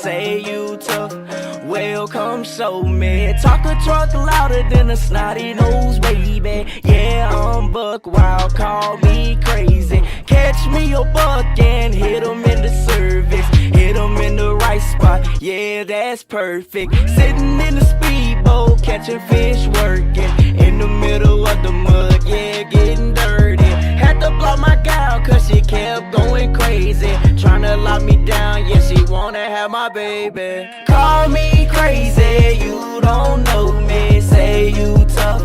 say you tough, well come show me. Talk a truck louder than a snotty nose, baby. Yeah, I'm buck wild, call me crazy. Catch me a buck and hit him in the service, hit him in the right spot, yeah that's perfect. Sitting in the speedboat, catching fish, working in the middle of the mud, yeah getting dirty. Had to block my gal cause she kept going crazy, tryna lock me down, yeah she wanna have my baby. Call me crazy, you don't know me, say you tough,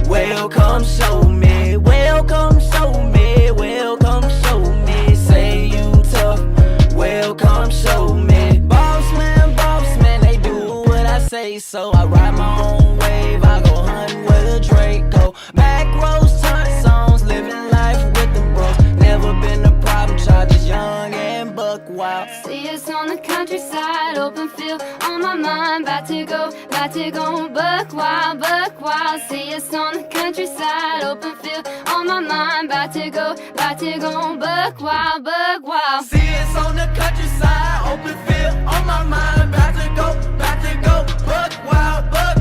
well come show me, well come show me, well come show me, say you tough, well come show me. Boss man, they do what I say, so I ride my own wave, I go hunting with a Draco. Back roads, turn songs, living life with the bros, never been a problem child, just young and buck wild. See us on the countryside, open field on my mind, about to go buck wild. See us on the countryside, open field on my mind, about to go buck wild. See us on the countryside, open field on my mind, about to go buck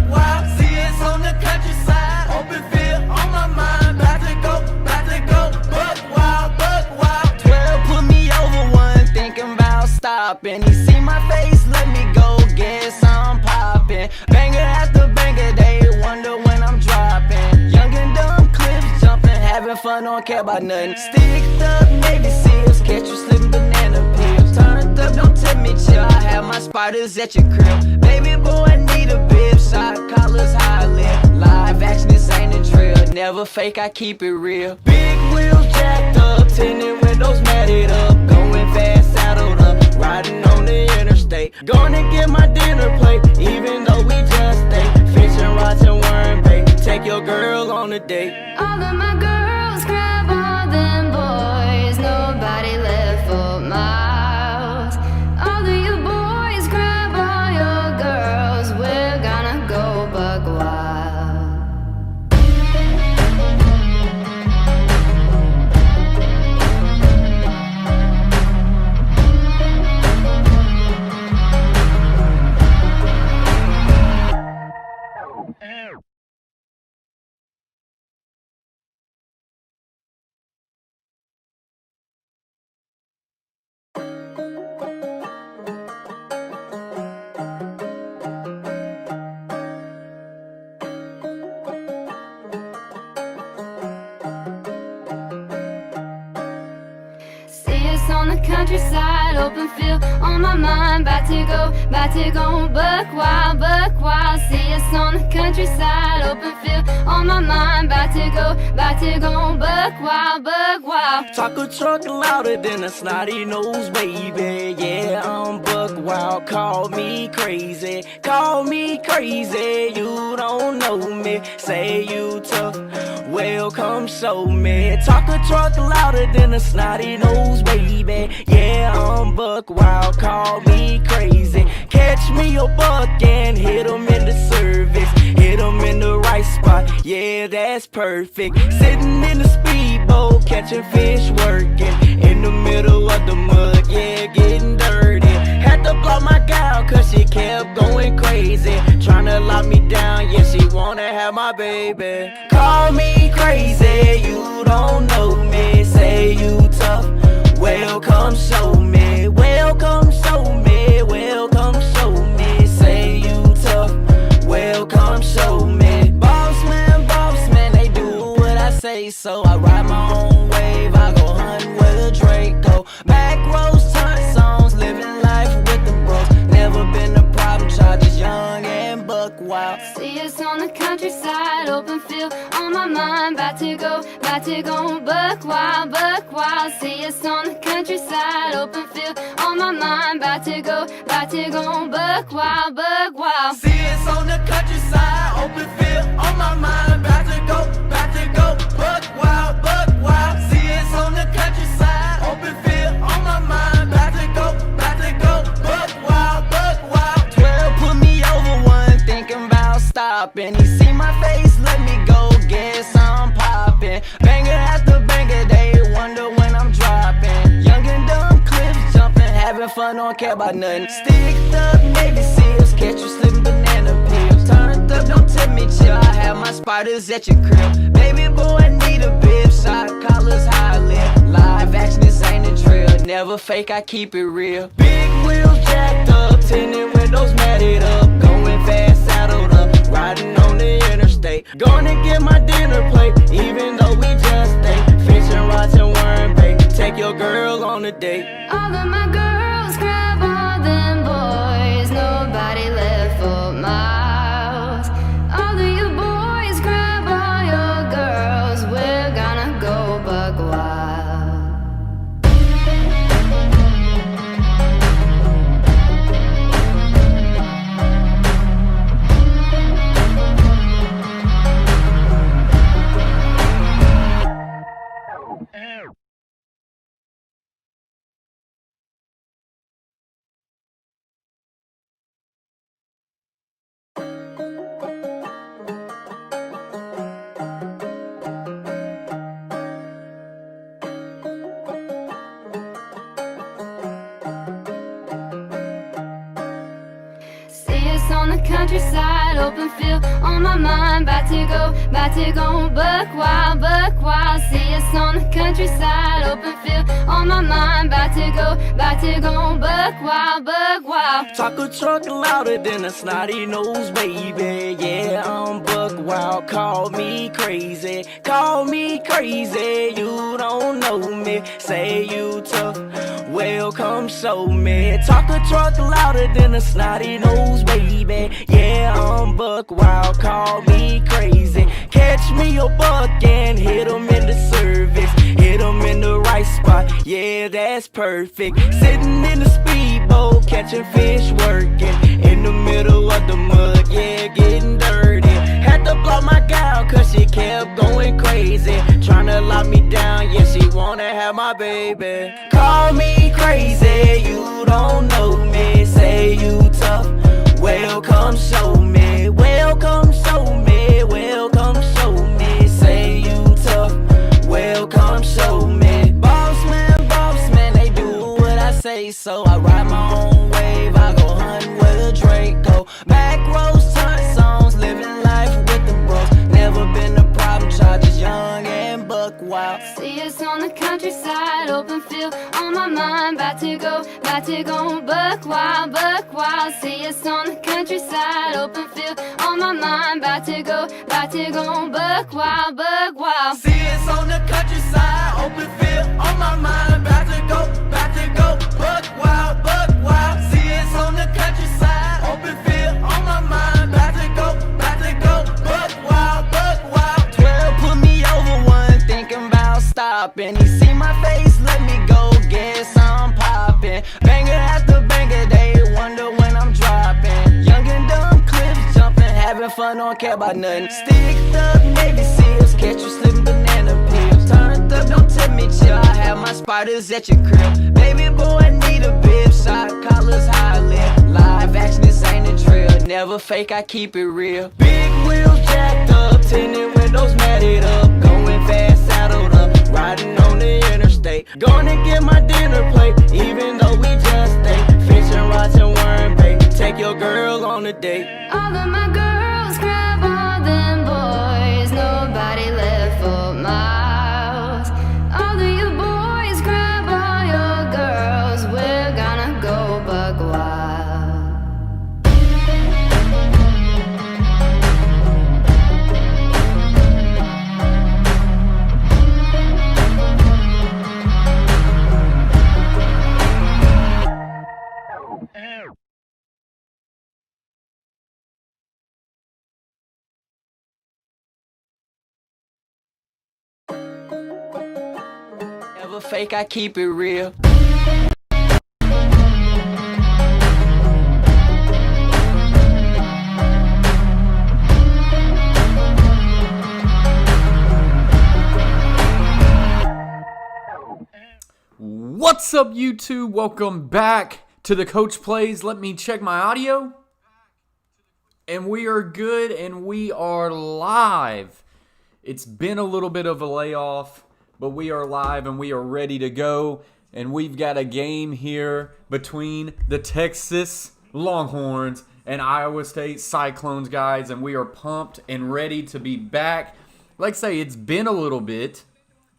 wild. See us on the countryside, open field on my mind, about to go buck wild. 12 put me over one, thinking about stopping. He see my face, let me go, guess I'm popping. Banger after banger, they wonder when I'm dropping. Young and dumb clips jumping, having fun, don't care about nothing. Sticked up Navy SEALs, catch you slipping banana peels. Turned up, don't tell me chill, I have my spiders at your crib. Baby boy, I need a bib, shot collars, high lip. Live action, this ain't a drill, never fake, I keep it real. Big wheels jacked up, tinted windows matted up, going fast, saddled up, riding on the interstate. Gonna get my dinner plate, even though we just stay fishing rods and worm bait. Take your girl on a date. All of my girls grab all them boys, nobody left for miles. All of you boys grab all your girls, we're gonna go buck wild. On the countryside, open field on my mind, about to go buck wild. See us on the countryside, open field on my mind, about to go buck wild. Talk a truck louder than a snotty nose, baby. Yeah, I'm buck wild, call me crazy, you don't know me, say you tough, well come show me. Talk a truck louder than a snotty nose, baby. Yeah, I'm buck wild, call me crazy. Catch me a buck and hit him in the service, hit him in the right spot, yeah that's perfect. Sitting in the speedboat, catching fish, working in the middle of the mud, yeah getting dirty. Had to block my gal cause she kept going crazy, tryna lock me down, yeah she wanna have my baby. Call me crazy, you don't know me, say you tough, well come show me, well come show me, well come show me, say you tough, well come show me. Boss man, they do what I say, so I ride my own wave, I go hunting with a Draco. Back roads, turn songs, living life with the bros, never been a problem child, just young and buck wild. See us on the countryside, open field on my mind, about to go buck wild. See us on the countryside, open field on my mind, about to go buck wild. See us on the countryside, open field on my mind, about to go buck wild. See us on the countryside, open field on my mind, about to go buck wild. 12 put me over one, thinking about stopping. He see my face, let me go, guess I'm popping. Banger after banger, they wonder when I'm dropping. Young and dumb clips jumping, having fun. fun, don't care about nothing. Sticked up Navy SEALs, catch you slipping banana peels. Turned up, don't tell me chill, I have my spiders at your crib. Baby boy, I need a bib, shot collars, how I live. Live action, this ain't a drill, never fake, I keep it real. Big wheels jacked up, tinted windows matted up. Going fast, saddled up, riding on the interstate. Gonna get my dinner plate, even though we just ate. Fishing rods and worm bait, take your girl on a date. All of my girls grab all them boys, nobody left for miles. All of you boys grab all your girls, we're gonna go buck wild. On the countryside, open field on my mind, about to go buck wild, see us on the countryside, open field on my mind, about to go buck wild. Talk a truck louder than a snotty nose, baby. Yeah, I'm buck wild, call me crazy, you don't know me, say you tough, well come show me. Talk a truck louder than a snotty nose, baby. Yeah, I'm buck wild, call me crazy. Catch me a buck and hit him in the service, hit him in the right spot, yeah, that's perfect. Sitting in the speedboat, catching fish, working in the middle of the mud, yeah, getting dirty. Had to block my gal cause she kept going crazy, tryna lock me down, yeah, she wanna have my baby. Call me crazy, you don't know me, say you tough, well come show me, welcome show me, welcome show me, say you tough, welcome show me. Boss man, they do what I say, so I ride my own wave, I go hunting with a Draco. Back roads, turn songs, living life with the bros, never been a problem, charges young and buck wild. See us on the countryside, open field on my mind, about to go buck wild, see us on the countryside, open field on my mind, about to go buck wild. See us on the countryside, open field on my mind, about to go buck wild, see us on the countryside, open field on my mind, about to go buck wild. 12 put me over one, thinking about stopping. He see my face, let me go, guess I'm popping. Banger after banger, they wonder when I'm dropping. Young and dumb clips jumping, having fun, don't care about nothing. Sticked up Navy SEALs, catch you slipping banana peels. Turned up, don't tell me chill, I have my spiders at your crib. Baby boy, I need a bib, shot collars, how I live. Live action, this ain't a drill, never fake, I keep it real. Big wheels jacked up, tinted windows matted up. Going fast, saddled up, riding on the interstate. Gonna get my dinner plate, even though we just ate. Fishing rods and worm bait, take your girl on a date. All of my girls grab all them boys, nobody left for miles. All of you boys grab all your girls, we're gonna go buck wild. Never fake, I keep it real. What's up, YouTube? Welcome back to the Coach Plays. Let me check my audio. And we are good, and we are live. It's been a little bit of a layoff, but we are live, and we are ready to go. and we've got a game here between the Texas Longhorns and Iowa State Cyclones, guys, and we are pumped and ready to be back. Like I say, it's been a little bit.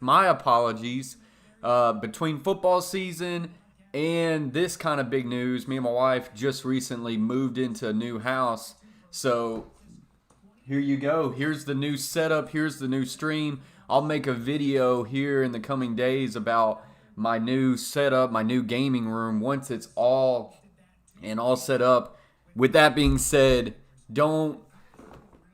My apologies. Between football season and this kind of big news, me and my wife just recently moved into a new house. So here you go. Here's the new setup. Here's the new stream. I'll make a video here in the coming days about my new setup, my new gaming room, once it's all set up. With that being said, don't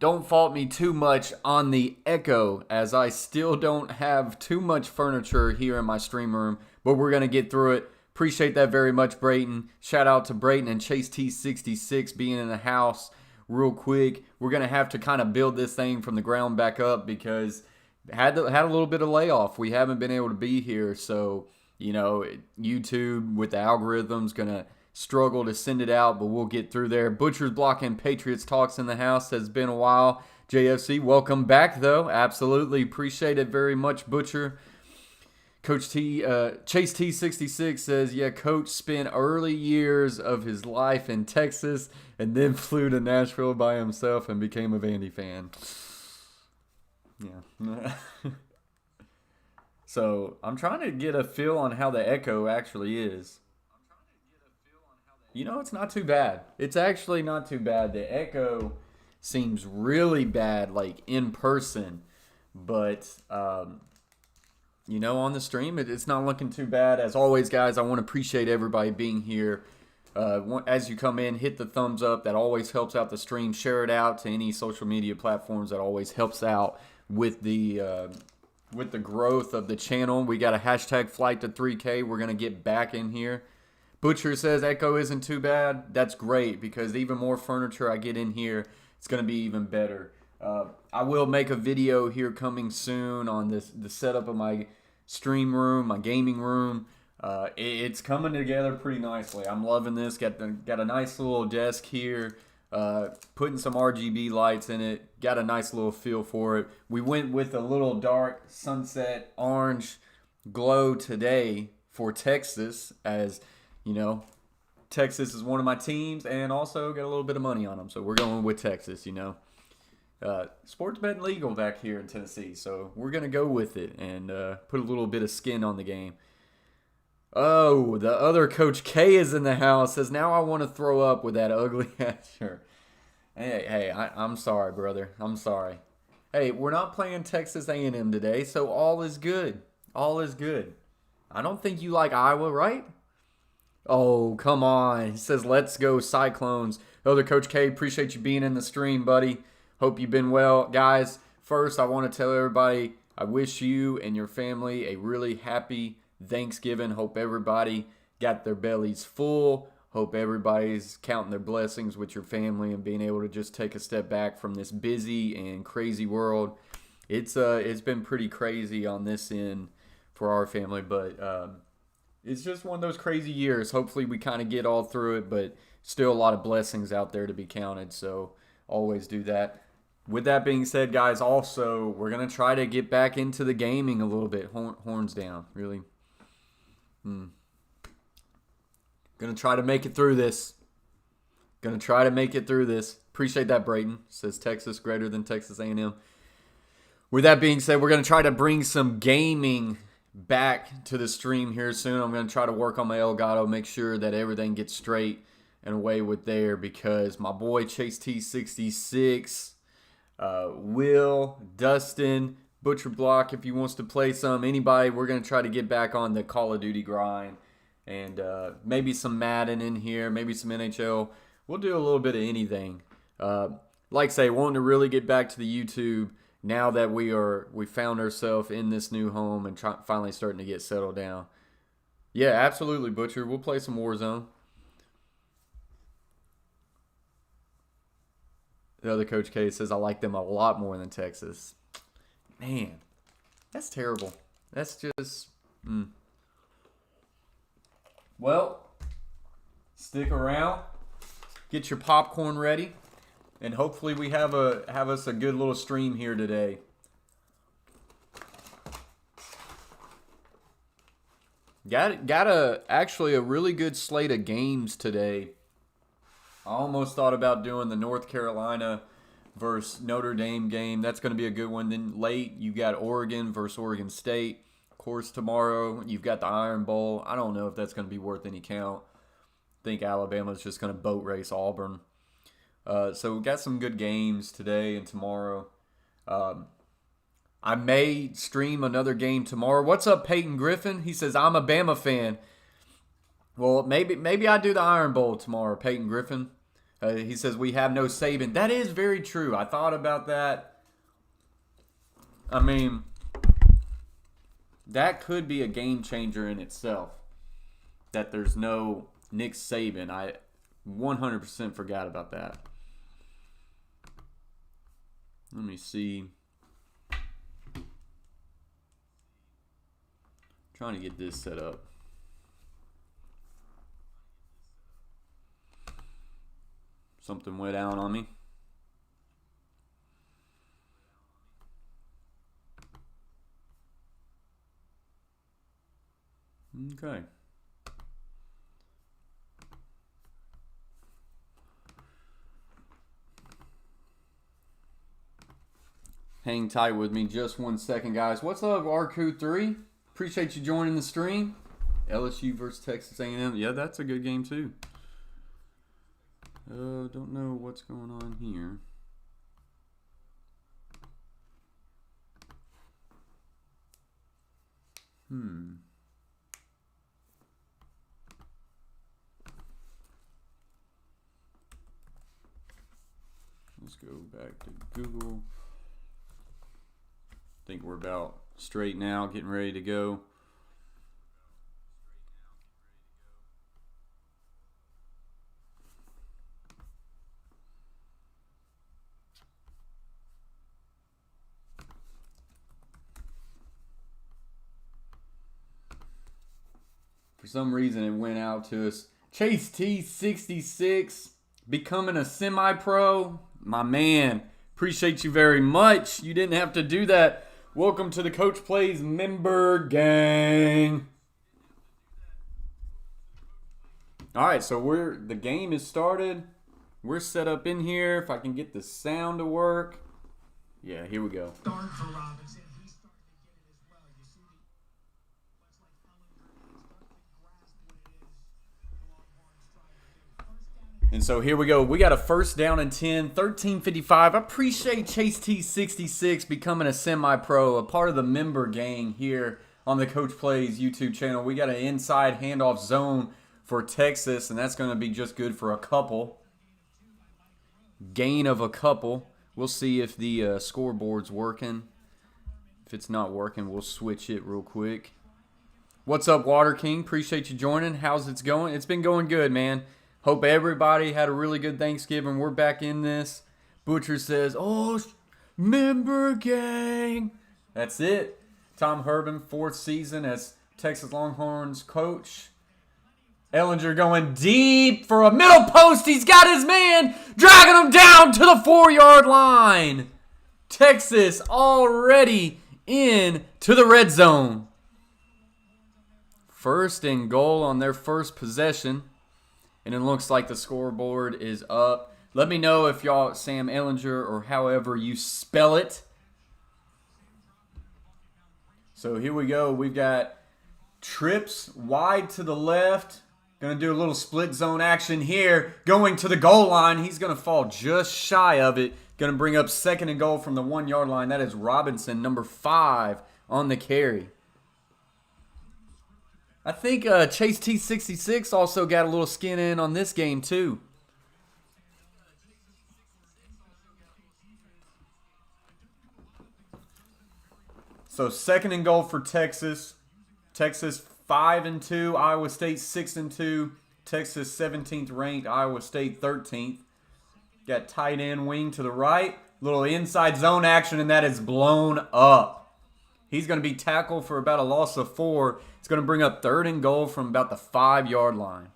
fault me too much on the echo, as I still don't have too much furniture here in my stream room, but we're going to get through it. Appreciate that very much, Brayton. Shout out to Brayton and Chase T66 being in the house real quick. We're going to have to kind of build this thing from the ground back up because had a little bit of layoff. We haven't been able to be here, so, YouTube with the algorithms going to struggle to send it out, but we'll get through there. Butcher's Block and Patriots Talks in the house. Has been a while. JFC, welcome back, though. Absolutely appreciate it very much, Butcher. Coach Chase T66 says, yeah, Coach spent early years of his life in Texas and then flew to Nashville by himself and became a Vandy fan. Yeah. So I'm trying to get a feel on how the echo actually is. It's not too bad. It's actually not too bad. The echo seems really bad, like in person. But, on the stream, it's not looking too bad. As always, guys, I want to appreciate everybody being here. As you come in, hit the thumbs up. That always helps out the stream. Share it out to any social media platforms. That always helps out with the growth of the channel. We got a hashtag flight to 3K. We're going to get back in here. Butcher says echo isn't too bad. That's great because the even more furniture I get in here, it's going to be even better. I will make a video here coming soon on the setup of my stream room, my gaming room. It's coming together pretty nicely. I'm loving this. Got a nice little desk here. Putting some RGB lights in it. Got a nice little feel for it. We went with a little dark sunset orange glow today for Texas, as Texas is one of my teams and also got a little bit of money on them. So we're going with Texas, Sports betting legal back here in Tennessee. So we're going to go with it and put a little bit of skin on the game. Oh, the other Coach K is in the house. Says, now I want to throw up with that ugly ass shirt. Hey, I'm sorry, brother. I'm sorry. Hey, we're not playing Texas A&M today, so all is good. All is good. I don't think you like Iowa, right? Oh, come on. He says, let's go Cyclones. Other Coach K, appreciate you being in the stream, buddy. Hope you've been well. Guys, first I want to tell everybody I wish you and your family a really happy Thanksgiving. Hope everybody got their bellies full. Hope everybody's counting their blessings with your family and being able to just take a step back from this busy and crazy world. It's been pretty crazy on this end for our family, but it's just one of those crazy years. Hopefully we kind of get all through it, but still a lot of blessings out there to be counted, so always do that. With that being said, guys, also, we're going to try to get back into the gaming a little bit. Horns down, really. Going to try to make it through this. Appreciate that, Brayton. Says Texas greater than Texas A&M. With that being said, we're going to try to bring some gaming back to the stream here soon. I'm going to try to work on my Elgato, make sure that everything gets straight and away with there, because my boy Chase T66, Will, Dustin, Butcher Block, if he wants to play some, anybody, we're going to try to get back on the Call of Duty grind. And maybe some Madden in here, maybe some NHL. We'll do a little bit of anything. Like I say, wanting to really get back to the YouTube now that we found ourselves in this new home and finally starting to get settled down. Yeah, absolutely, Butcher. We'll play some Warzone. The other Coach K says, I like them a lot more than Texas. Man, that's terrible. That's just... Well, stick around. Get your popcorn ready. And hopefully we have us a good little stream here today. Actually a really good slate of games today. I almost thought about doing the North Carolina versus Notre Dame game. That's going to be a good one. Then late, you got Oregon versus Oregon State. Of course, tomorrow, you've got the Iron Bowl. I don't know if that's going to be worth any count. I think Alabama's just going to boat race Auburn. So we got some good games today and tomorrow. I may stream another game tomorrow. What's up, Peyton Griffin? He says, I'm a Bama fan. Well, maybe I do the Iron Bowl tomorrow, Peyton Griffin. He says, we have no Saban. That is very true. I thought about that. I mean, that could be a game changer in itself. That there's no Nick Saban. I 100% forgot about that. Let me see. Trying to get this set up. Something went down on me. Okay. Hang tight with me just 1 second, guys. What's up, RQ3? Appreciate you joining the stream. LSU versus Texas A&M. Yeah, that's a good game too. Don't know what's going on here. Let's go back to Google. I think we're about straight now, getting ready to go. For some reason, it went out to us. Chase T66, becoming a semi-pro. My man, appreciate you very much. You didn't have to do that. Welcome to the Coach Plays member gang. All right, so the game is started. We're set up in here. If I can get the sound to work. Yeah, here we go. And so here we go. We got a first down and 10, 13:55. I appreciate Chase T66 becoming a semi-pro, a part of the member gang here on the Coach Plays YouTube channel. We got an inside handoff zone for Texas, and that's going to be just good for a couple. Gain of a couple. We'll see if the scoreboard's working. If it's not working, we'll switch it real quick. What's up, Water King? Appreciate you joining. How's it going? It's been going good, man. Hope everybody had a really good Thanksgiving. We're back in this. Butcher says, oh, member gang. That's it. Tom Herman, 4th season as Texas Longhorns coach. Ellinger going deep for a middle post. He's got his man, dragging him down to the 4-yard line. Texas already in to the red zone. 1st and goal on their first possession. And it looks like the scoreboard is up. Let me know if y'all, Sam Ellinger, or however you spell it. So here we go. We've got trips wide to the left. Going to do a little split zone action here. Going to the goal line. He's going to fall just shy of it. Going to bring up 2nd and goal from the 1-yard line. That is Robinson, number 5 on the carry. I think Chase T66 also got a little skin in on this game too. So 2nd and goal for Texas. Texas 5-2, Iowa State 6-2. Texas 17th ranked, Iowa State 13th. Got tight end wing to the right. Little inside zone action, and that is blown up. He's going to be tackled for about a loss of 4. It's going to bring up 3rd and goal from about the 5-yard line.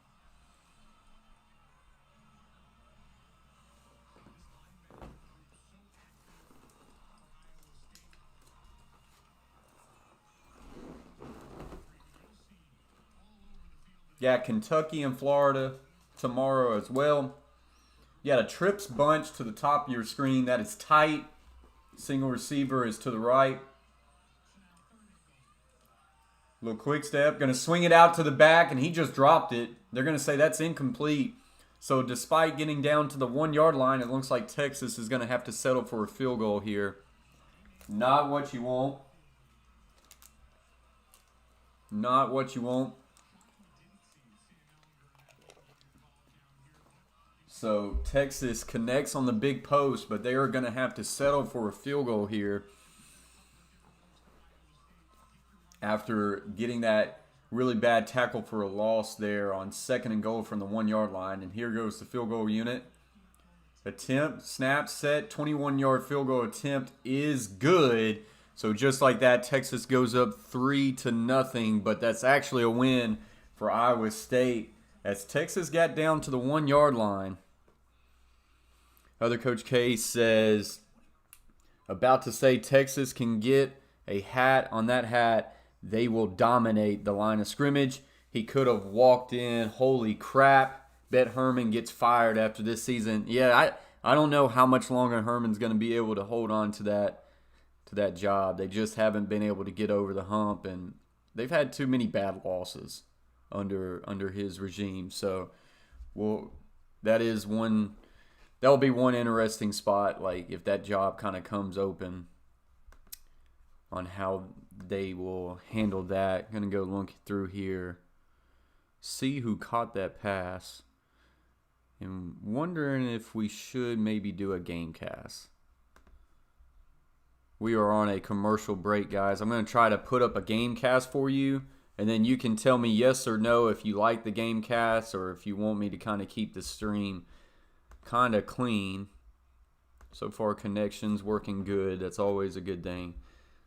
Got Kentucky and Florida tomorrow as well. You got a trips bunch to the top of your screen. That is tight. Single receiver is to the right. Little quick step. Going to swing it out to the back, and he just dropped it. They're going to say that's incomplete. So despite getting down to the 1 yard line, it looks like Texas is going to have to settle for a field goal here. Not what you want. Not what you want. So Texas connects on the big post, but they are going to have to settle for a field goal here after getting that really bad tackle for a loss there on 2nd and goal from the 1 yard line. And here goes the field goal unit. Attempt, snap, set, 21-yard field goal attempt is good. So just like that, Texas goes up 3-0, but that's actually a win for Iowa State as Texas got down to the 1 yard line. Other Coach K says, about to say Texas can get a hat. On that hat, they will dominate the line of scrimmage. He could have walked in. Holy crap. Bet Herman gets fired after this season. Yeah, I don't know how much longer Herman's going to be able to hold on to that job. They just haven't been able to get over the hump, and they've had too many bad losses under his regime. So, well, that'll be one interesting spot, like if that job kind of comes open on how they will handle that. Going to go look through here, see who caught that pass, and wondering if we should maybe do a game cast. We are on a commercial break, guys. I'm going to try to put up a game cast for you, and then you can tell me yes or no if you like the game cast or if you want me to kind of keep the stream kind of clean. So far, connection's working good. That's always a good thing.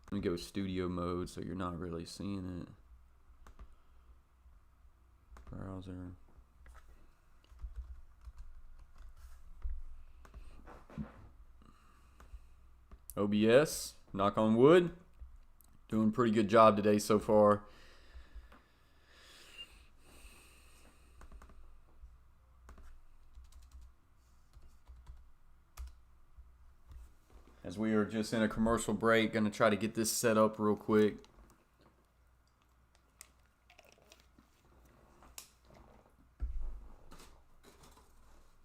Let me go studio mode so you're not really seeing it. Browser. OBS, knock on wood. Doing a pretty good job today so far. As we are just in a commercial break, going to try to get this set up real quick.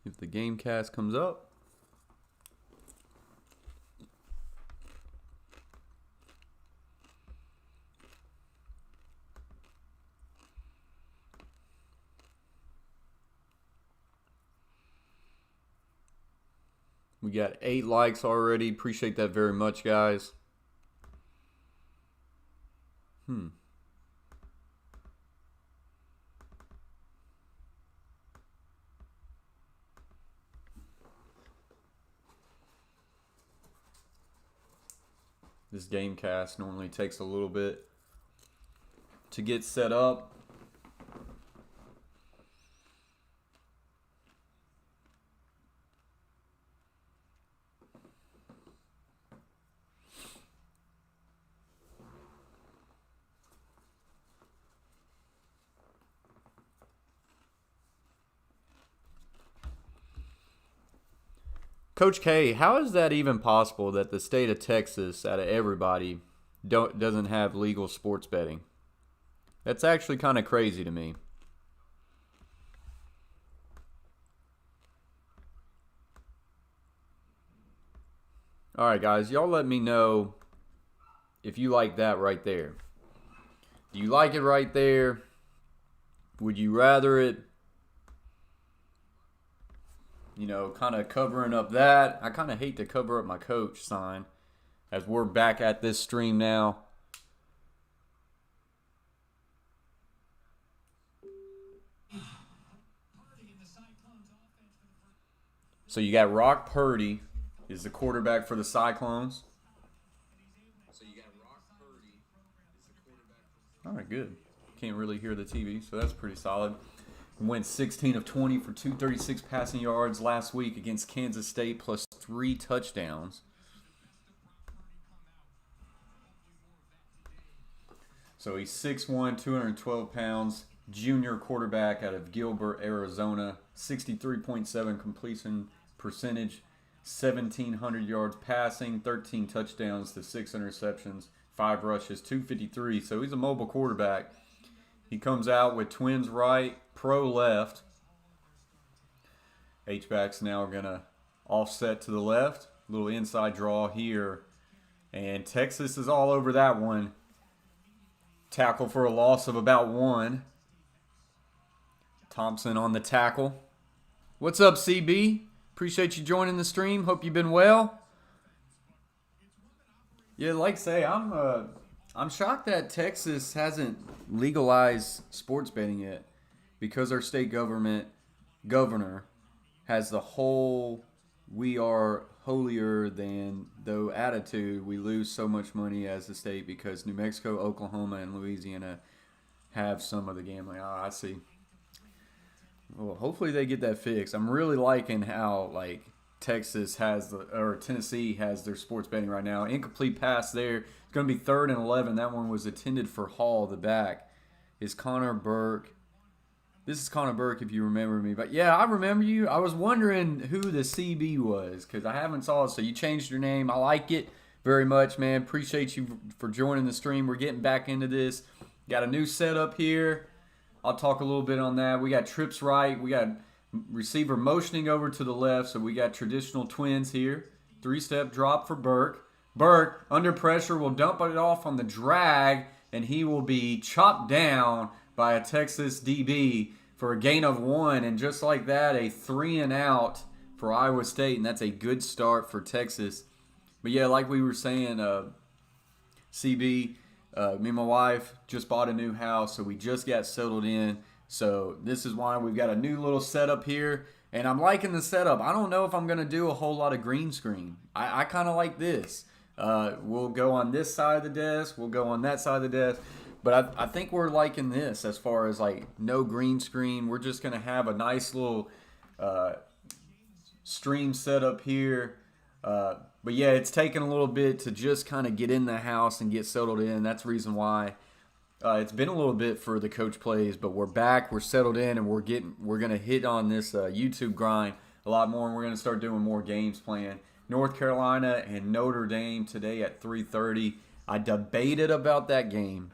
If the game cast comes up. We got 8 likes already. Appreciate that very much, guys. This game cast normally takes a little bit to get set up. Coach K, how is that even possible that the state of Texas, out of everybody, doesn't have legal sports betting? That's actually kind of crazy to me. All right, guys, y'all let me know if you like that right there. Do you like it right there? Would you rather it, you know, kind of covering up that? I kind of hate to cover up my coach sign as we're back at this stream now. So you got Brock Purdy is the quarterback for the Cyclones. All right, good. Can't really hear the TV, so that's pretty solid. Went 16 of 20 for 236 passing yards last week against Kansas State, plus 3 touchdowns. So he's 6'1", 212 pounds. junior quarterback out of Gilbert, Arizona. 63.7 completion percentage, 1,700 yards passing, 13 touchdowns to 6 interceptions, 5 rushes, 253. So he's a mobile quarterback. He comes out with twins right, pro left. H-back's now going to offset to the left. Little inside draw here. And Texas is all over that one. Tackle for a loss of about 1. Thompson on the tackle. What's up, CB? Appreciate you joining the stream. Hope you've been well. Yeah, like I say, I'm shocked that Texas hasn't legalized sports betting yet, because our state governor has the whole "we are holier than thou" attitude. We lose so much money as a state because New Mexico, Oklahoma, and Louisiana have some of the gambling. Oh, I see. Well, hopefully they get that fixed. I'm really liking how Texas has Tennessee has their sports betting right now. Incomplete pass there. It's going to be 3rd and 11. That one was intended for Hall, the back. Is Connor Burke. This is Connor Burke, if you remember me. But yeah, I remember you. I was wondering who the CB was because I haven't saw it. So you changed your name. I like it very much, man. Appreciate you for joining the stream. We're getting back into this. Got a new setup here. I'll talk a little bit on that. We got trips right. We got receiver motioning over to the left. So we got traditional twins here. 3-step drop for Burke. Burke, under pressure, will dump it off on the drag, and he will be chopped down by a Texas DB for a gain of 1. And just like that, a 3-and-out for Iowa State, and that's a good start for Texas. But yeah, like we were saying, CB, me and my wife just bought a new house, so we just got settled in. So this is why we've got a new little setup here, and I'm liking the setup. I don't know if I'm going to do a whole lot of green screen. I kind of like this. We'll go on this side of the desk. We'll go on that side of the desk. But I think we're liking this as far as no green screen. We're just going to have a nice little stream setup here. But yeah, it's taken a little bit to just kind of get in the house and get settled in. That's the reason why it's been a little bit for the Coach Plays, but we're back, we're settled in, and we're going to hit on this YouTube grind a lot more, and we're going to start doing more games playing. North Carolina and Notre Dame today at 3:30. I debated about that game,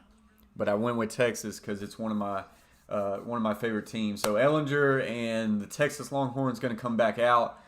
but I went with Texas because it's one of my favorite teams. So Ellinger and the Texas Longhorns going to come back out.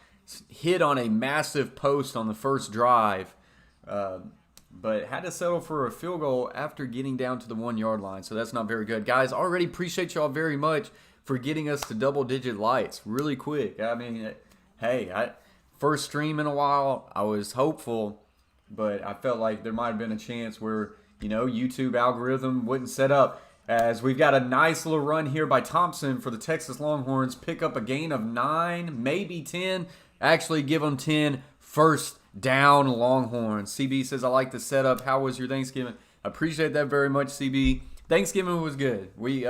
Hit on a massive post on the first drive, but had to settle for a field goal after getting down to the 1-yard line. So that's not very good. Guys, already appreciate y'all very much for getting us to double-digit likes really quick. I mean, hey, first stream in a while, I was hopeful, but I felt like there might have been a chance where, YouTube algorithm wouldn't set up. As we've got a nice little run here by Thompson for the Texas Longhorns. Pick up a gain of 9, maybe 10. Actually give them 10. First down, Longhorns. CB says, I like the setup. How was your Thanksgiving? I appreciate that very much, CB. Thanksgiving was good. We,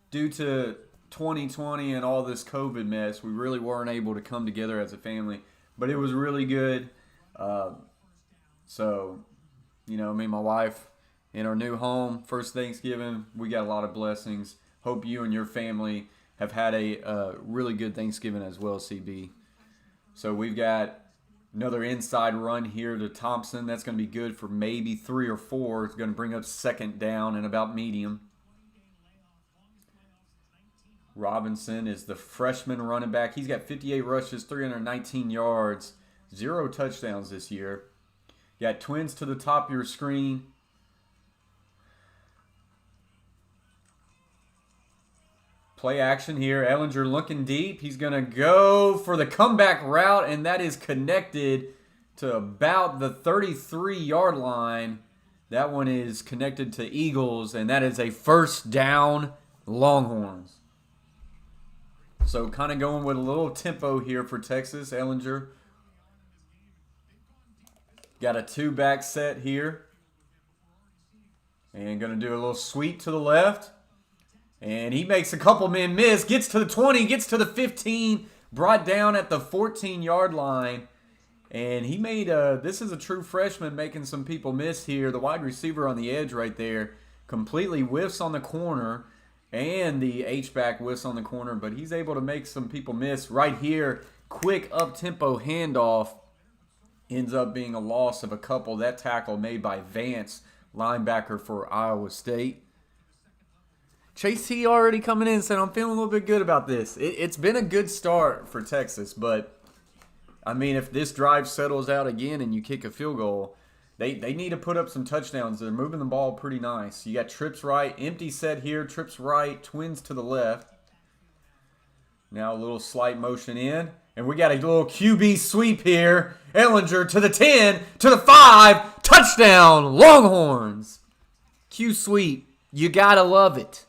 due to 2020 and all this COVID mess, we really weren't able to come together as a family. But it was really good. So, me and my wife in our new home, first Thanksgiving, we got a lot of blessings. Hope you and your family have had a really good Thanksgiving as well, CB. So we've got another inside run here to Thompson. That's going to be good for maybe 3 or 4. It's going to bring up second down and about medium. Robinson is the freshman running back. He's got 58 rushes, 319 yards, 0 touchdowns this year. You got twins to the top of your screen. Play action here. Ellinger looking deep. He's going to go for the comeback route, and that is connected to about the 33-yard line. That one is connected to Eagles, and that is a first down, Longhorns. So kind of going with a little tempo here for Texas. Ellinger got a 2-back set here. And going to do a little sweep to the left. And he makes a couple men miss, gets to the 20, gets to the 15, brought down at the 14-yard line. And he made this is a true freshman making some people miss here. The wide receiver on the edge right there completely whiffs on the corner. and the H-back whistle on the corner, but he's able to make some people miss right here. Quick up-tempo handoff. Ends up being a loss of a couple. That tackle made by Vance, linebacker for Iowa State. Chase T already coming in said, I'm feeling a little bit good about this. It's been a good start for Texas, but, I mean, if this drive settles out again and you kick a field goal, they need to put up some touchdowns. They're moving the ball pretty nice. You got trips right, empty set here, trips right, twins to the left. Now a little slight motion in. And we got a little QB sweep here. Ellinger to the 10, to the 5. Touchdown, Longhorns. Q sweep. You got to love it.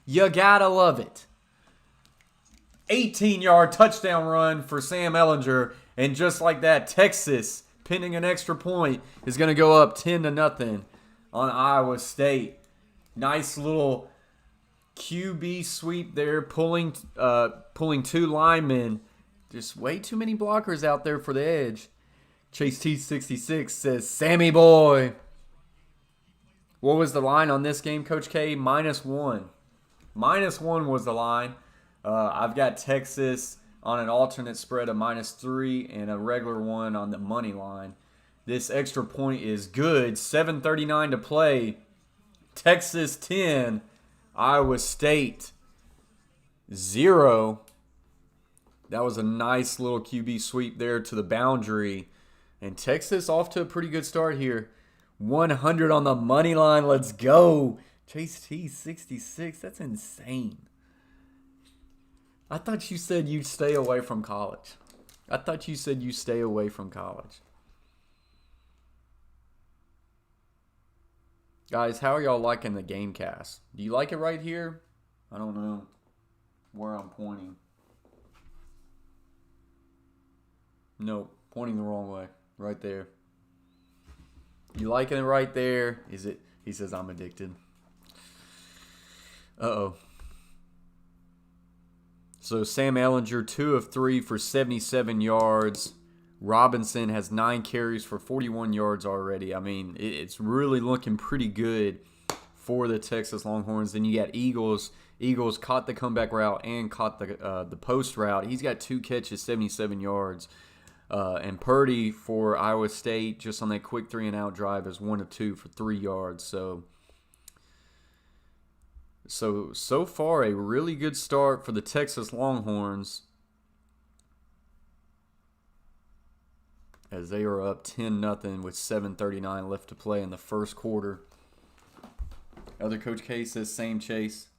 You got to love it. 18-yard touchdown run for Sam Ellinger. And just like that, Texas, pending an extra point, is going to go up 10-0 on Iowa State. Nice little QB sweep there, pulling two linemen. Just way too many blockers out there for the edge. Chase T66 says, Sammy boy. What was the line on this game, Coach K? -1. -1 was the line. I've got Texas on an alternate spread of -3 and a regular one on the money line. This extra point is good. 7:39 to play. Texas 10, Iowa State 0. That was a nice little QB sweep there to the boundary. And Texas off to a pretty good start here. 100 on the money line. Let's go. Chase T 66. That's insane. I thought you said you'd stay away from college. I thought you said you stay away from college. Guys, how are y'all liking the game cast? Do you like it right here? I don't know where I'm pointing. Nope, pointing the wrong way. Right there. You liking it right there? Is it? He says I'm addicted. Uh-oh. So Sam Ellinger, 2 of 3 for 77 yards. Robinson has 9 carries for 41 yards already. I mean, it's really looking pretty good for the Texas Longhorns. Then you got Eagles. Eagles caught the comeback route and caught the post route. He's got 2 catches, 77 yards. And Purdy for Iowa State, just on that quick 3-and-out drive, is 1 of 2 for 3 yards. So far, a really good start for the Texas Longhorns, as they are up 10-0 with 7:39 left to play in the first quarter. Other Coach K says same Chase.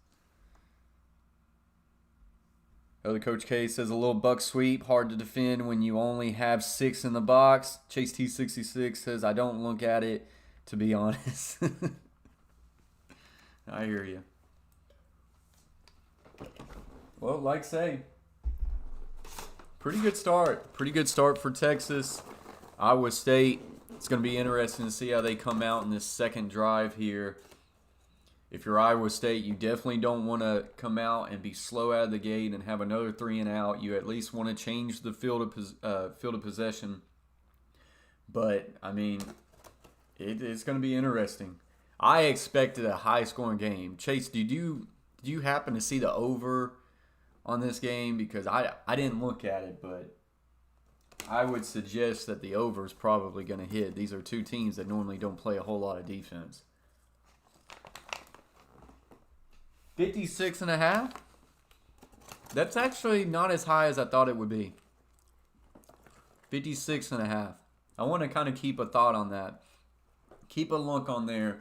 Other Coach K says a little buck sweep, hard to defend when you only have 6 in the box. Chase T66 says, I don't look at it, to be honest. I hear you. Well, like I say, pretty good start. Pretty good start for Texas. Iowa State, it's going to be interesting to see how they come out in this second drive here. If you're Iowa State, you definitely don't want to come out and be slow out of the gate and have another 3-and-out. You at least want to change the field of possession. But, I mean, it's going to be interesting. I expected a high-scoring game. Chase, did you happen to see the over on this game? Because I didn't look at it, but I would suggest that the over is probably going to hit. These are two teams that normally don't play a whole lot of defense. 56.5? That's actually not as high as I thought it would be. 56.5. I want to kind of keep a thought on that. Keep a look on there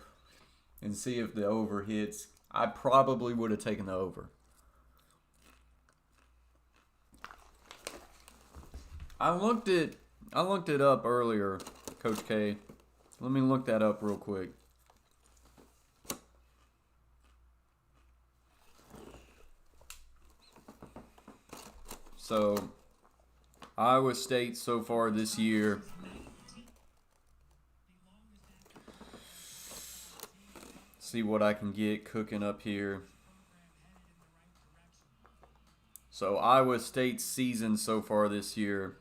and see if the over hits. I probably would have taken the over. I looked it up earlier, Coach K. Let me look that up real quick. So, Iowa State so far this year, see what I can get cooking up here. So, Iowa State's season so far this year,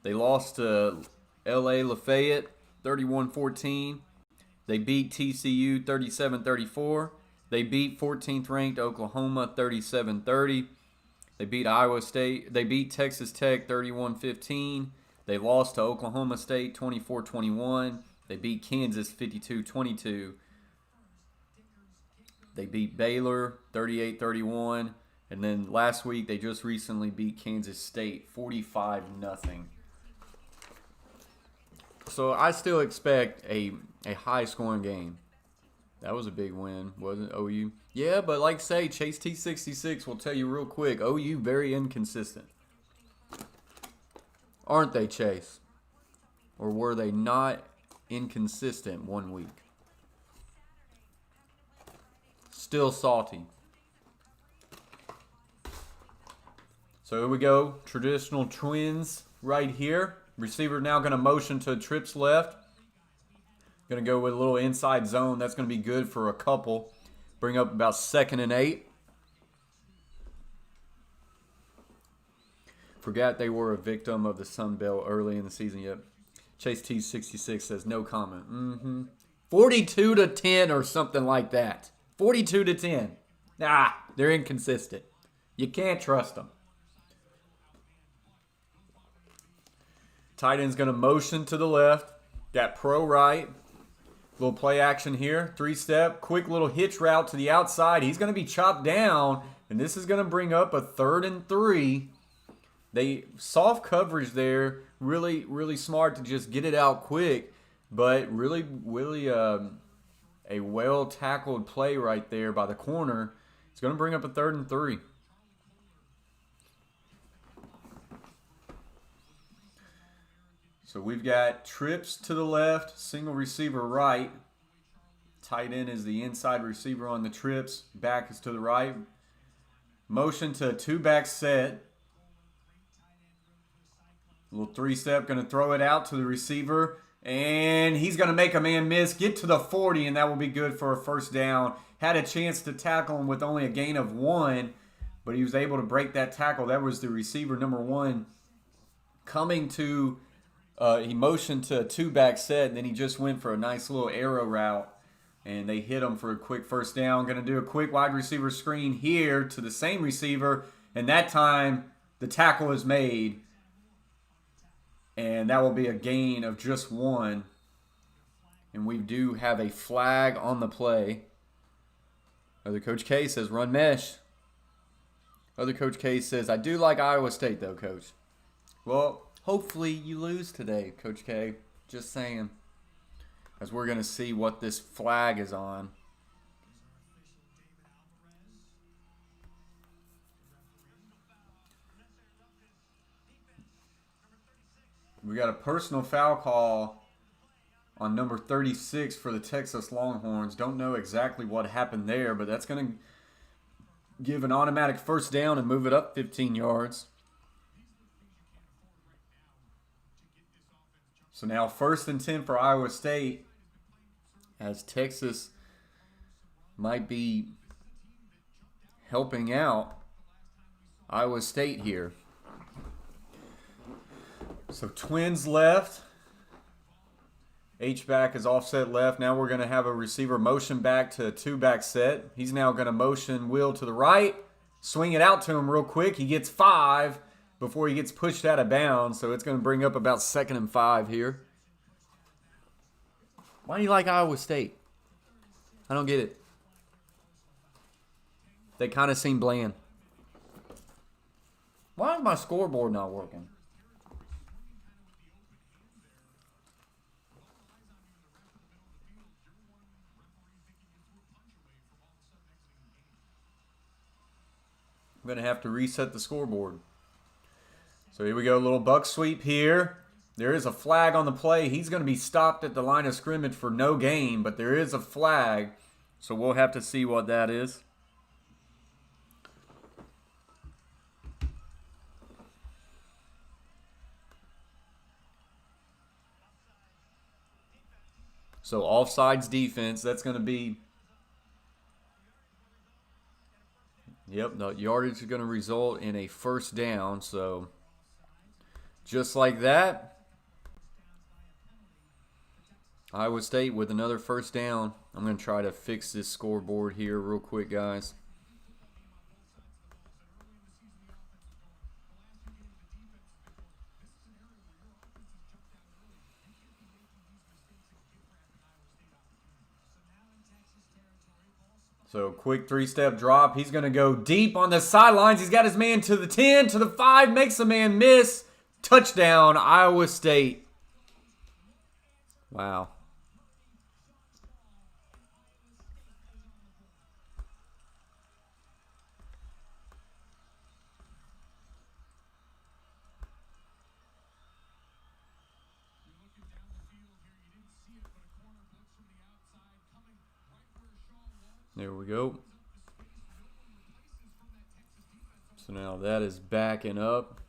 they lost to L.A. Lafayette 31-14. They beat TCU 37-34. They beat 14th ranked Oklahoma 37-30. They beat Iowa State. They beat Texas Tech 31-15. They lost to Oklahoma State 24-21. They beat Kansas 52-22. They beat Baylor 38-31. And then last week they just recently beat Kansas State 45-0. So I still expect a high scoring game. That was a big win, wasn't it, OU? Yeah, but like say, Chase T66 will tell you real quick, OU very inconsistent. Aren't they, Chase? Or were they not inconsistent one week? Still salty. So here we go. Traditional twins right here. Receiver now going to motion to trips left. Going to go with a little inside zone. That's going to be good for a couple. Bring up about 2nd and 8. Forgot they were a victim of the Sun Belt early in the season. Yep. Chase T66 says no comment. 42-10 or something like that. 42-10. They're inconsistent. You can't trust them. Tight end's going to motion to the left. Got pro right. Little play action here. 3-step. Quick little hitch route to the outside. He's going to be chopped down. And this is going to bring up a 3rd and 3. They soft coverage there. Really, really smart to just get it out quick. But really, really a well-tackled play right there by the corner. It's going to bring up a 3rd and 3. So we've got trips to the left, single receiver right. Tight end is the inside receiver on the trips. Back is to the right. Motion to a 2-back set. Little 3-step, going to throw it out to the receiver. And he's going to make a man miss, get to the 40, and that will be good for a 1st down. Had a chance to tackle him with only a gain of 1, but he was able to break that tackle. That was the receiver number 1 coming to... he motioned to a 2-back set, and then he just went for a nice little arrow route, and they hit him for a quick 1st down. Going to do a quick wide receiver screen here to the same receiver, and that time the tackle is made, and that will be a gain of just 1. And we do have a flag on the play. Other Coach K says run mesh. Other Coach K says, I do like Iowa State though, Coach. Well, hopefully you lose today, Coach K. Just saying. As we're going to see what this flag is on. We got a personal foul call on number 36 for the Texas Longhorns. Don't know exactly what happened there, but that's going to give an automatic 1st down and move it up 15 yards. So now 1st and 10 for Iowa State, as Texas might be helping out Iowa State here. So twins left. H-back is offset left. Now we're going to have a receiver motion back to a 2-back set. He's now going to motion Will to the right. Swing it out to him real quick. He gets 5 before he gets pushed out of bounds. So it's going to bring up about 2nd and 5 here. Why do you like Iowa State? I don't get it. They kind of seem bland. Why is my scoreboard not working? I'm going to have to reset the scoreboard. So here we go, a little buck sweep here. There is a flag on the play. He's going to be stopped at the line of scrimmage for no gain, but there is a flag. So we'll have to see what that is. So offsides defense, that's going to be... Yep, the yardage is going to result in a 1st down. So just like that, Iowa State with another first down. I'm going to try to fix this scoreboard here real quick, guys. So quick three-step drop. He's going to go deep on the sidelines. He's got his man to the 10, to the 5, makes the man miss. Touchdown, Iowa State. Wow. There we go. So now that is backing up.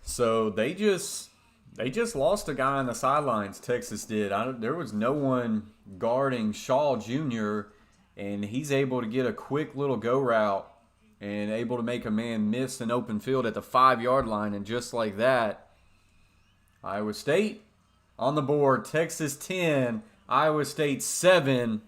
So they just lost a guy on the sidelines. Texas did. There was no one guarding Shaw Jr. and he's able to get a quick little go route and able to make a man miss an open field at the 5-yard line. And just like that, Iowa State on the board. Texas 10, Iowa State 7.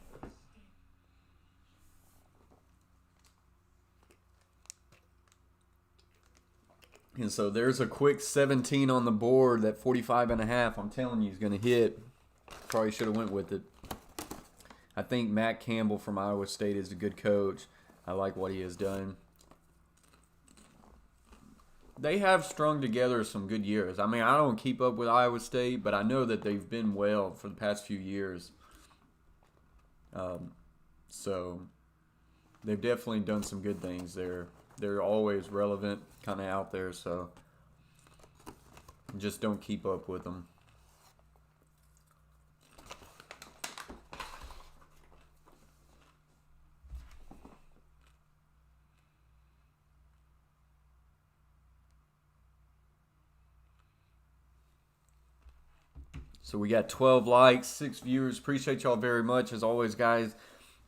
And so there's a quick 17 on the board. That 45.5, I'm telling you, is going to hit. Probably should have went with it. I think Matt Campbell from Iowa State is a good coach. I like what he has done. They have strung together some good years. I mean, I don't keep up with Iowa State, but I know that they've been well for the past few years. So they've definitely done some good things there. They're always relevant, kind of out there, so just don't keep up with them. So we got 12 likes, 6 viewers. Appreciate y'all very much. As always, guys,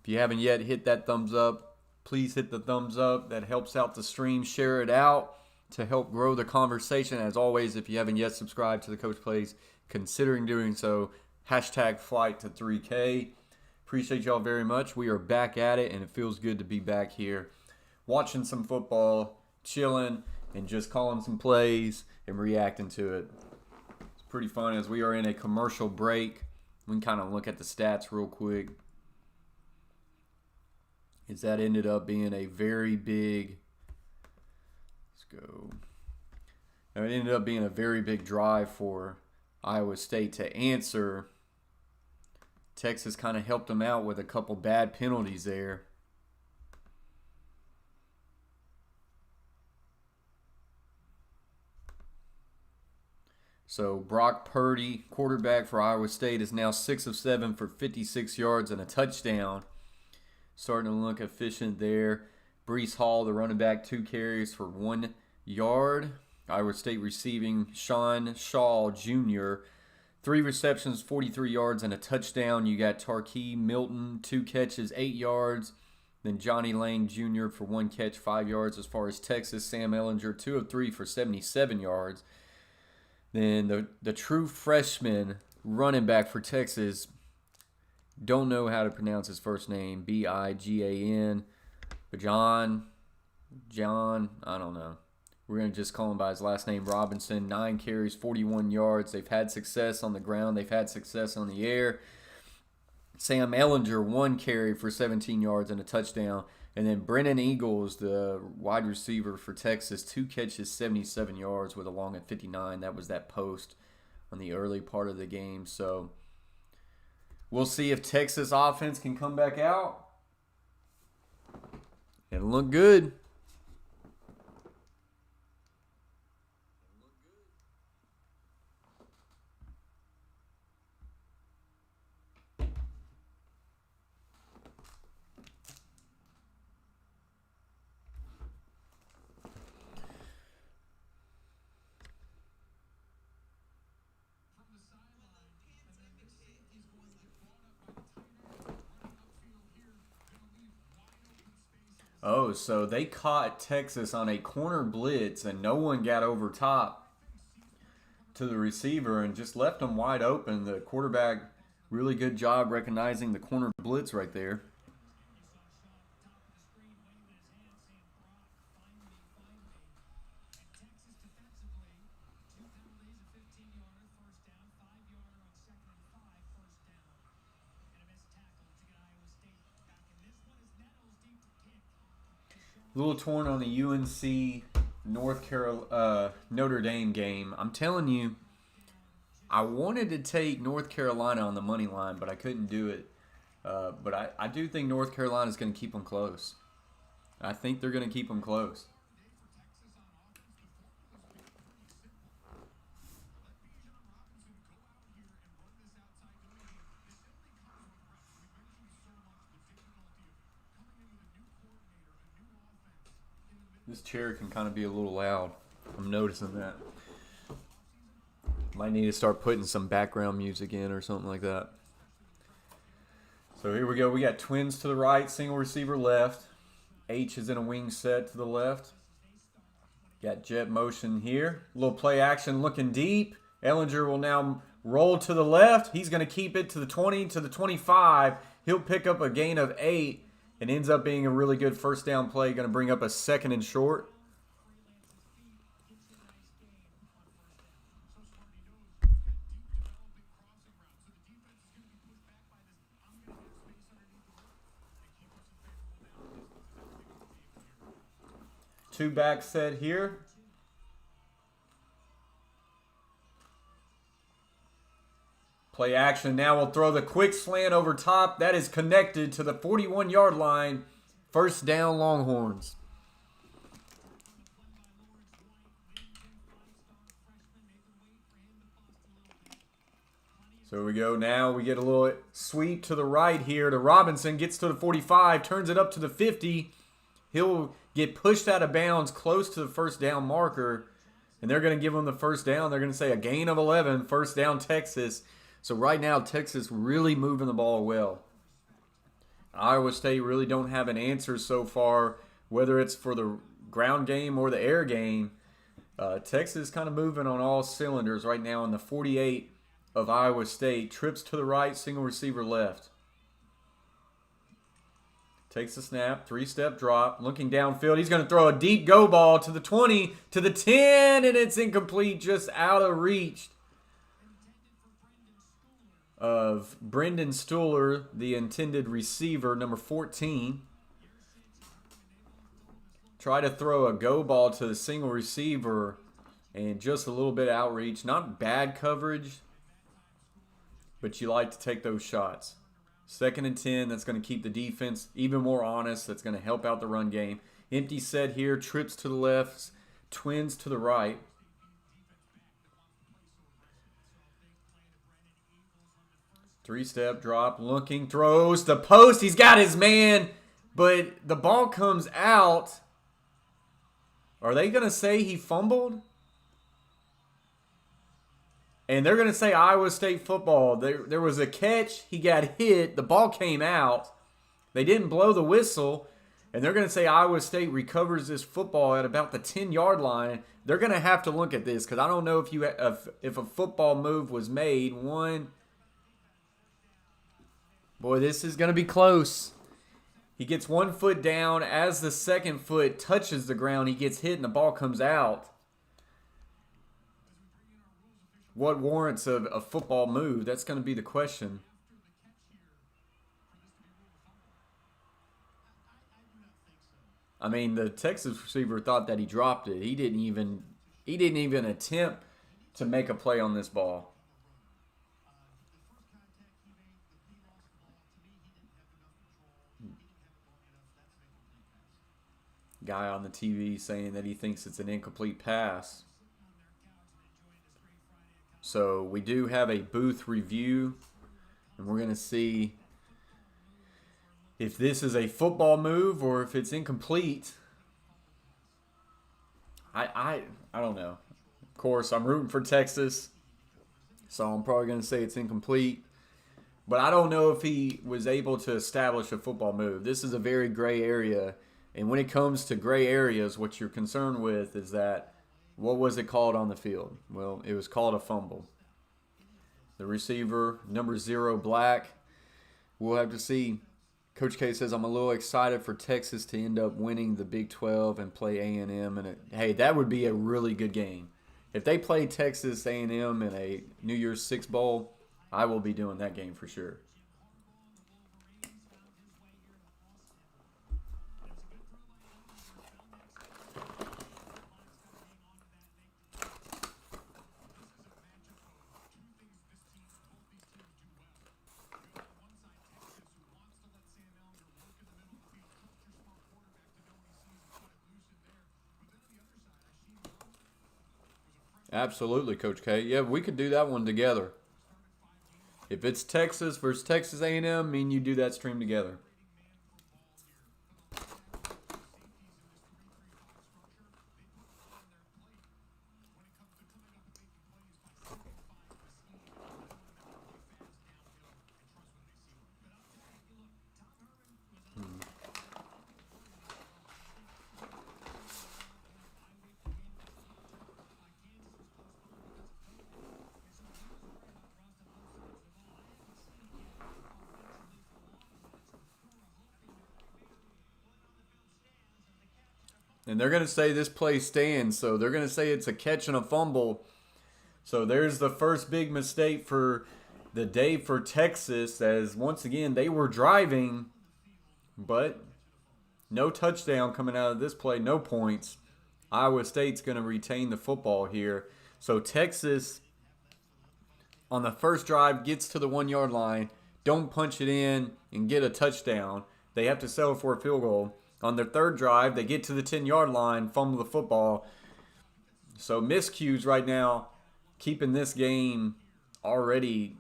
if you haven't yet hit that thumbs up, please hit the thumbs up. That helps out the stream. Share it out to help grow the conversation. As always, if you haven't yet subscribed to the Coach Plays, considering doing so, hashtag flight to 3K. Appreciate y'all very much. We are back at it, and it feels good to be back here watching some football, chilling, and just calling some plays and reacting to it. It's pretty fun as we are in a commercial break. We can kind of look at the stats real quick. Is that ended up being a very big, let's go. It ended up being a very big drive for Iowa State to answer. Texas kind of helped them out with a couple bad penalties there. So Brock Purdy, quarterback for Iowa State, is now 6 of 7 for 56 yards and a touchdown. Starting to look efficient there. Breece Hall, the running back, 2 carries for 1 yard. Iowa State receiving Sean Shaw Jr., 3 receptions, 43 yards, and a touchdown. You got Tarkey Milton, 2 catches, 8 yards. Then Johnny Lane Jr. for 1 catch, 5 yards. As far as Texas, Sam Ehlinger, 2 of 3 for 77 yards. Then the true freshman running back for Texas, don't know how to pronounce his first name, Bigan, but John, I don't know. We're going to just call him by his last name, Robinson. 9 carries, 41 yards. They've had success on the ground. They've had success on the air. Sam Ehlinger, 1 carry for 17 yards and a touchdown. And then Brennan Eagles, the wide receiver for Texas, 2 catches, 77 yards with a long at 59. That was that post on the early part of the game. So we'll see if Texas offense can come back out and look good. Oh, so they caught Texas on a corner blitz and no one got over top to the receiver and just left him wide open. The quarterback, really good job recognizing the corner blitz right there. A little torn on the UNC Notre Dame game. I'm telling you, I wanted to take North Carolina on the money line, but I couldn't do it. But I do think North Carolina is going to keep them close. I think they're going to keep them close. This chair can kind of be a little loud. I'm noticing that. Might need to start putting some background music in or something like that. So here we go. We got twins to the right, single receiver left. H is in a wing set to the left. Got jet motion here. A little play action looking deep. Ellinger will now roll to the left. He's going to keep it to the 20, to the 25. He'll pick up a gain of 8. It ends up being a really good first down play. Going to bring up a 2nd and short. Two back set here. Play action. Now we'll throw the quick slant over top. That is connected to the 41-yard line. First down, Longhorns. So we go now. We get a little sweep to the right here to Robinson. Gets to the 45. Turns it up to the 50. He'll get pushed out of bounds close to the first down marker. And they're going to give him the first down. They're going to say a gain of 11. First down, Texas. So right now, Texas really moving the ball well. Iowa State really don't have an answer so far, whether it's for the ground game or the air game. Texas kind of moving on all cylinders right now in the 48 of Iowa State. Trips to the right, single receiver left. Takes the snap, 3-step drop, looking downfield. He's going to throw a deep go ball to the 20, to the 10, and it's incomplete, just out of reach of Brendan Stuhler, the intended receiver, number 14. Try to throw a go ball to the single receiver and just a little bit of outreach. Not bad coverage, but you like to take those shots. 2nd and 10, that's going to keep the defense even more honest. That's going to help out the run game. Empty set here, trips to the left, twins to the right. Three-step drop, looking, throws, the post. He's got his man, but the ball comes out. Are they going to say he fumbled? And they're going to say Iowa State football. There was a catch. He got hit. The ball came out. They didn't blow the whistle. And they're going to say Iowa State recovers this football at about the 10-yard line. They're going to have to look at this because I don't know if a football move was made. Boy, this is going to be close. He gets 1 foot down. As the 2nd foot touches the ground, he gets hit and the ball comes out. What warrants a football move? That's going to be the question. I mean, the Texas receiver thought that he dropped it. He didn't even attempt to make a play on this ball. Guy on the TV saying that he thinks it's an incomplete pass. So we do have a booth review, and we're going to see if this is a football move or if it's incomplete. I don't know. Of course, I'm rooting for Texas, so I'm probably going to say it's incomplete. But I don't know if he was able to establish a football move. This is a very gray area. And when it comes to gray areas, what you're concerned with is that What was it called on the field? Well, it was called a fumble. The receiver, number 0, Black. We'll have to see. Coach K says, I'm a little excited for Texas to end up winning the Big 12 and play A&M. And hey, that would be a really good game. If they play Texas A&M in a New Year's Six Bowl, I will be doing that game for sure. Absolutely, Coach K. Yeah, we could do that one together. If it's Texas versus Texas A&M, I mean, you do that stream together. And they're going to say this play stands, so they're going to say it's a catch and a fumble. So there's the first big mistake for the day for Texas, as once again they were driving, but no touchdown coming out of this play, no points. Iowa State's going to retain the football here. So Texas, on the first drive, gets to the 1-yard line, don't punch it in and get a touchdown. They have to settle for a field goal. On their third drive, they get to the 10-yard line, fumble the football. So miscues right now, keeping this game already,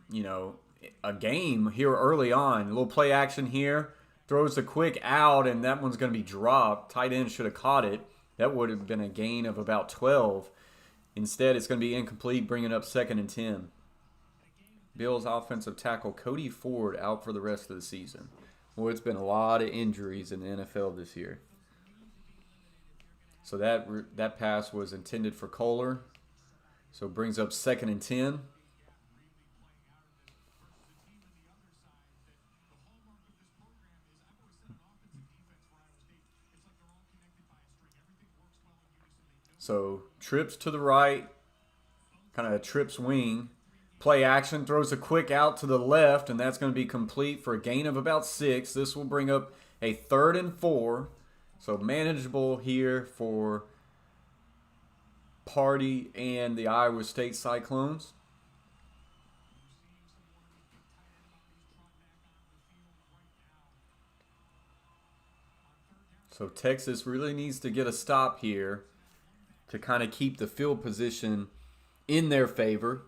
a game here early on. A little play action here. Throws a quick out, and that one's going to be dropped. Tight end should have caught it. That would have been a gain of about 12. Instead, it's going to be incomplete, bringing up 2nd and 10. Bills offensive tackle Cody Ford out for the rest of the season. Well, it's been a lot of injuries in the NFL this year. So that pass was intended for Kohler. So it brings up 2nd and 10. So trips to the right, kind of a trips wing. Play action, throws a quick out to the left, and that's going to be complete for a gain of about 6. This will bring up a 3rd and 4. So manageable here for Party and the Iowa State Cyclones. So Texas really needs to get a stop here to kind of keep the field position in their favor.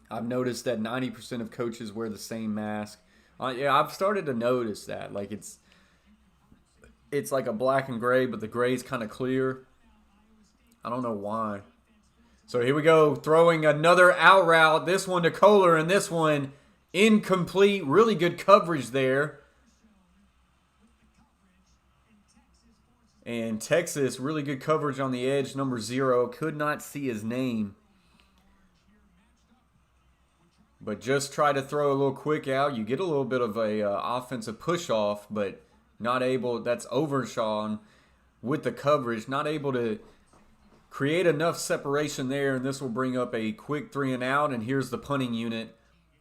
I've noticed that 90% of coaches wear the same mask. Yeah, I've started to notice that. Like it's like a black and gray, but the gray is kind of clear. I don't know why. So here we go, throwing another out route. This one to Kohler, and this one incomplete. Really good coverage there. And Texas, really good coverage on the edge, number 0. Could not see his name. But just try to throw a little quick out. You get a little bit of a offensive push-off, but not able. That's Overshawn with the coverage. Not able to create enough separation there, and this will bring up a quick 3 and out. And here's the punting unit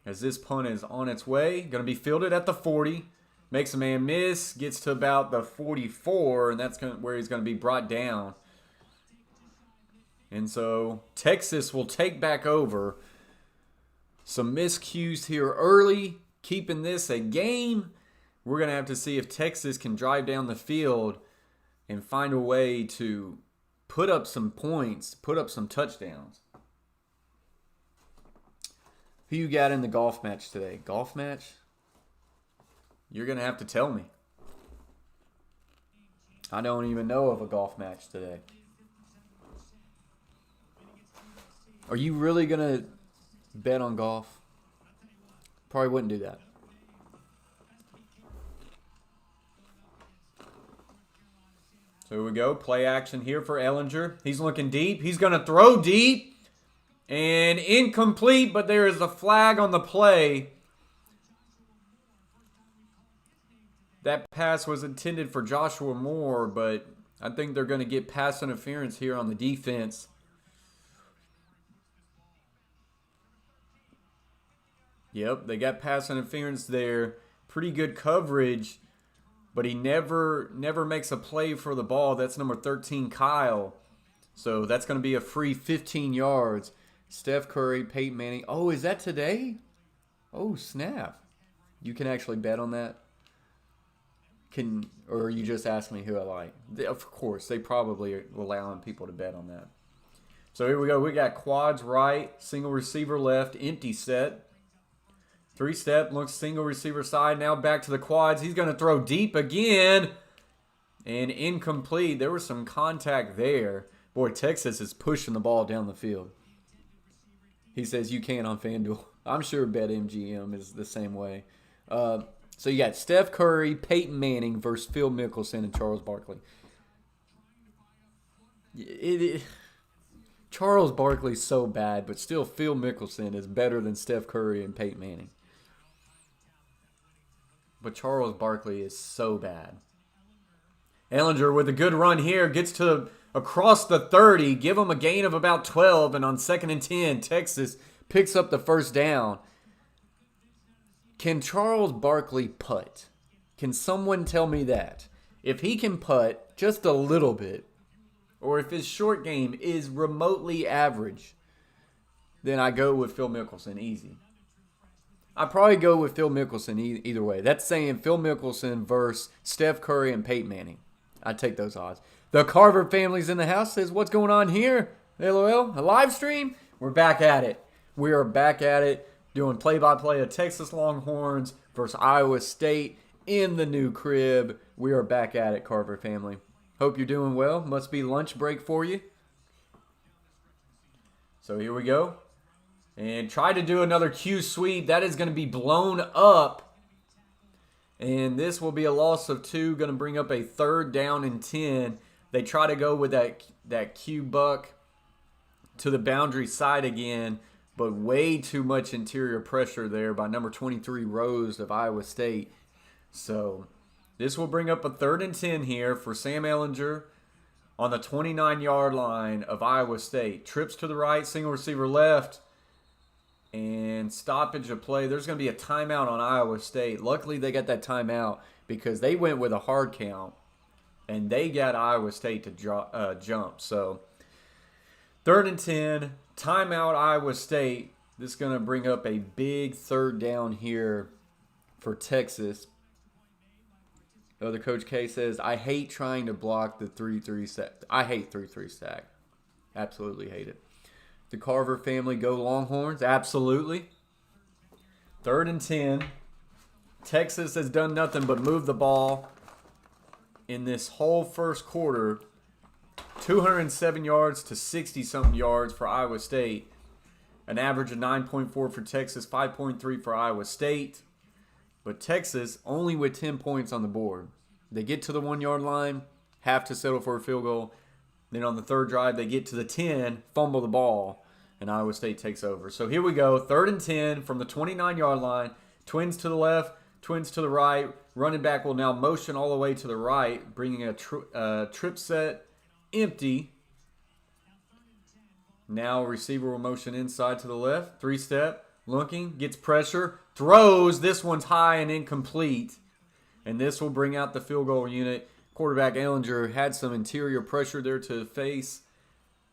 as this punt is on its way. Going to be fielded at the 40. Makes a man miss. Gets to about the 44, and that's where he's going to be brought down. And so Texas will take back over. Some miscues here early, keeping this a game. We're going to have to see if Texas can drive down the field and find a way to put up some points, put up some touchdowns. Who you got in the golf match today? Golf match? You're going to have to tell me. I don't even know of a golf match today. Are you really going to bet on golf? Probably wouldn't do that. So here we go. Play action here for Ellinger. He's looking deep. He's going to throw deep. And incomplete, but there is a flag on the play. That pass was intended for Joshua Moore, but I think they're going to get pass interference here on the defense. Yep, they got pass interference there. Pretty good coverage, but he never makes a play for the ball. That's number 13, Kyle. So that's going to be a free 15 yards. Steph Curry, Peyton Manning. Oh, is that today? Oh, snap. You can actually bet on that? Or you just ask me who I like? Of course, they probably are allowing people to bet on that. So here we go. We got quads right, single receiver left, empty set. 3-step, looks single receiver side. Now back to the quads. He's going to throw deep again. And incomplete. There was some contact there. Boy, Texas is pushing the ball down the field. He says you can on FanDuel. I'm sure BetMGM is the same way. So you got Steph Curry, Peyton Manning versus Phil Mickelson and Charles Barkley. Charles Barkley's so bad, but still Phil Mickelson is better than Steph Curry and Peyton Manning. But Charles Barkley is so bad. Ellinger with a good run here gets to across the 30, give him a gain of about 12, and on 2nd and 10, Texas picks up the first down. Can Charles Barkley putt? Can someone tell me that? If he can putt just a little bit, or if his short game is remotely average, then I go with Phil Mickelson easy. I probably go with Phil Mickelson either way. That's saying Phil Mickelson versus Steph Curry and Peyton Manning. I'd take those odds. The Carver family's in the house. Says, what's going on here? LOL, a live stream? We're back at it. We are back at it, doing play-by-play of Texas Longhorns versus Iowa State in the new crib. We are back at it, Carver family. Hope you're doing well. Must be lunch break for you. So here we go. And try to do another Q sweep. That is going to be blown up. And this will be a loss of 2. Going to bring up a 3rd down and 10. They try to go with that Q buck to the boundary side again. But way too much interior pressure there by number 23, Rose of Iowa State. So this will bring up a 3rd and 10 here for Sam Ellinger on the 29-yard line of Iowa State. Trips to the right, single receiver left. And stoppage of play. There's going to be a timeout on Iowa State. Luckily, they got that timeout because they went with a hard count. And they got Iowa State to jump. So, 3rd and 10. Timeout Iowa State. This is going to bring up a big 3rd down here for Texas. Other Coach K says, I hate trying to block the 3-3 stack. I hate 3-3 stack. Absolutely hate it. The Carver family go Longhorns? Absolutely. 3rd and 10. Texas has done nothing but move the ball in this whole first quarter. 207 yards to 60-something yards for Iowa State. An average of 9.4 for Texas, 5.3 for Iowa State. But Texas only with 10 points on the board. They get to the 1-yard line, have to settle for a field goal. Then on the 3rd drive, they get to the 10, fumble the ball, and Iowa State takes over. So here we go, 3rd and 10 from the 29-yard line. Twins to the left, twins to the right. Running back will now motion all the way to the right, bringing a trip set empty. Now receiver will motion inside to the left. 3-step, looking, gets pressure, throws. This one's high and incomplete. And this will bring out the field goal unit. Quarterback Ellinger had some interior pressure there to face.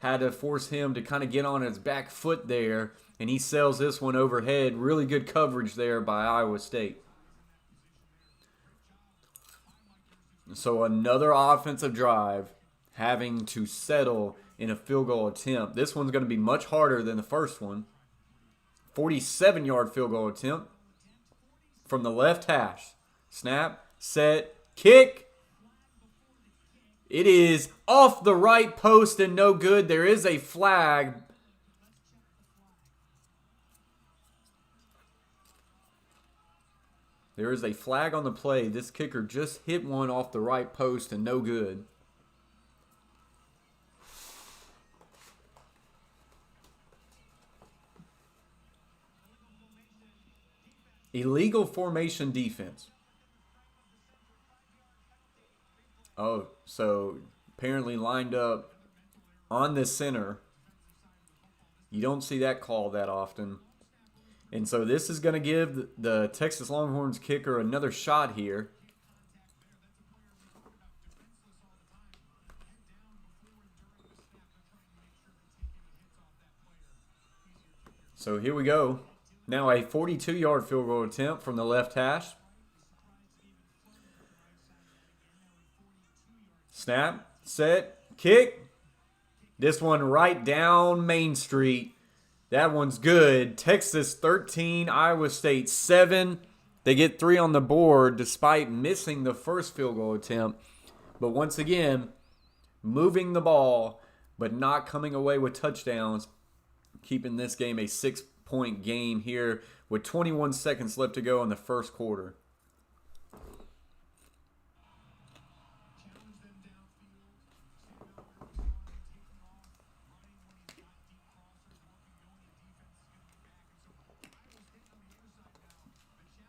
Had to force him to kind of get on his back foot there. And he sails this one overhead. Really good coverage there by Iowa State. So another offensive drive having to settle in a field goal attempt. This one's going to be much harder than the first one. 47-yard field goal attempt from the left hash. Snap, set, kick. It is off the right post and no good. There is a flag. There is a flag on the play. This kicker just hit one off the right post and no good. Illegal formation defense. Oh, so apparently lined up on the center. You don't see that call that often. And so this is going to give the Texas Longhorns kicker another shot here. So here we go. Now a 42-yard field goal attempt from the left hash. Snap, set, kick. This one right down Main Street. That one's good. Texas 13, Iowa State 7. They get 3 on the board despite missing the first field goal attempt. But once again, moving the ball but not coming away with touchdowns, keeping this game a 6-point game here with 21 seconds left to go in the first quarter.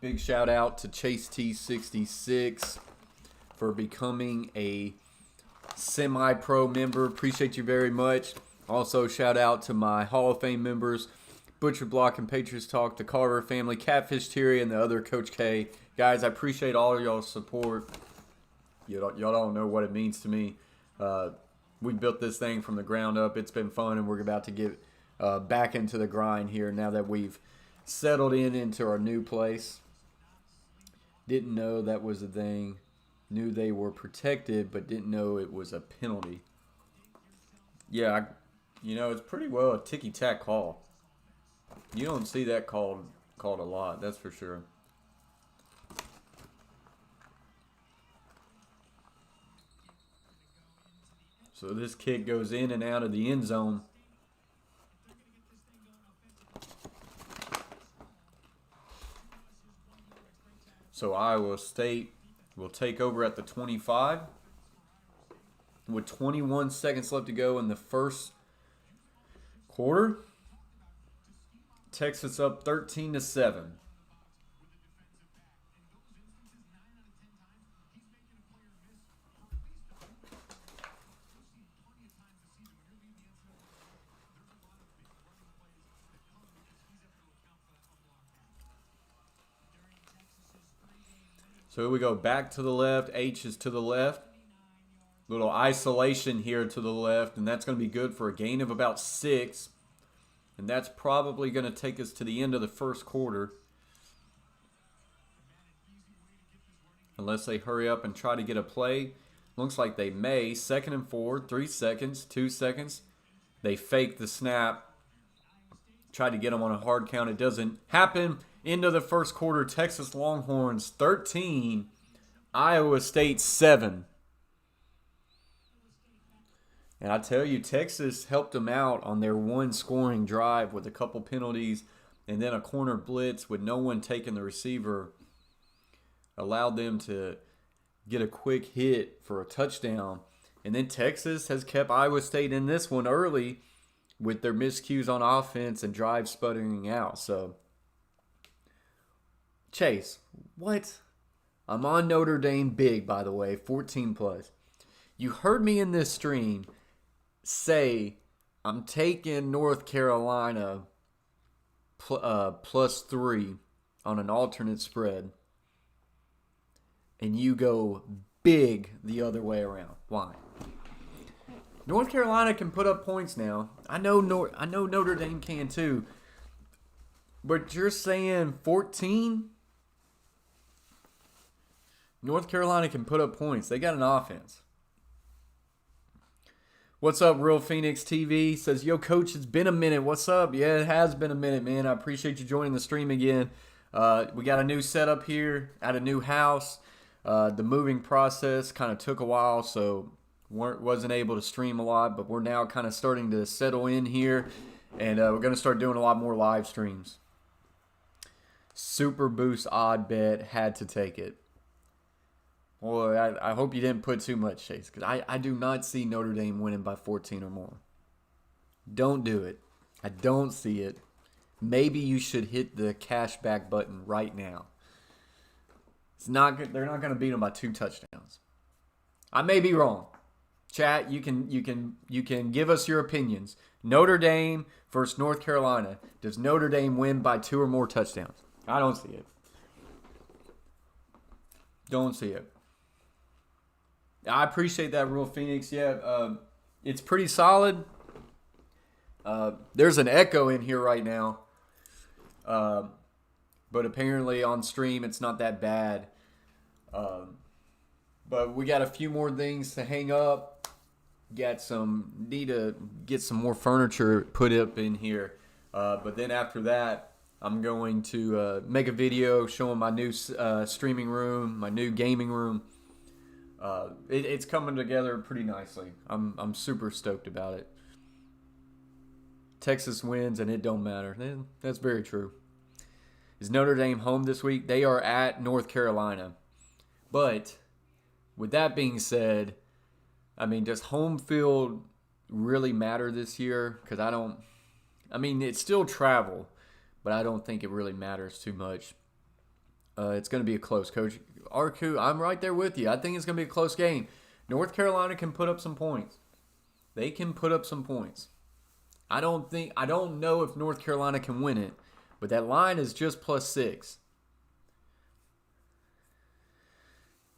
Big shout out to Chase T66 for becoming a semi-pro member. Appreciate you very much. Also, shout out to my Hall of Fame members, Butcher Block and Patriots Talk, the Carver family, Catfish Terry, and the other Coach K. Guys, I appreciate all of y'all's support. Y'all don't know what it means to me. We built this thing from the ground up. It's been fun, and we're about to get back into the grind here now that we've settled into our new place. Didn't know that was a thing. Knew they were protected, but didn't know it was a penalty. Yeah, it's pretty well a ticky-tack call. You don't see that called a lot, that's for sure. So this kick goes in and out of the end zone. So Iowa State will take over at the 25 with 21 seconds left to go in the first quarter. Texas up 13-7. So here we go back to the left. H is to the left. Little isolation here to the left, and that's going to be good for a gain of about 6. And that's probably going to take us to the end of the first quarter. Unless they hurry up and try to get a play. Looks like they may. 2nd and 4, 3 seconds, 2 seconds. They fake the snap. Try to get them on a hard count. It doesn't happen. Into the first quarter, Texas Longhorns 13, Iowa State 7. And I tell you, Texas helped them out on their one scoring drive with a couple penalties and then a corner blitz with no one taking the receiver. Allowed them to get a quick hit for a touchdown. And then Texas has kept Iowa State in this one early with their miscues on offense and drive sputtering out. So, Chase, what? I'm on Notre Dame big, by the way, 14+. You heard me in this stream say I'm taking North Carolina +3 on an alternate spread. And you go big the other way around. Why? North Carolina can put up points now. I know Notre Dame can too. But you're saying 14? North Carolina can put up points. They got an offense. What's up, Real Phoenix TV? Says, yo, Coach, it's been a minute. What's up? Yeah, it has been a minute, man. I appreciate you joining the stream again. We got a new setup here at a new house. The moving process kind of took a while, so wasn't able to stream a lot, but we're now kind of starting to settle in here, and we're going to start doing a lot more live streams. Super Boost odd bet, had to take it. Well, I hope you didn't put too much, Chase, because I do not see Notre Dame winning by 14 or more. Don't do it. I don't see it. maybe you should hit the cash back button right now. It's not good. They're not going to beat them by 2 touchdowns. I may be wrong. Chat, you can give us your opinions. Notre Dame versus North Carolina. Does Notre Dame win by 2 or more touchdowns? I don't see it. Don't see it. I appreciate that, Real Phoenix. Yeah, it's pretty solid. There's an echo in here right now. But apparently on stream it's not that bad. But we got a few more things to hang up. Need to get some more furniture put up in here. But then after that, I'm going to make a video showing my new streaming room, my new gaming room. It's coming together pretty nicely. I'm super stoked about it. Texas wins and it don't matter. That's very true. Is Notre Dame home this week? They are at North Carolina. But with that being said, I mean, does home field really matter this year? Because it's still travel, but I don't think it really matters too much. It's going to be a close, Coach Arku. I'm right there with you. I think it's going to be a close game. North Carolina can put up some points. They can put up some points. I don't know if North Carolina can win it, but that line is just +6.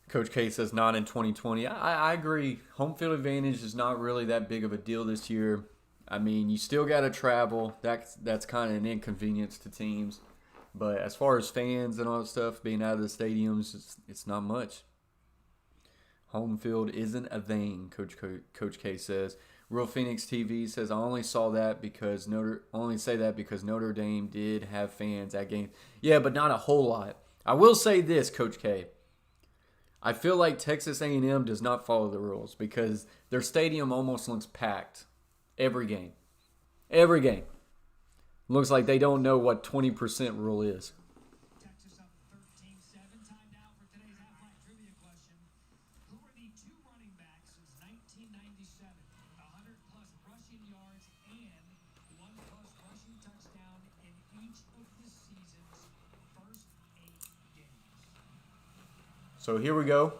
Coach K says not in 2020. I agree. Home field advantage is not really that big of a deal this year. I mean, you still got to travel. That's kind of an inconvenience to teams. But as far as fans and all that stuff, being out of the stadiums, it's not much. Home field isn't a thing, Coach K says. Real Phoenix TV says, I only say that because Notre Dame did have fans at games. Yeah, but not a whole lot. I will say this, Coach K. I feel like Texas A&M does not follow the rules because their stadium almost looks packed every game. Every game. Looks like they don't know what 20% rule is. Texas up 13-7. Time now for today's halftime trivia question. Who are the 2 running backs since 1997? 100-plus rushing yards and 1-plus rushing touchdown in each of the season's first 8 games. So here we go.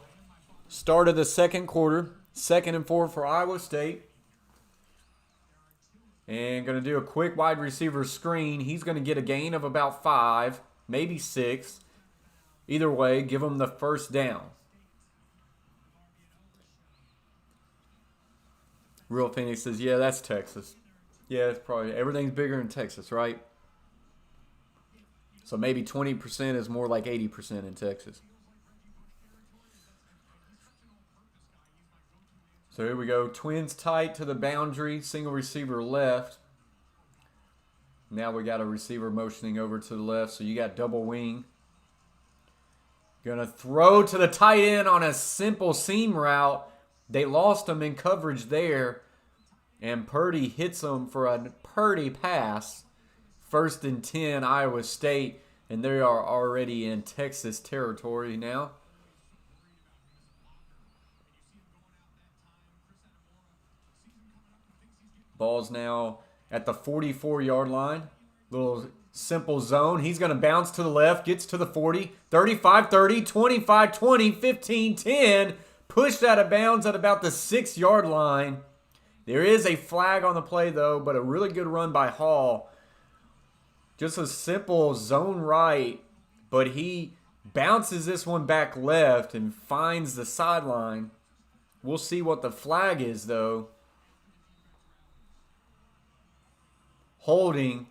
Start of the second quarter. 2nd and 4 for Iowa State. And going to do a quick wide receiver screen. He's going to get a gain of about 5, maybe 6. Either way, give him the first down. Real Phoenix says, yeah, that's Texas. Yeah, it's probably everything's bigger in Texas, right? So maybe 20% is more like 80% in Texas. So here we go. Twins tight to the boundary. Single receiver left. Now we got a receiver motioning over to the left. So you got double wing. Going to throw to the tight end on a simple seam route. They lost him in coverage there. And Purdy hits him for a Purdy pass. 1st and 10, Iowa State. And they are already in Texas territory now. Ball's now at the 44-yard line. Little simple zone. He's going to bounce to the left. Gets to the 40. 35-30. 25-20. 15-10. Pushed out of bounds at about the 6-yard line. There is a flag on the play, though, but a really good run by Hall. Just a simple zone right, but he bounces this one back left and finds the sideline. We'll see what the flag is, though. Holding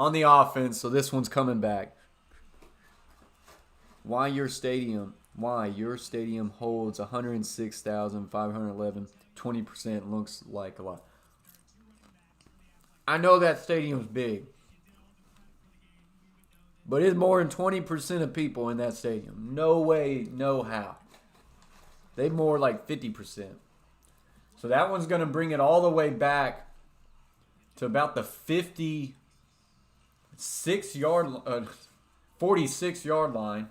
on the offense, so this one's coming back. Why your stadium holds 106,511. 20% looks like a lot. I know that stadium's big, but it's more than 20% of people in that stadium. No way, no how. They more like 50%. So that one's going to bring it all the way back to about the 46-yard line.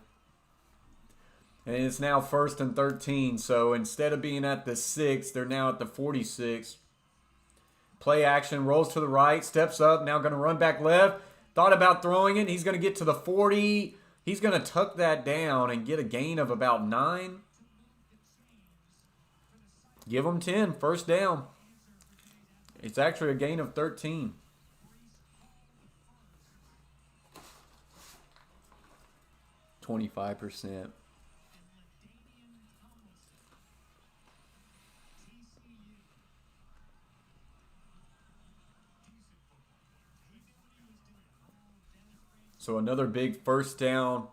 And it's now 1st and 13. So instead of being at the 6, they're now at the 46. Play action, rolls to the right, steps up, now going to run back left. Thought about throwing it. He's going to get to the 40. He's going to tuck that down and get a gain of about 9. Give him 10. First down. It's actually a gain of 13. %. So another big first down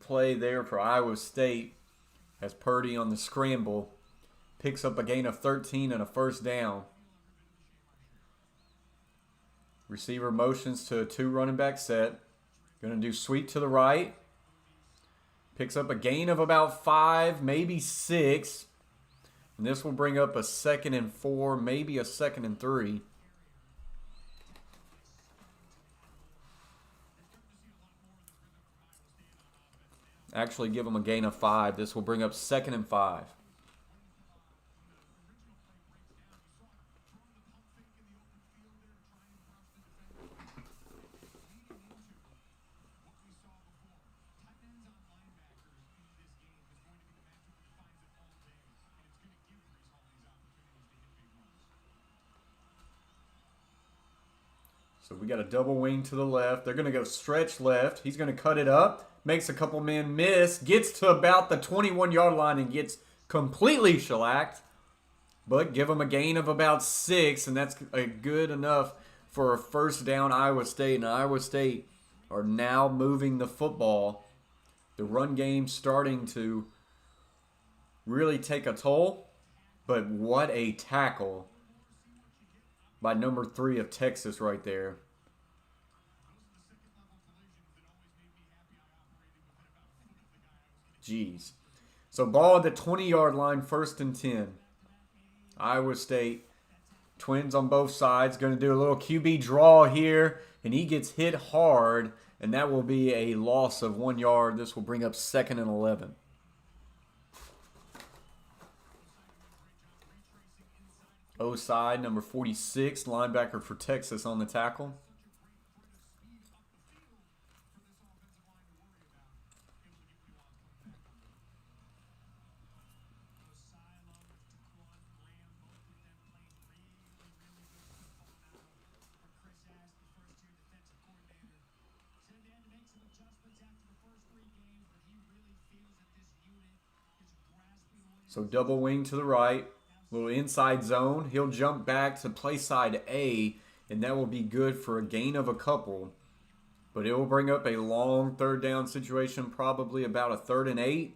play there for Iowa State as Purdy on the scramble picks up a gain of 13 and a first down. Receiver motions to a 2 running back set. Going to do sweep to the right. Picks up a gain of about 5, maybe 6. And this will bring up a 2nd and 4, maybe a 2nd and 3. Actually give them a gain of 5. This will bring up 2nd and 5. So we got a double wing to the left. They're going to go stretch left. He's going to cut it up. Makes a couple men miss. Gets to about the 21-yard line and gets completely shellacked. But give them a gain of about 6, and that's good enough for a first down Iowa State. And Iowa State are now moving the football. The run game starting to really take a toll. But what a tackle by number 3 of Texas right there. Jeez. So ball at the 20-yard line, 1st and 10. Iowa State, twins on both sides. Going to do a little QB draw here, and he gets hit hard, and that will be a loss of 1 yard. This will bring up 2nd and 11. O-side, number 46, linebacker for Texas on the tackle. So double wing to the right. Little inside zone. He'll jump back to play side A, and that will be good for a gain of a couple. But it will bring up a long 3rd down situation, probably about a 3rd and 8.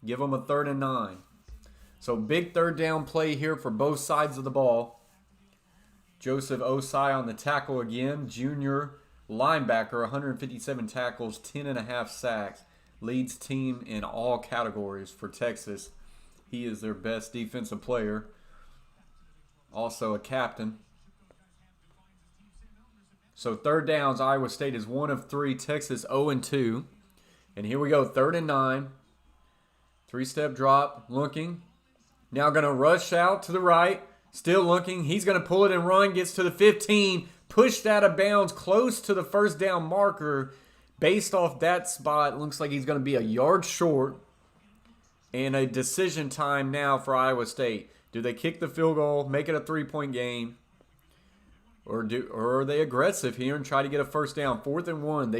Give them a 3rd and 9. So big 3rd down play here for both sides of the ball. Joseph Osai on the tackle again. Junior linebacker, 157 tackles, 10.5 sacks. Leads team in all categories for Texas. He is their best defensive player. Also a captain. So 3rd downs, Iowa State is 1 of 3. Texas 0 and 2. And here we go, 3rd and 9. 3-step drop, looking. Now going to rush out to the right. Still looking. He's going to pull it and run. Gets to the 15. Pushed out of bounds close to the 1st down marker. Based off that spot, looks like he's going to be a yard short. And a decision time now for Iowa State. Do they kick the field goal, make it a 3-point game? Or are they aggressive here and try to get a first down? 4th and 1.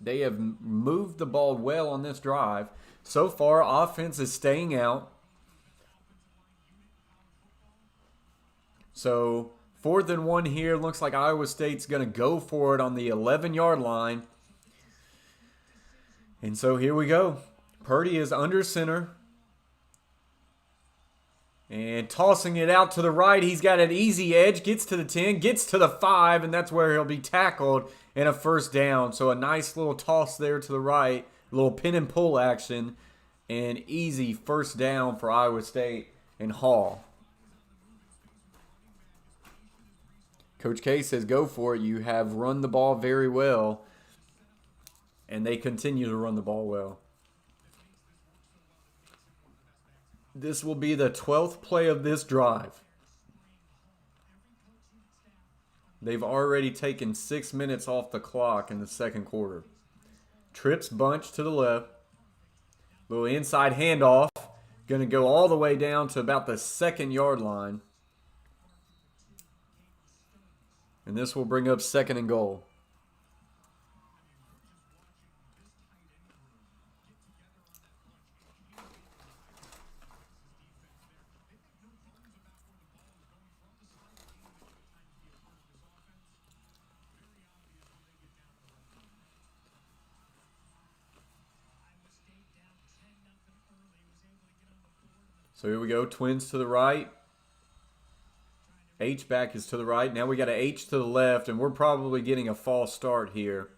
They have moved the ball well on this drive. So far, offense is staying out. So 4th and 1 here. Looks like Iowa State's going to go for it on the 11-yard line. And so here we go. Purdy is under center. And tossing it out to the right. He's got an easy edge. Gets to the 10. Gets to the 5. And that's where he'll be tackled and a first down. So a nice little toss there to the right. A little pin and pull action. And easy first down for Iowa State and Hall. Coach K says go for it. You have run the ball very well. And they continue to run the ball well. This will be the 12th play of this drive. They've already taken 6 minutes off the clock in the second quarter. Trips bunch to the left. Little inside handoff. Going to go all the way down to about the 2nd-yard line. And this will bring up 2nd and goal. So here we go. Twins to the right. H-back is to the right. Now we got an H to the left, and we're probably getting a false start here.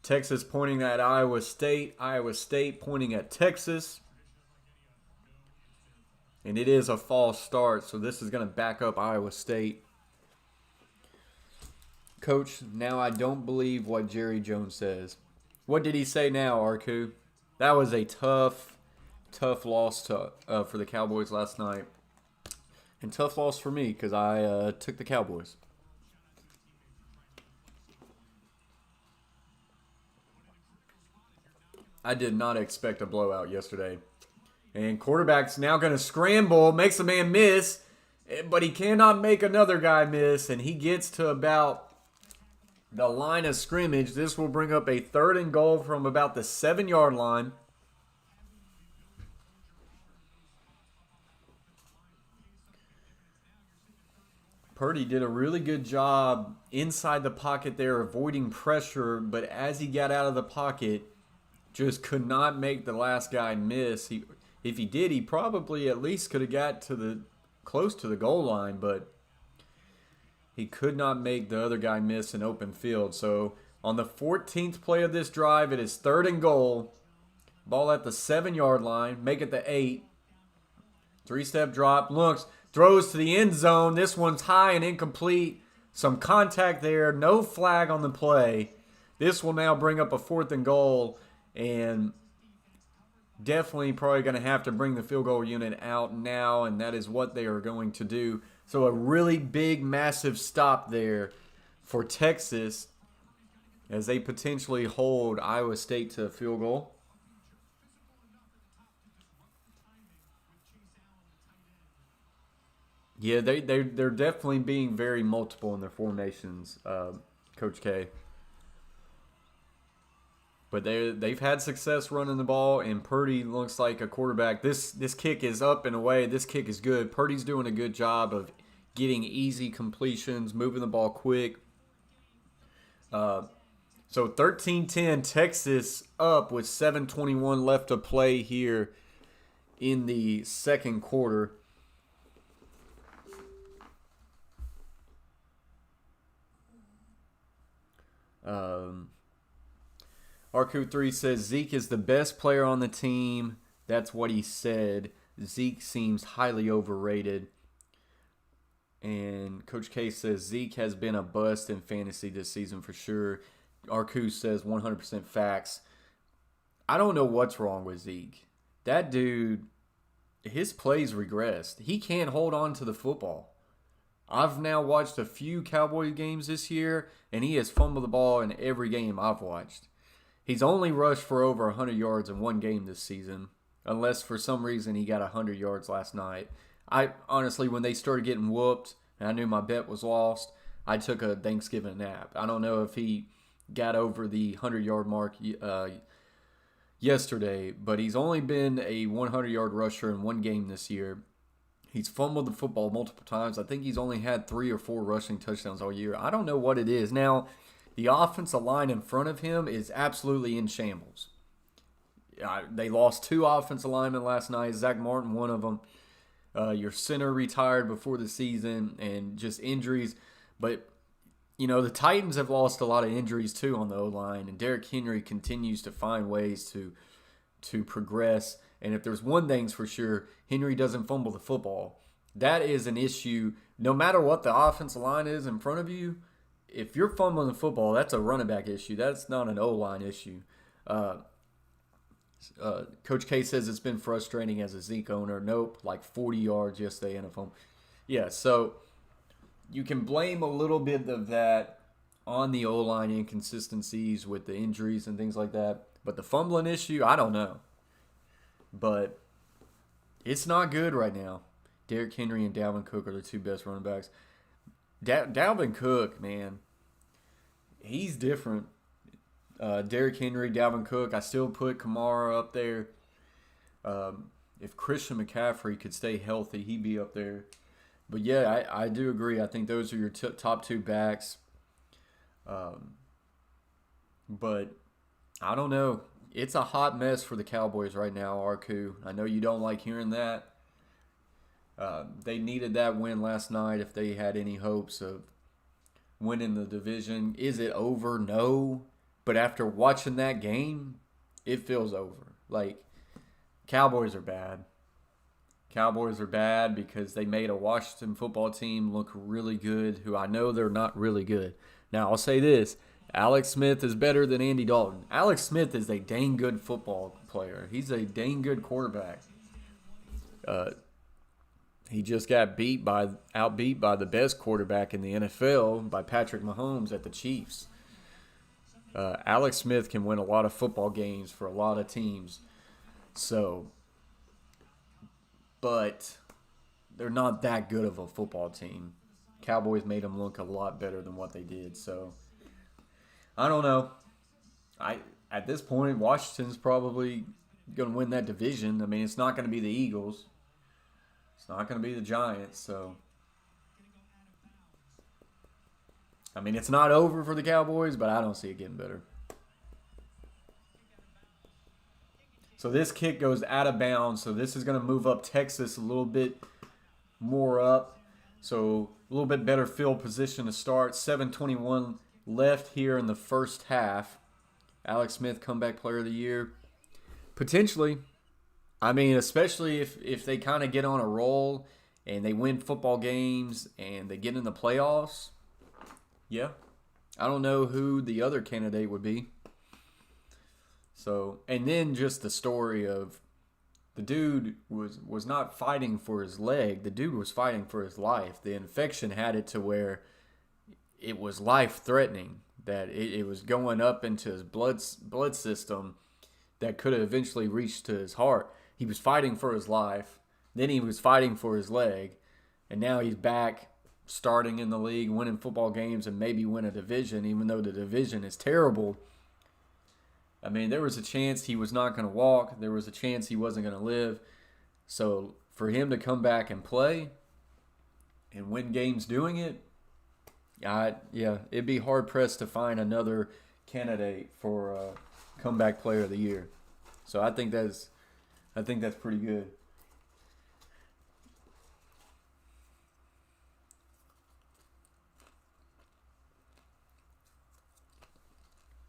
Texas pointing at Iowa State. Iowa State pointing at Texas. And it is a false start, so this is going to back up Iowa State. Coach, now I don't believe what Jerry Jones says. What did he say now, Arku? That was a tough loss for the Cowboys last night. And tough loss for me because I took the Cowboys. I did not expect a blowout yesterday. And quarterback's now going to scramble, makes a man miss, but he cannot make another guy miss, and he gets to about the line of scrimmage. This will bring up a 3rd and goal from about the 7-yard line. Purdy did a really good job inside the pocket there, avoiding pressure, but as he got out of the pocket, just could not make the last guy miss. If he did, he probably at least could have got to close to the goal line, but he could not make the other guy miss in open field. So on the 14th play of this drive, it is 3rd and goal. Ball at the 7-yard line. Make it the 8. 3-step drop. Looks. Throws to the end zone. This one's high and incomplete. Some contact there. No flag on the play. This will now bring up a 4th and goal. And definitely probably going to have to bring the field goal unit out now. And that is what they are going to do. So a really big, massive stop there for Texas as they potentially hold Iowa State to a field goal. Yeah, they're definitely being very multiple in their formations, Coach K. But they've had success running the ball, and Purdy looks like a quarterback. This kick is up and away. This kick is good. Purdy's doing a good job of getting easy completions, moving the ball quick. So 13-10, Texas up with 7:21 left to play here in the second quarter. Arku3 says Zeke is the best player on the team. That's what he said. Zeke seems highly overrated. And Coach K says Zeke has been a bust in fantasy this season for sure. Arku says 100% facts. I don't know what's wrong with Zeke. That dude, his plays regressed. He can't hold on to the football. I've now watched a few Cowboy games this year, and he has fumbled the ball in every game I've watched. He's only rushed for over 100 yards in one game this season, unless for some reason he got 100 yards last night. I honestly, when they started getting whooped, and I knew my bet was lost, I took a Thanksgiving nap. I don't know if he got over the 100-yard mark yesterday, but he's only been a 100-yard rusher in one game this year. He's fumbled the football multiple times. I think he's only had 3 or 4 rushing touchdowns all year. I don't know what it is. Now, the offensive line in front of him is absolutely in shambles. They lost 2 offensive linemen last night. Zach Martin, one of them. Your center retired before the season and just injuries. But, you know, the Titans have lost a lot of injuries too on the O-line. And Derrick Henry continues to find ways to progress. And if there's one thing's for sure, Henry doesn't fumble the football. That is an issue. No matter what the offensive line is in front of you, if you're fumbling the football, that's a running back issue. That's not an O-line issue. Coach K says it's been frustrating as a Zeke owner. Nope, like 40 yards yesterday in a fumble. Yeah, so you can blame a little bit of that on the O-line inconsistencies with the injuries and things like that. But the fumbling issue, I don't know. But it's not good right now. Derrick Henry and Dalvin Cook are the two best running backs. Dalvin Cook, man, he's different. Derrick Henry, Dalvin Cook, I still put Kamara up there. If Christian McCaffrey could stay healthy, he'd be up there. But yeah, I do agree. I think those are your top two backs. But I don't know. It's a hot mess for the Cowboys right now, Arku. I know you don't like hearing that. They needed that win last night if they had any hopes of winning the division. Is it over? No. But after watching that game, it feels over. Like, Cowboys are bad. Cowboys are bad because they made a Washington football team look really good, who I know they're not really good. Now, I'll say this. Alex Smith is better than Andy Dalton. Alex Smith is a dang good football player. He's a dang good quarterback. He just got outbeat by the best quarterback in the NFL, by Patrick Mahomes at the Chiefs. Alex Smith can win a lot of football games for a lot of teams. So, but they're not that good of a football team. Cowboys made them look a lot better than what they did. So, I don't know. At this point, Washington's probably going to win that division. I mean, it's not going to be the Eagles. It's not going to be the Giants. So, I mean, it's not over for the Cowboys, but I don't see it getting better. So this kick goes out of bounds. So this is going to move up Texas a little bit more up. So a little bit better field position to start. 7:21 left here in the first half. Alex Smith, comeback player of the year. Potentially. I mean, especially if they kind of get on a roll and they win football games and they get in the playoffs. Yeah. I don't know who the other candidate would be. So, and then just the story of the dude was not fighting for his leg. The dude was fighting for his life. The infection had it to where it was life-threatening, that it was going up into his blood system that could have eventually reached to his heart. He was fighting for his life. Then he was fighting for his leg. And now he's back starting in the league, winning football games, and maybe win a division, even though the division is terrible. I mean, there was a chance he was not going to walk. There was a chance he wasn't going to live. So for him to come back and play and win games doing it, it'd be hard-pressed to find another candidate for comeback player of the year. So I think that's pretty good.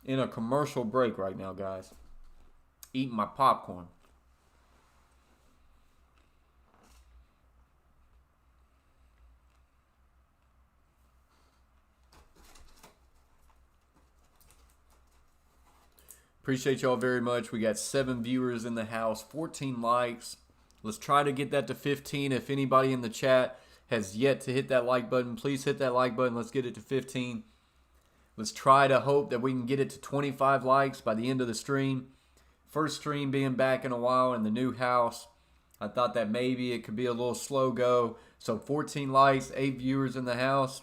In a commercial break right now, guys. Eating my popcorn. Appreciate y'all very much. We got 7 viewers in the house, 14 likes. Let's try to get that to 15. If anybody in the chat has yet to hit that like button, please hit that like button. Let's get it to 15. Let's try to hope that we can get it to 25 likes by the end of the stream. First stream being back in a while in the new house. I thought that maybe it could be a little slow go. So 14 likes, 8 viewers in the house.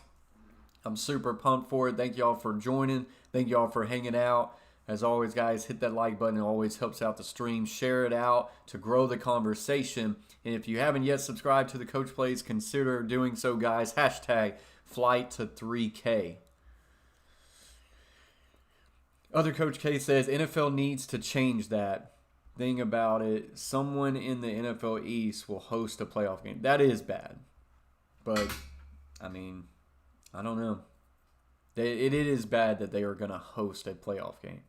I'm super pumped for it. Thank y'all for joining. Thank y'all for hanging out. As always, guys, hit that like button. It always helps out the stream. Share it out to grow the conversation. And if you haven't yet subscribed to the Coach Plays, consider doing so, guys. Hashtag flight to 3K. Other Coach K says, NFL needs to change that. Thing about it, someone in the NFL East will host a playoff game. That is bad. But, I mean, I don't know. It is bad that they are going to host a playoff game.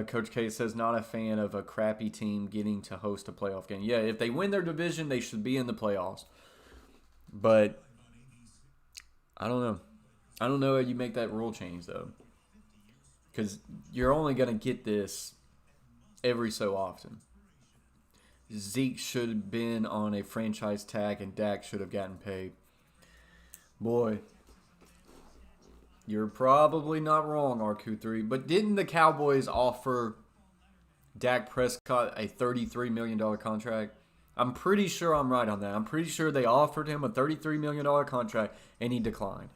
Coach K says, not a fan of a crappy team getting to host a playoff game. Yeah, if they win their division, they should be in the playoffs. But, I don't know. I don't know how you make that rule change, though. Because you're only going to get this every so often. Zeke should have been on a franchise tag and Dak should have gotten paid. Boy, You're probably not wrong, RQ3. But didn't the Cowboys offer Dak Prescott a $33 million contract? I'm pretty sure I'm right on that. I'm pretty sure they offered him a $33 million contract and he declined.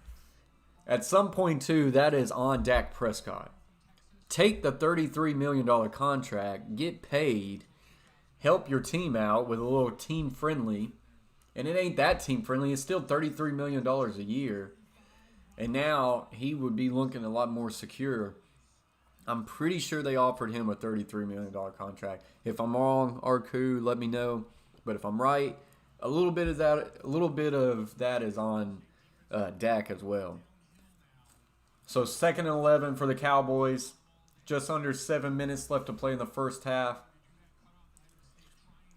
At some point, too, that is on Dak Prescott. Take the $33 million contract, get paid, help your team out with a little team friendly. And it ain't that team friendly. It's still $33 million a year. And now he would be looking a lot more secure. I'm pretty sure they offered him a $33 million contract. If I'm wrong, RQ, let me know. But if I'm right, a little bit of that is on Dak as well. So 2nd and 11 for the Cowboys. Just under 7 minutes left to play in the first half.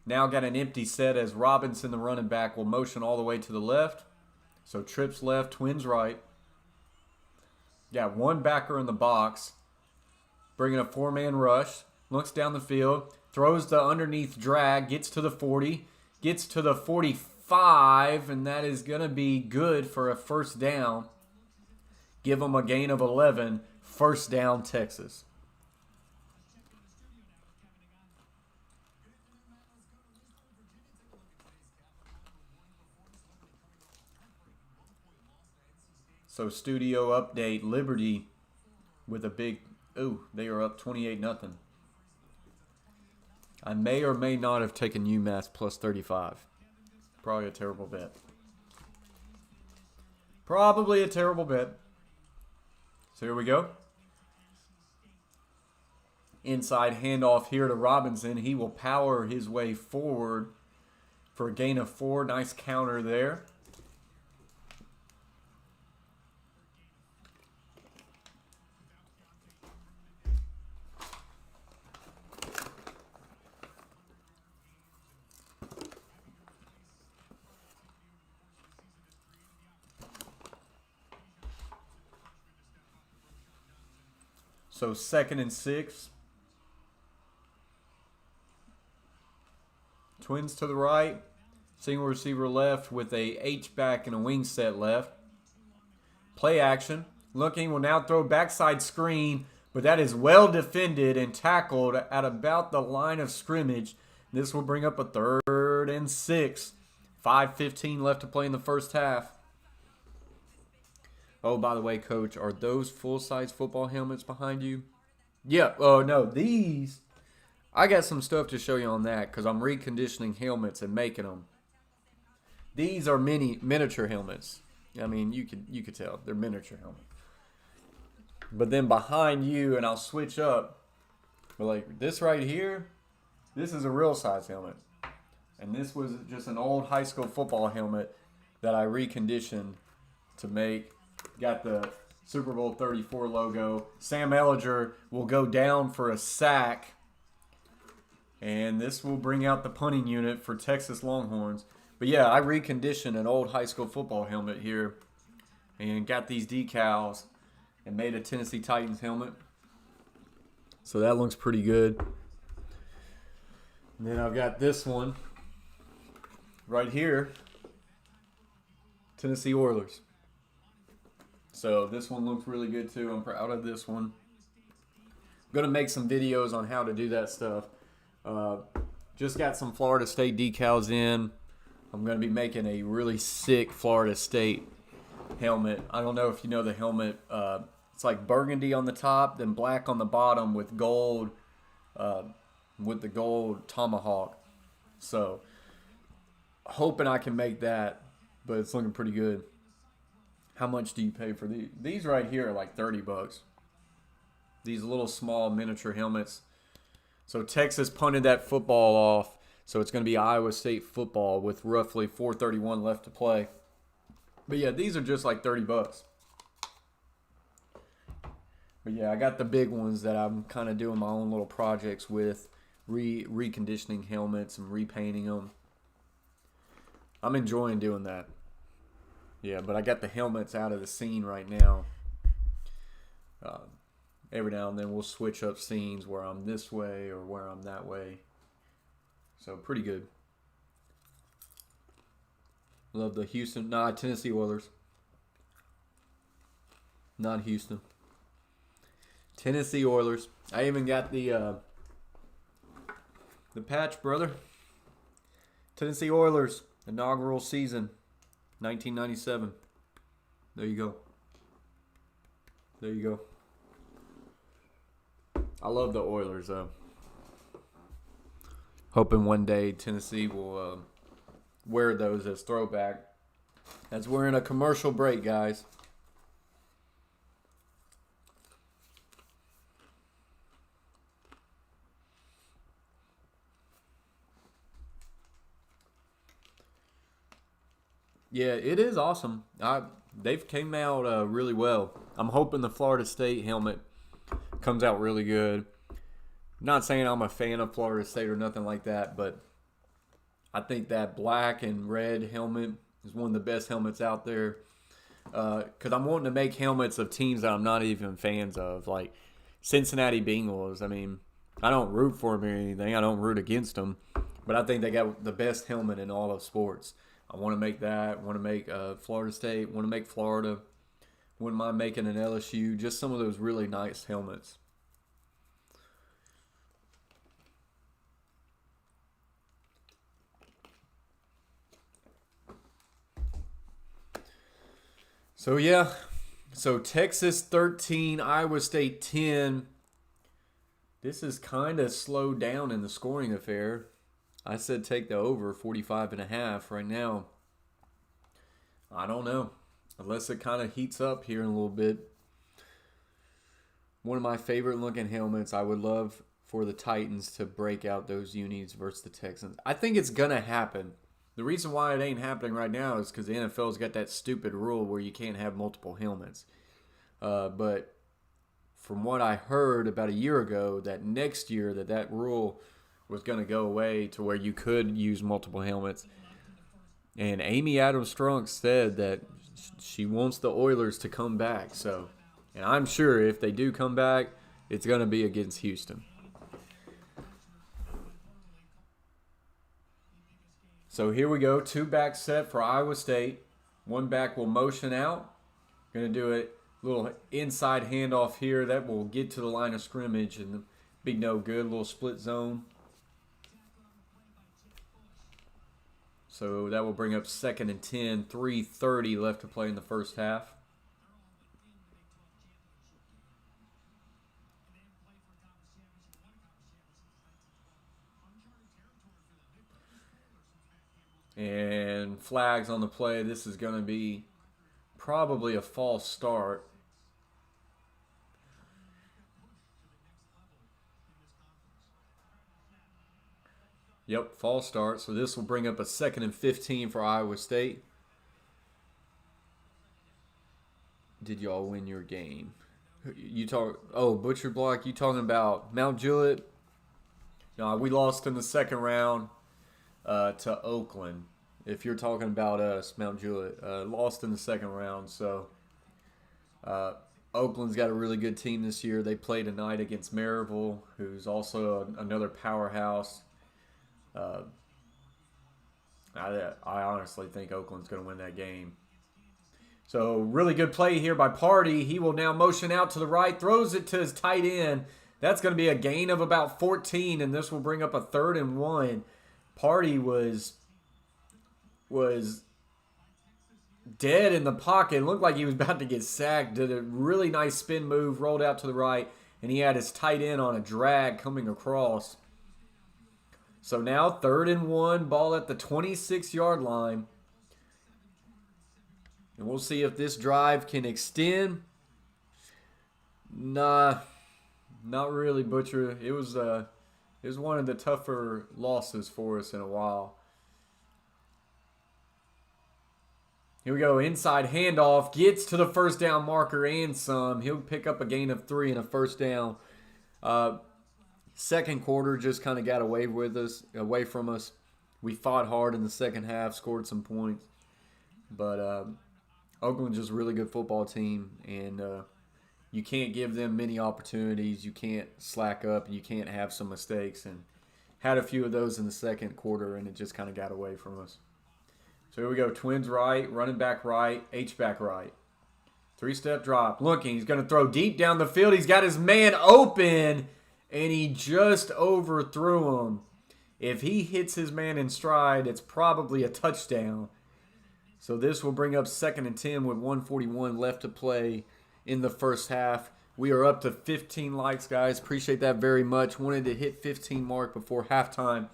Now got an empty set as Robinson, the running back, will motion all the way to the left. So trips left, twins right. Got one backer in the box. Bringing a 4-man rush. Looks down the field. Throws the underneath drag. Gets to the 40. Gets to the 45. And that is going to be good for a first down. Give them a gain of 11. First down, Texas. So studio update, Liberty with a big, they are up 28-0. I may or may not have taken UMass plus 35. Probably a terrible bet. Probably a terrible bet. So here we go. Inside handoff here to Robinson. He will power his way forward for a gain of 4. Nice counter there. So 2nd and 6. Twins to the right. Single receiver left with a H-back and a wing set left. Play action. Looking, will now throw backside screen, but that is well defended and tackled at about the line of scrimmage. This will bring up a 3rd and 6. 5:15 left to play in the first half. Oh, by the way, Coach, are those full-size football helmets behind you? Yeah. Oh, no. These, I got some stuff to show you on that because I'm reconditioning helmets and making them. These are miniature helmets. I mean, you could tell. They're miniature helmets. But then behind you, and I'll switch up, but like this right here, this is a real-size helmet. And this was just an old high school football helmet that I reconditioned to make. Got the Super Bowl 34 logo. Sam Ellinger will go down for a sack. And this will bring out the punting unit for Texas Longhorns. But yeah, I reconditioned an old high school football helmet here. And got these decals. And made a Tennessee Titans helmet. So that looks pretty good. And then I've got this one. Right here. Tennessee Oilers. So this one looks really good too. I'm proud of this one. I'm going to make some videos on how to do that stuff. Just got some Florida State decals in. I'm going to be making a really sick Florida State helmet. I don't know if you know the helmet. It's like burgundy on the top, then black on the bottom with gold, with the gold tomahawk. So hoping I can make that, but it's looking pretty good. How much do you pay for these? These right here are like $30. These little small miniature helmets. So Texas punted that football off. So it's going to be Iowa State football with roughly 4:31 left to play. But yeah, these are just like $30. But yeah, I got the big ones that I'm kind of doing my own little projects with. Reconditioning helmets and repainting them. I'm enjoying doing that. Yeah, but I got the helmets out of the scene right now. Every now and then we'll switch up scenes where I'm this way or where I'm that way. So pretty good. Love the Tennessee Oilers. Not Houston. Tennessee Oilers. I even got the patch, brother. Tennessee Oilers, inaugural season, 1997. There you go. There you go. I love the Oilers, though. Hoping one day Tennessee will wear those as throwback. As we're in a commercial break, guys. Yeah, it is awesome. They've came out really well. I'm hoping the Florida State helmet comes out really good. Not saying I'm a fan of Florida State or nothing like that, but I think that black and red helmet is one of the best helmets out there. Because I'm wanting to make helmets of teams that I'm not even fans of, like Cincinnati Bengals. I mean, I don't root for them or anything. I don't root against them. But I think they got the best helmet in all of sports. I want to make that. I want to make Florida State. Want to make Florida. Wouldn't mind making an LSU. Just some of those really nice helmets. So, yeah. So, Texas 13, Iowa State 10. This is kind of slowed down in the scoring affair. I said take the over 45.5 right now. I don't know. Unless it kind of heats up here in a little bit. One of my favorite looking helmets. I would love for the Titans to break out those unis versus the Texans. I think it's going to happen. The reason why it ain't happening right now is because the NFL's got that stupid rule where you can't have multiple helmets. But from what I heard about a year ago, that next year that rule was going to go away to where you could use multiple helmets. And Amy Adams Strunk said that she wants the Oilers to come back. So, and I'm sure if they do come back, it's going to be against Houston. So here we go, 2-back set for Iowa State. 1 back will motion out. Going to do a little inside handoff here. That will get to the line of scrimmage and be no good. Little split zone. So that will bring up 2nd and 10. 3:30 left to play in the first half. And flags on the play. This is going to be probably a false start. Yep, false start. So this will bring up a 2nd and 15 for Iowa State. Did y'all win your game? Butcher Block, you talking about Mount Juliet? No, we lost in the second round. To Oakland. If you're talking about us, Mount Juliet, lost in the second round. So Oakland's got a really good team this year. They play tonight against Maryville, who's also another powerhouse. I honestly think Oakland's going to win that game. So really good play here by Party. He will now motion out to the right, throws it to his tight end. That's going to be a gain of about 14, and this will bring up a 3rd and 1. Party was dead in the pocket. It looked like he was about to get sacked. Did a really nice spin move, rolled out to the right, and he had his tight end on a drag coming across. So now 3rd and 1, ball at the 26-yard line. And we'll see if this drive can extend. Nah, not really, Butcher. It was one of the tougher losses for us in a while. Here we go. Inside handoff. Gets to the first down marker and some. He'll pick up a gain of 3 and a first down. Second quarter just kind of got away from us. We fought hard in the second half, scored some points. But Oakland's just a really good football team. And you can't give them many opportunities. You can't slack up. You can't have some mistakes. And had a few of those in the second quarter, and it just kind of got away from us. So here we go. Twins right, running back right, H-back right. Three-step drop. Looking. He's going to throw deep down the field. He's got his man open, and he just overthrew him. If he hits his man in stride, it's probably a touchdown. So this will bring up 2nd and 10 with 1:41 left to play in the first half. We are up to 15 likes, guys. Appreciate that very much. Wanted to hit 15 mark before halftime.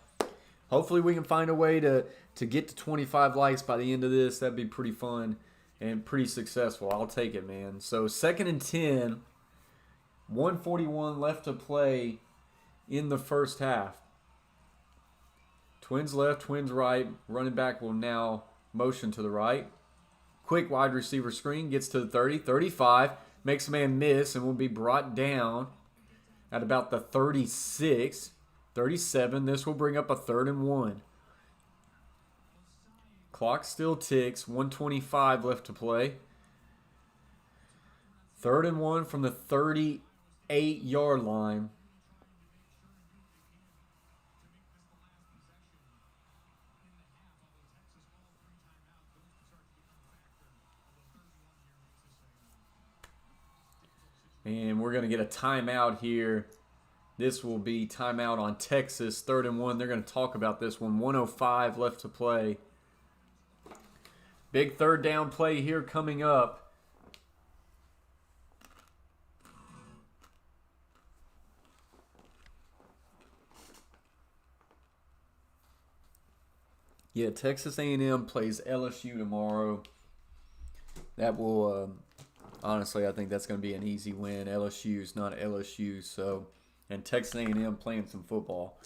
Hopefully we can find a way to get to 25 likes by the end of this. That'd be pretty fun and pretty successful. I'll take it, man. So 2nd and 10, 1:41 left to play in the first half. Twins left, twins right. Running back will now motion to the right. Quick wide receiver screen. Gets to the 30, 35. Makes a man miss and will be brought down at about the 36, 37. This will bring up a 3rd and 1. Clock still ticks. 1:25 left to play. 3rd and 1 from the 38-yard line. And we're going to get a timeout here. This will be timeout on Texas. 3rd and 1. They're going to talk about this one. 1:05 left to play. Big 3rd down play here coming up. Yeah, Texas A&M plays LSU tomorrow. That will... honestly, I think that's going to be an easy win. LSU's not LSU, so, and Texas A&M playing some football.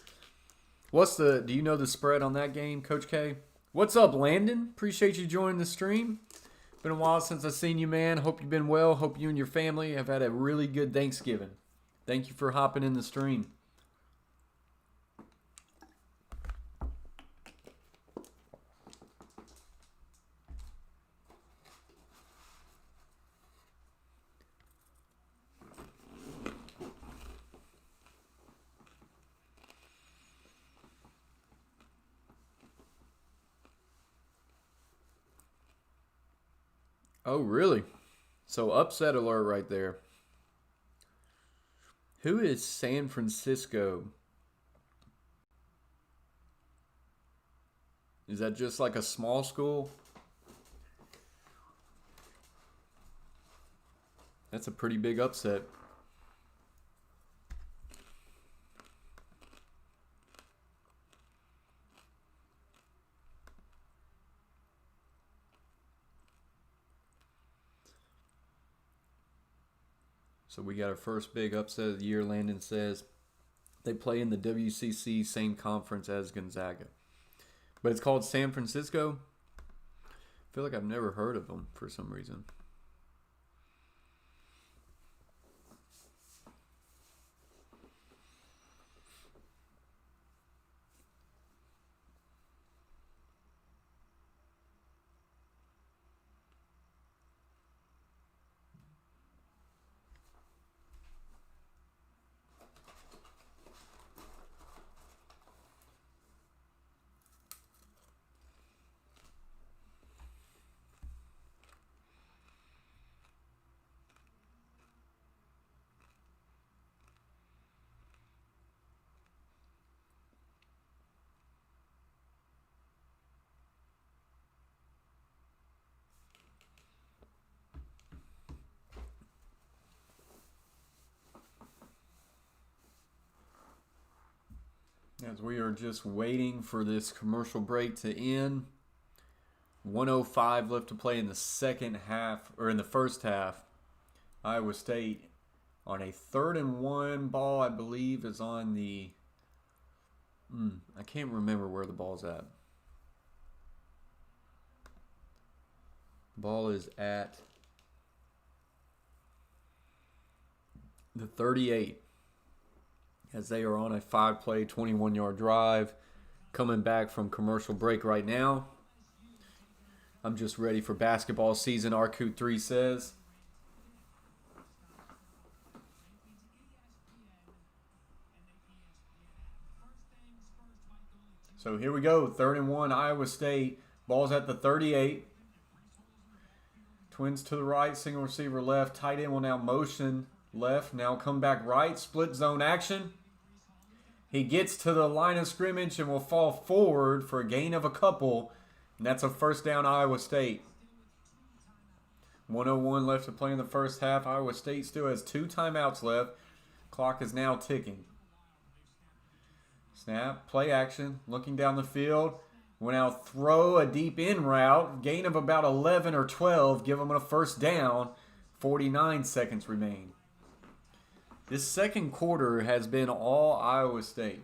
Do you know the spread on that game, Coach K? What's up, Landon? Appreciate you joining the stream. Been a while since I've seen you, man. Hope you've been well. Hope you and your family have had a really good Thanksgiving. Thank you for hopping in the stream. Oh, really? So upset alert right there. Who is San Francisco? Is that just like a small school? That's a pretty big upset. So we got our first big upset of the year. Landon says they play in the WCC, same conference as Gonzaga. But it's called San Francisco. I feel like I've never heard of them for some reason. As we are just waiting for this commercial break to end. 1:05 left to play in the second half, or in the first half. Iowa State on a 3rd and 1 ball, I believe, is on the... I can't remember where the ball's at. Ball is at the 38. As they are on a 5-play, 21-yard drive. Coming back from commercial break right now. I'm just ready for basketball season, Arcoot3 says. So here we go, 3rd and 1, Iowa State. Ball's at the 38. Twins to the right, single receiver left. Tight end will now motion left. Now come back right. Split zone action. He gets to the line of scrimmage and will fall forward for a gain of a couple. And that's a first down, Iowa State. 1:01 left to play in the first half. Iowa State still has 2 timeouts left. Clock is now ticking. Snap, play action, looking down the field. We'll now throw a deep in route. Gain of about 11 or 12. Give them a first down. 49 seconds remain. This second quarter has been all Iowa State.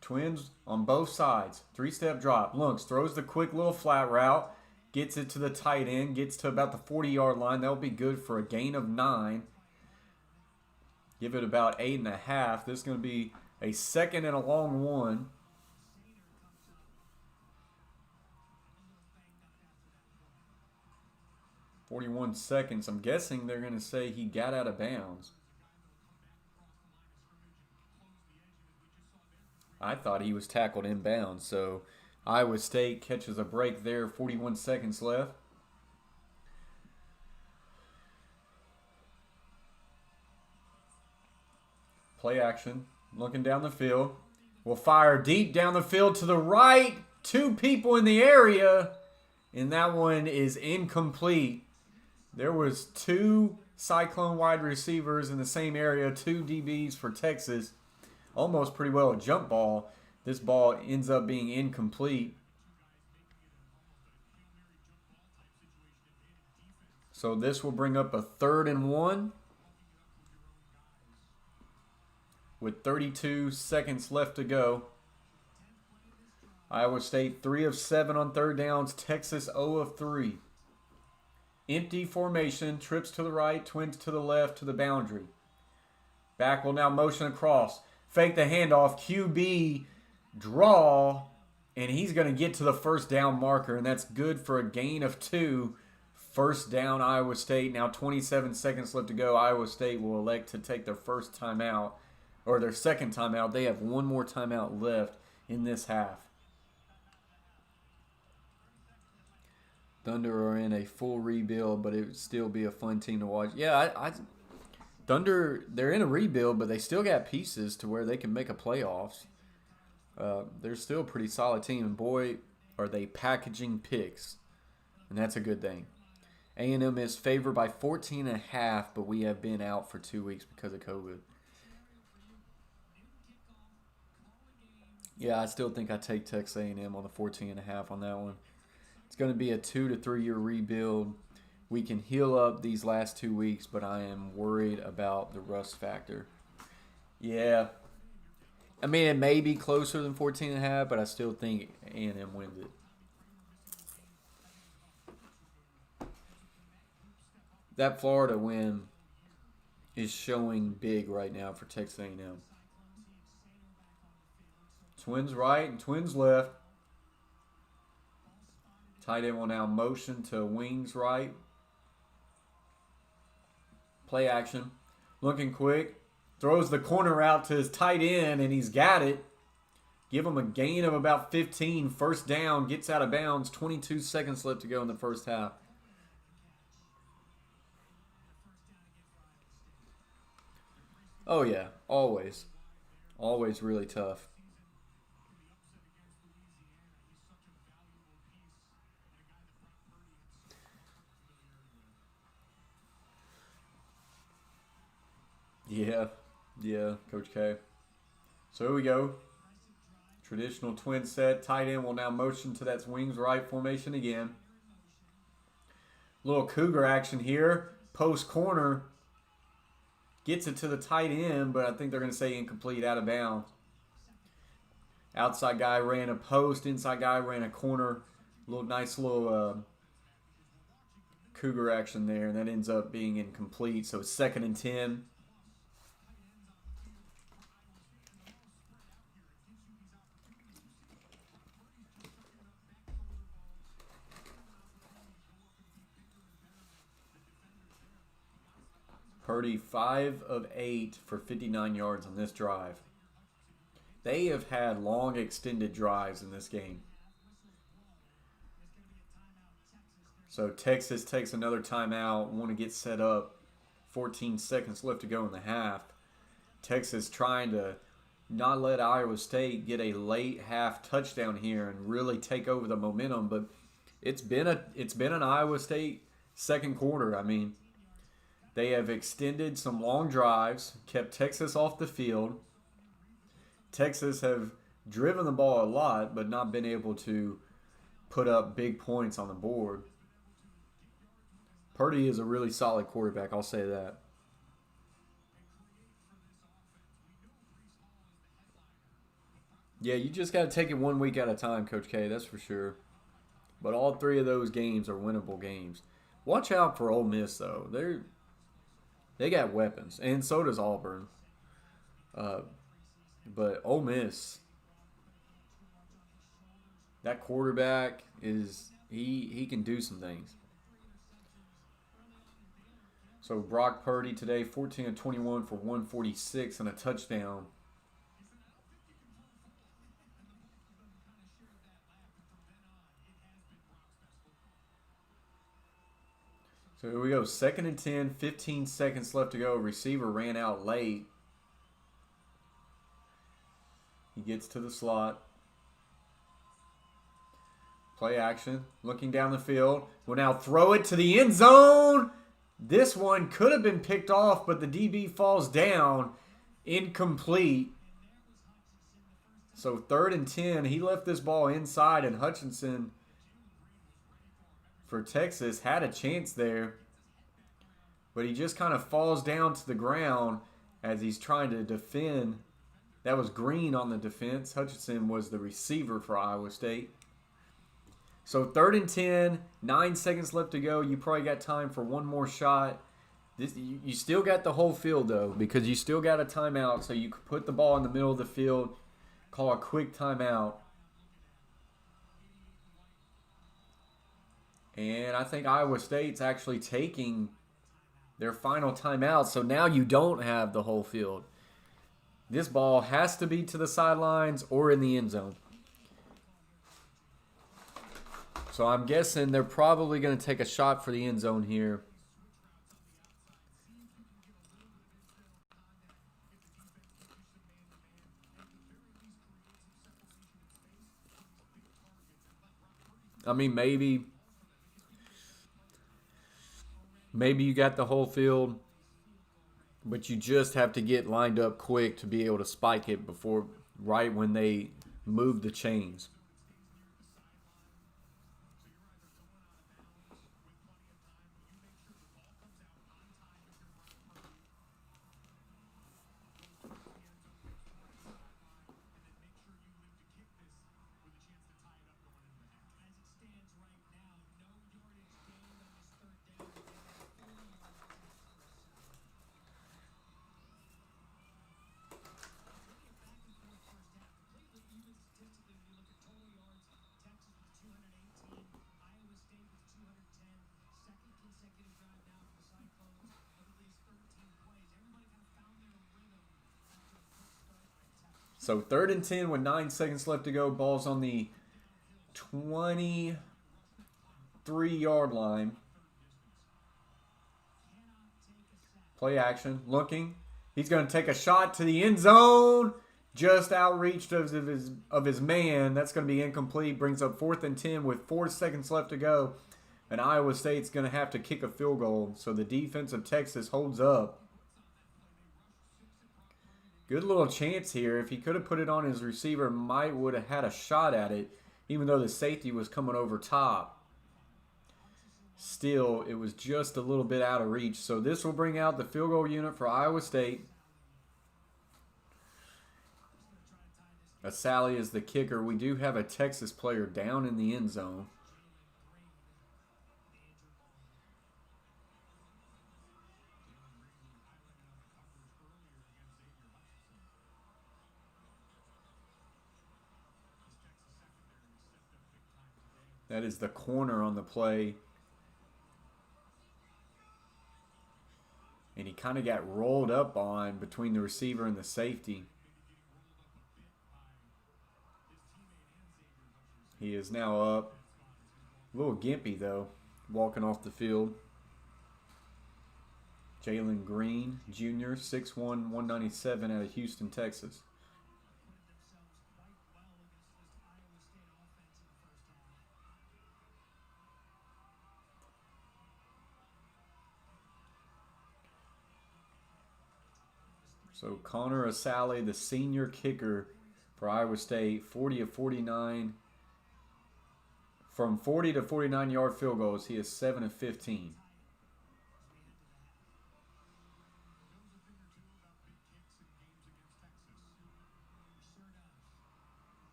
Twins on both sides. 3-step drop. Looks, throws the quick little flat route. Gets it to the tight end. Gets to about the 40-yard line. That'll be good for a gain of 9. Give it about 8.5. This is going to be a second and a long one. 41 seconds. I'm guessing they're going to say he got out of bounds. I thought he was tackled inbounds. So Iowa State catches a break there. 41 seconds left. Play action. Looking down the field. Will fire deep down the field to the right. 2 people in the area. And that one is incomplete. There was 2 Cyclone wide receivers in the same area, 2 DBs for Texas. Almost pretty well a jump ball. This ball ends up being incomplete. So this will bring up a 3rd and 1. With 32 seconds left to go. Iowa State 3 of 7 on 3rd downs. Texas 0 of 3. Empty formation, trips to the right, twins to the left to the boundary. Back will now motion across. Fake the handoff, QB draw, and he's going to get to the first down marker, and that's good for a gain of 2. First down, Iowa State. Now 27 seconds left to go. Iowa State will elect to take their first timeout, or their second timeout. They have one more timeout left in this half. Thunder are in a full rebuild, but it would still be a fun team to watch. Yeah, Thunder, they're in a rebuild, but they still got pieces to where they can make a playoffs. They're still a pretty solid team, and boy, are they packaging picks, and that's a good thing. A&M is favored by 14.5, but we have been out for 2 weeks because of COVID. Yeah, I still think I take Texas A&M on the 14.5 on that one. It's going to be a 2 to 3 year rebuild. We can heal up these last 2 weeks, but I am worried about the rust factor. Yeah. I mean, it may be closer than 14.5, but I still think A&M wins it. That Florida win is showing big right now for Texas A&M. Twins right and twins left. Tight end will now motion to wings right. Play action. Looking quick. Throws the corner out to his tight end, and he's got it. Give him a gain of about 15. First down. Gets out of bounds. 22 seconds left to go in the first half. Oh, yeah. Always. Always really tough. Yeah, Coach K. So here we go. Traditional twin set. Tight end will now motion to that wings right formation again. Little Cougar action here. Post corner. Gets it to the tight end, but I think they're going to say incomplete, out of bounds. Outside guy ran a post. Inside guy ran a corner. Nice little Cougar action there, and that ends up being incomplete. So it's 2nd and 10. Purdy 5 of 8 for 59 yards on this drive. They have had long extended drives in this game. So Texas takes another timeout, want to get set up. 14 seconds left to go in the half. Texas trying to not let Iowa State get a late half touchdown here and really take over the momentum, but it's been an Iowa State second quarter. I mean, they have extended some long drives, kept Texas off the field. Texas have driven the ball a lot, but not been able to put up big points on the board. Purdy is a really solid quarterback, I'll say that. Yeah, you just got to take it 1 week at a time, Coach K, that's for sure. But all three of those games are winnable games. Watch out for Ole Miss, though. They got weapons, and so does Auburn. But Ole Miss, that quarterback he can do some things. So Brock Purdy today, 14 of 21 for 146 and a touchdown. So here we go, 2nd and 10, 15 seconds left to go. Receiver ran out late. He gets to the slot. Play action, looking down the field. Will now throw it to the end zone. This one could have been picked off, but the DB falls down. Incomplete. So 3rd and 10. He left this ball inside, and Hutchinson for Texas had a chance there. But he just kind of falls down to the ground as he's trying to defend. That was Green on the defense. Hutchinson was the receiver for Iowa State. So 3rd and 10, 9 seconds left to go. You probably got time for one more shot. You still got the whole field, though, because you still got a timeout, so you could put the ball in the middle of the field, call a quick timeout. And I think Iowa State's actually taking their final timeout, so now you don't have the whole field. This ball has to be to the sidelines or in the end zone. So I'm guessing they're probably going to take a shot for the end zone here. I mean, maybe you got the whole field, but you just have to get lined up quick to be able to spike it before, right when they move the chains. So 3rd and 10 with 9 seconds left to go. Ball's on the 23-yard line. Play action. Looking. He's going to take a shot to the end zone. Just outreached of his man. That's going to be incomplete. Brings up 4th and 10 with 4 seconds left to go. And Iowa State's going to have to kick a field goal. So the defense of Texas holds up. Good little chance here. If he could have put it on his receiver, would have had a shot at it, even though the safety was coming over top. Still, it was just a little bit out of reach. So this will bring out the field goal unit for Iowa State. Asali is the kicker. We do have a Texas player down in the end zone. That is the corner on the play. And he kind of got rolled up on between the receiver and the safety. He is now up. A little gimpy, though. walking off the field. Jalen Green Jr., 6'1", 197 out of Houston, Texas. So Connor Asali, the senior kicker for Iowa State, 40 of 49. From 40 to 49-yard field goals, he is 7 of 15.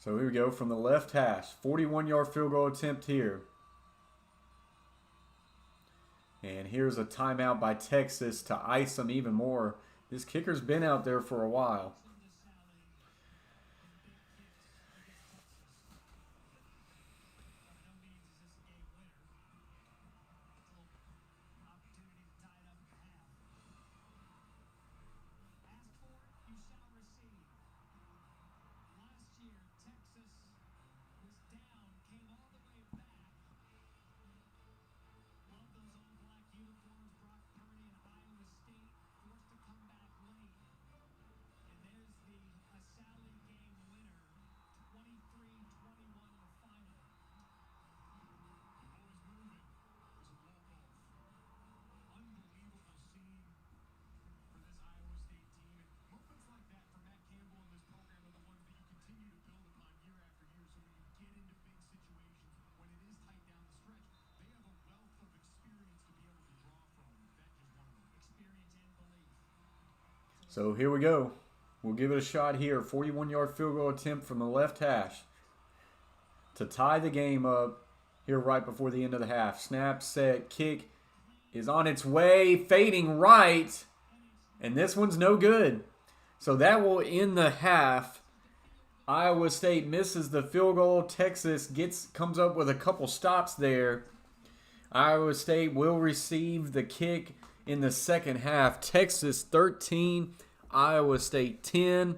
So here we go from the left hash. 41-yard field goal attempt here. And here's a timeout by Texas to ice them even more. This kicker's been out there for a while. So here we go. We'll give it a shot here. 41-yard field goal attempt from the left hash to tie the game up here right before the end of the half. Snap, set, kick is on its way, fading right, and this one's no good. So that will end the half. Iowa State misses the field goal. Texas comes up with a couple stops there. Iowa State will receive the kick in the second half. Texas 13, Iowa State 10.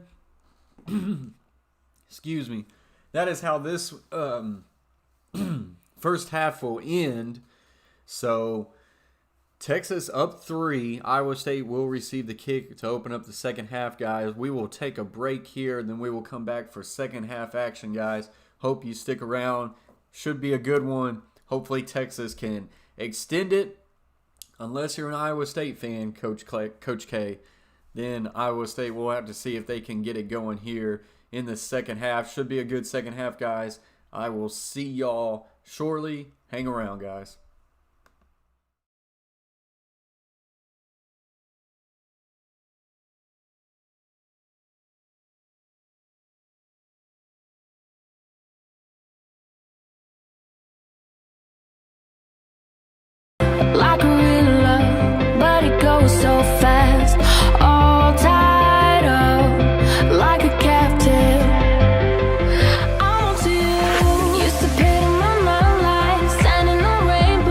Excuse me. That is how this first half will end. So Texas up 3. Iowa State will receive the kick to open up the second half, guys. We will take a break here, and then we will come back for second half action, guys. Hope you stick around. Should be a good one. Hopefully Texas can extend it. Unless you're an Iowa State fan, Coach K, then Iowa State will have to see if they can get it going here in the second half. Should be a good second half, guys. I will see y'all shortly. Hang around, guys. Like a real love, but it goes so fast. All tied up, like a captive. I'm on to you. Used to pit in my mind like sand in the rain.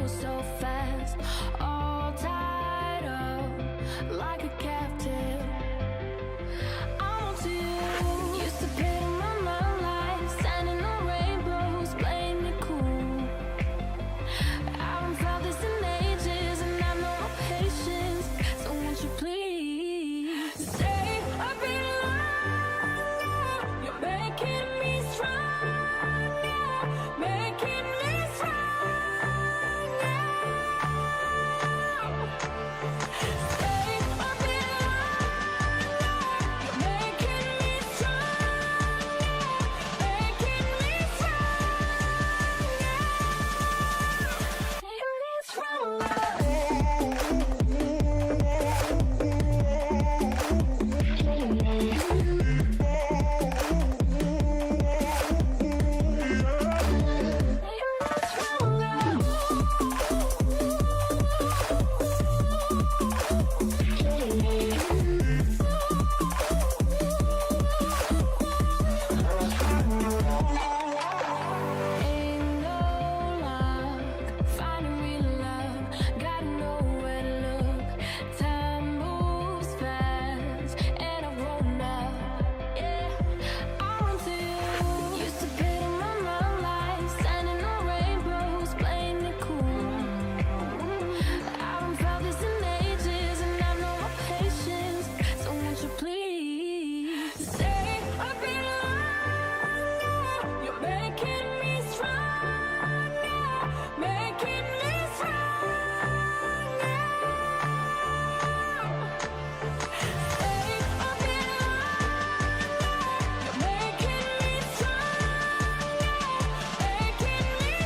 go so fast, all tied up like a captive. I want you. Used to pay to my mind like standing on rainbows, playing it cool. I haven't felt this in ages, and I know my patience. So won't you please stay a bit longer? You're making me stronger, making me stronger. Stay a bit longer. You're making me stronger, making me stronger, Ain't no luck finding real love. Gotta know where to look. Time moves fast, and I've grown up. Yeah, I want to. Used to pay to my mind like standing on rainbows, playing it cool. I haven't felt this in ages, and I know my patience. So won't you please stay a bit longer? You're making me stronger, making me stronger. Stay a bit longer. You're making me stronger, making me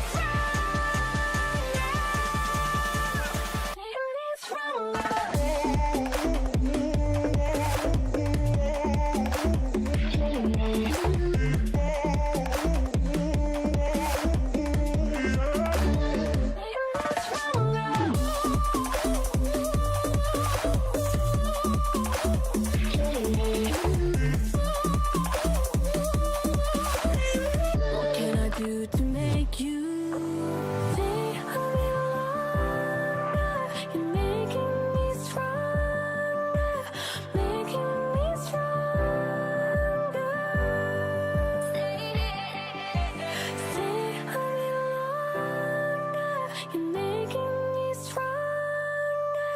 What can I do to make you stay a little longer? You're making me stronger, making me stronger. Stay a little longer. You're making me stronger,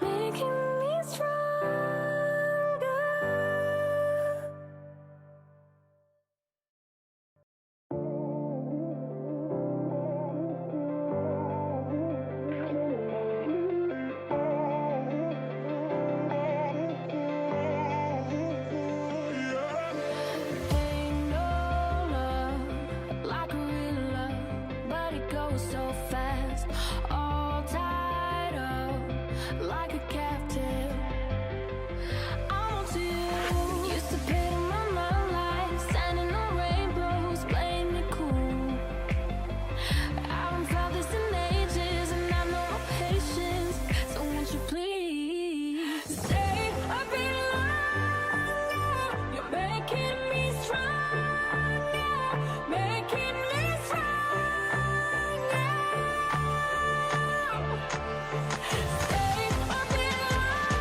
making me stronger. Ain't no love like a real love, but it goes so fast, all tied up like a captive. I want you. Used to pay to my mind like standing on rainbows, playing it cool. I haven't felt this in ages, and I know my patience. So won't you please stay a bit longer? You're making me stronger, making me stronger. Stay a bit longer.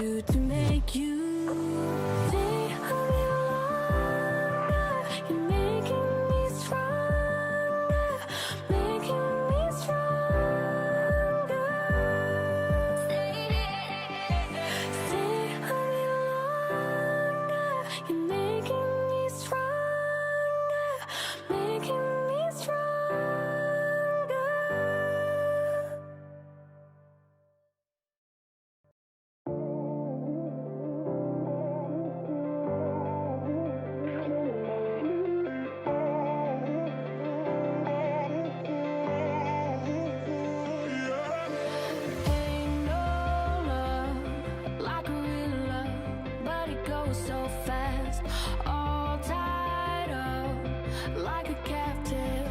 do to make you stay a little longer? You're making me stronger, making me stronger. Stay a little longer. You're making me stronger, making me stronger. Ain't no love like a real love, but it goes so fast. All tied up like a captive.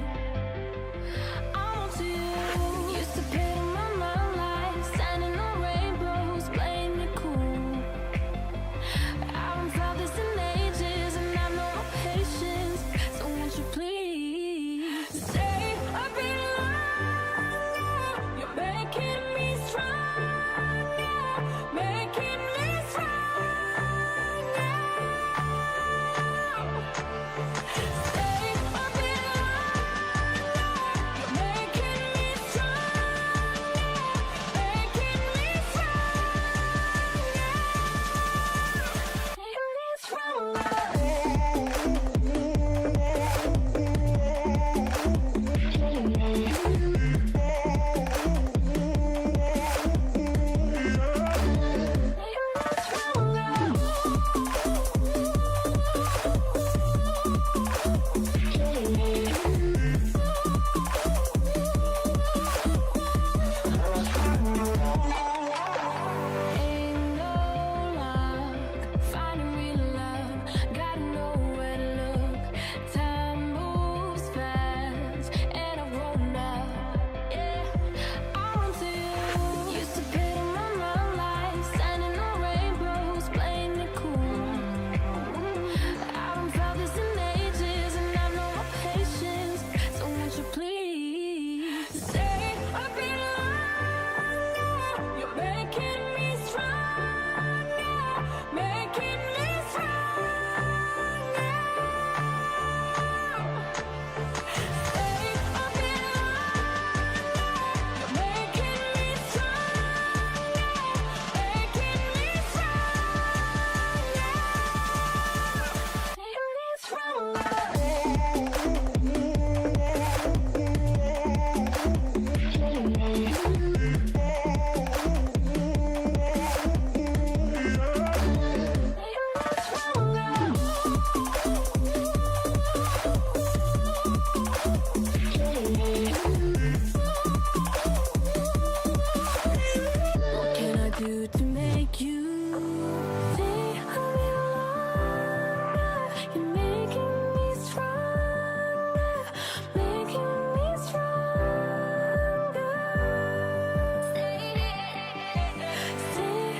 I'm on to you. Used to pit in my mind like standing on rainbows, playing it cool. I haven't felt this in ages, and I know my patience. So won't you please stay a bit longer? You're making me stronger, making me stronger. Stay a bit longer. You're making me stronger, making me Ain't no luck finding real love. Gotta know where to look. Time moves fast, and I've grown up. Yeah, I'm onto you. Used to pit in my mind like standing on rainbows, playing it cool. I haven't felt this in ages, and I know my patience. So won't you please stay a bit longer? You're making me stronger, making me stronger. Stay a bit longer. You're making me stronger, making me What can I do to make you stay a little longer? You're making me stronger, making me stronger. Stay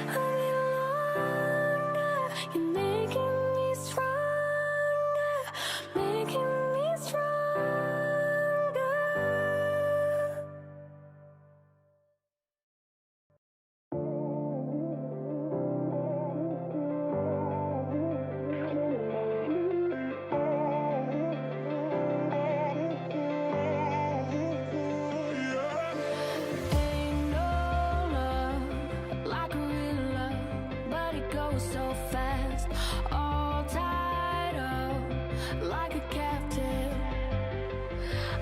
a little longer. You're making me stronger, making me stronger. Ain't no love like a real love, but it goes so fast. All tied up like a captive.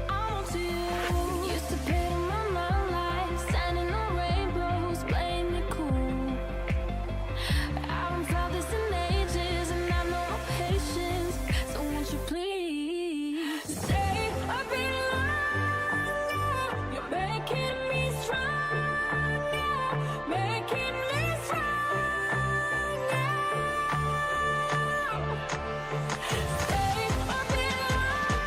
I'm on to you. Used to pit in my mind like standing on rainbows, playing it cool. I haven't felt this in ages, and I know my patience. So won't you please stay a bit longer? You're making me stronger, making me stronger. Stay a bit longer.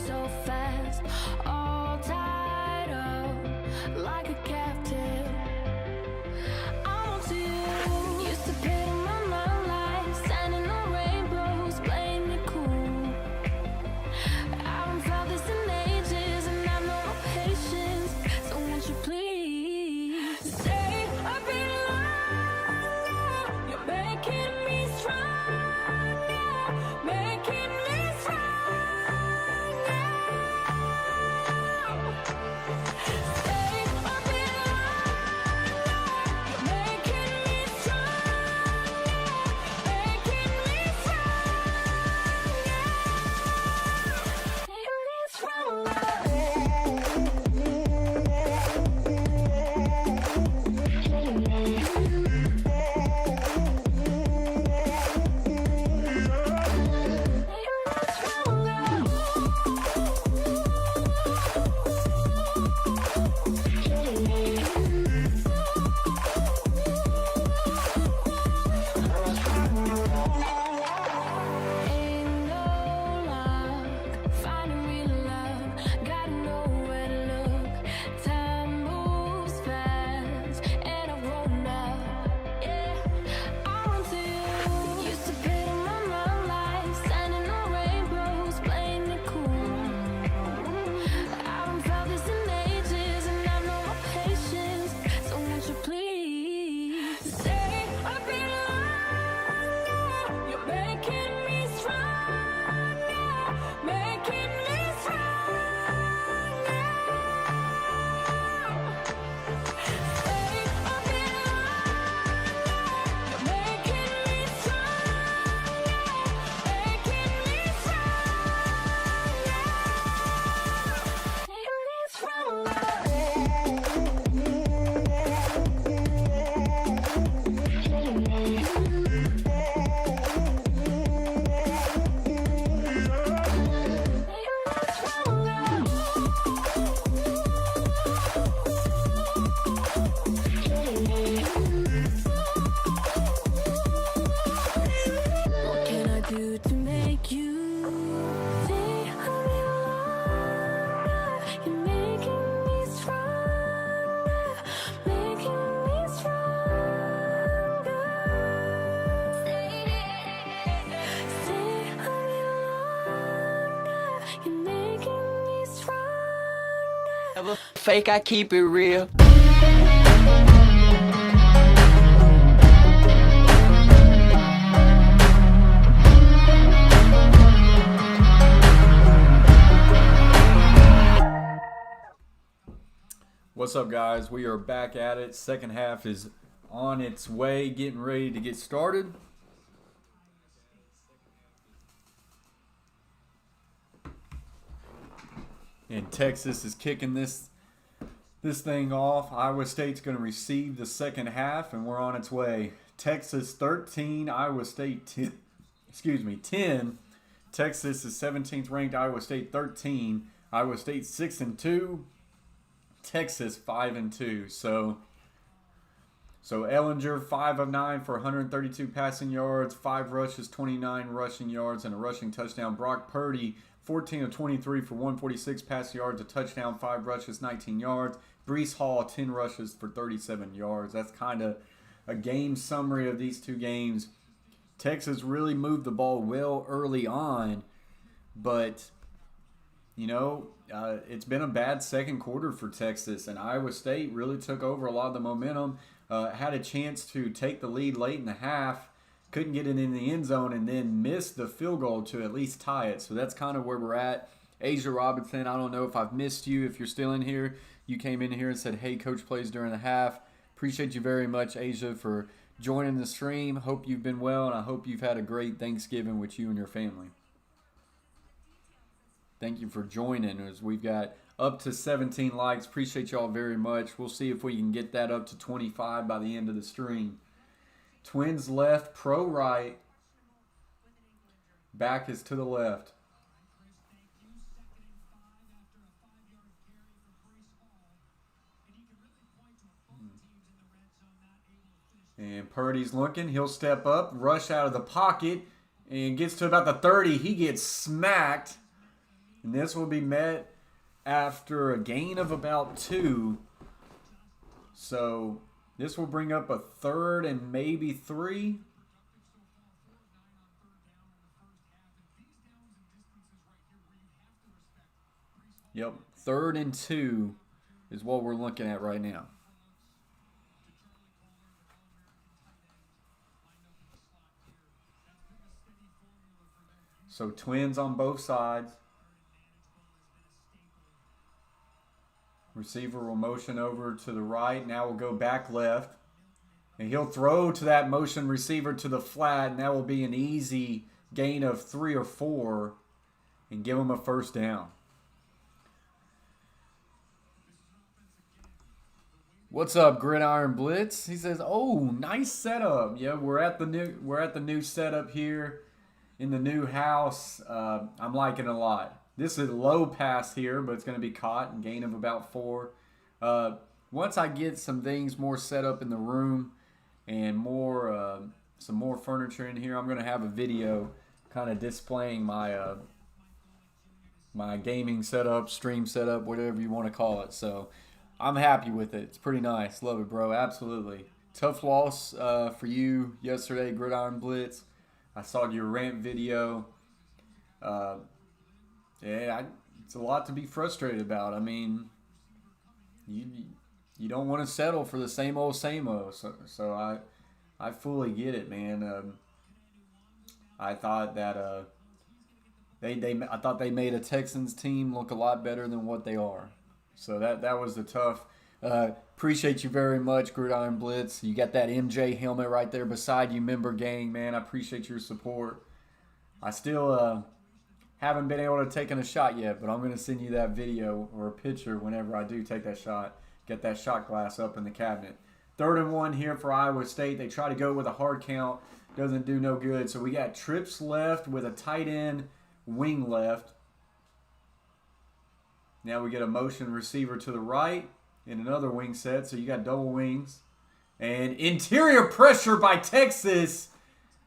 so fast, all tied up like a captive. I want you. Used to pay my love life, standing on rainbows, playing it cool. I haven't felt this in ages, and I've no patience. So won't you please stay a bit longer? You're making me stronger, making me stronger. Stay a bit longer. You're making me stronger, making me Ain't no luck finding real love. Gotta know where to look. Time moves fast, and I've grown up. Yeah, I run to you. Used to pay my love life, standing on rainbows, playing it cool. I haven't felt this in ages, and I've no patience. So won't you please stay a bit longer? You're making me stronger, making me stronger. Stay a bit longer. You're making me stronger, making me What can I do to make you stay a bit longer? You're making me stronger, making me stronger. Stay a bit longer. You're making me stronger. Never fake, I keep it real. What's up, guys? We are back at it. Second half is on its way, getting ready to get started. And Texas is kicking this thing off. Iowa State's going to receive the second half, and we're on its way. Texas 13, Iowa State 10. 10. Texas is 17th ranked. Iowa State 13. Iowa State 6-2. Texas 5-2. So Ellinger 5 of 9 for 132 passing yards, 5 rushes, 29 rushing yards, and a rushing touchdown. Brock Purdy 14 of 23 for 146 passing yards, a touchdown, 5 rushes, 19 yards. Breece Hall 10 rushes for 37 yards. That's kind of a game summary of these two games. Texas really moved the ball well early on, but it's been a bad second quarter for Texas, and Iowa State really took over a lot of the momentum, had a chance to take the lead late in the half, couldn't get it in the end zone, and then missed the field goal to at least tie it. So that's kind of where we're at. Asia Robinson, I don't know if I've missed you. If you're still in here, you came in here and said, hey, Coach plays during the half. Appreciate you very much, Asia, for joining the stream. Hope you've been well, and I hope you've had a great Thanksgiving with you and your family. Thank you for joining us. We've got up to 17 likes. Appreciate y'all very much. We'll see if we can get that up to 25 by the end of the stream. Twins left, pro right. Back is to the left. And Purdy's looking. He'll step up, rush out of the pocket, and gets to about the 30. He gets smacked. And this will be met after a gain of about 2. So this will bring up a 3rd and maybe 3. Yep, 3rd and 2 is what we're looking at right now. So twins on both sides. Receiver will motion over to the right. Now we'll go back left. And he'll throw to that motion receiver to the flat. And that will be an easy gain of 3 or 4. And give him a first down. What's up, Gridiron Blitz? He says, "Oh, nice setup." Yeah, we're at the new setup here in the new house. I'm liking it a lot. This is a low pass here, but it's going to be caught and gain of about 4. Once I get some things more set up in the room and some more furniture in here, I'm going to have a video kind of displaying my my gaming setup, stream setup, whatever you want to call it. So I'm happy with it. It's pretty nice. Love it, bro. Absolutely. Tough loss for you yesterday, Gridiron Blitz. I saw your rant video. It's a lot to be frustrated about. I mean, you don't want to settle for the same old, same old. So I fully get it, man. I thought that I thought they made a Texans team look a lot better than what they are. So that was the tough. Appreciate you very much, Gridiron Blitz. You got that MJ helmet right there beside you, member gang, man. I appreciate your support. I still haven't been able to take a shot yet, but I'm going to send you that video or a picture whenever I do take that shot. Get that shot glass up in the cabinet. 3rd and 1 here for Iowa State. They try to go with a hard count. Doesn't do no good. So we got trips left with a tight end wing left. Now we get a motion receiver to the right and another wing set. So you got double wings. And interior pressure by Texas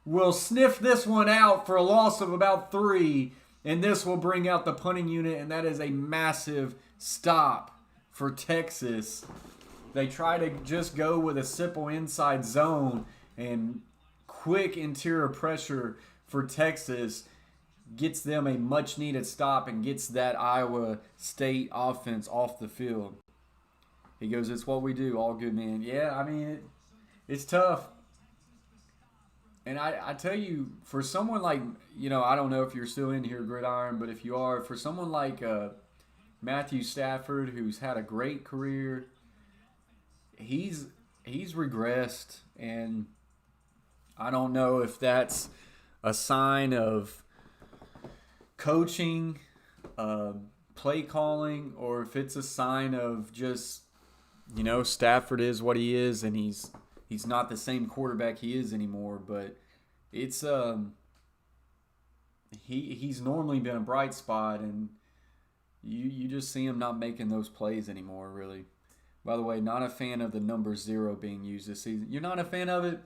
will sniff this one out for a loss of about 3. And this will bring out the punting unit. And that is a massive stop for Texas. They try to just go with a simple inside zone. And quick interior pressure for Texas gets them a much-needed stop and gets that Iowa State offense off the field. He goes, "It's what we do." All good, man. Yeah, I mean, it's tough. And I tell you, for someone like, I don't know if you're still in here, Gridiron, but if you are, for someone like Matthew Stafford, who's had a great career, he's regressed. And I don't know if that's a sign of coaching, play calling, or if it's a sign of just, Stafford is what he is, and he's not the same quarterback he is anymore. But it's he's normally been a bright spot, and you just see him not making those plays anymore, really. By the way, not a fan of the number 0 being used this season. You're not a fan of it?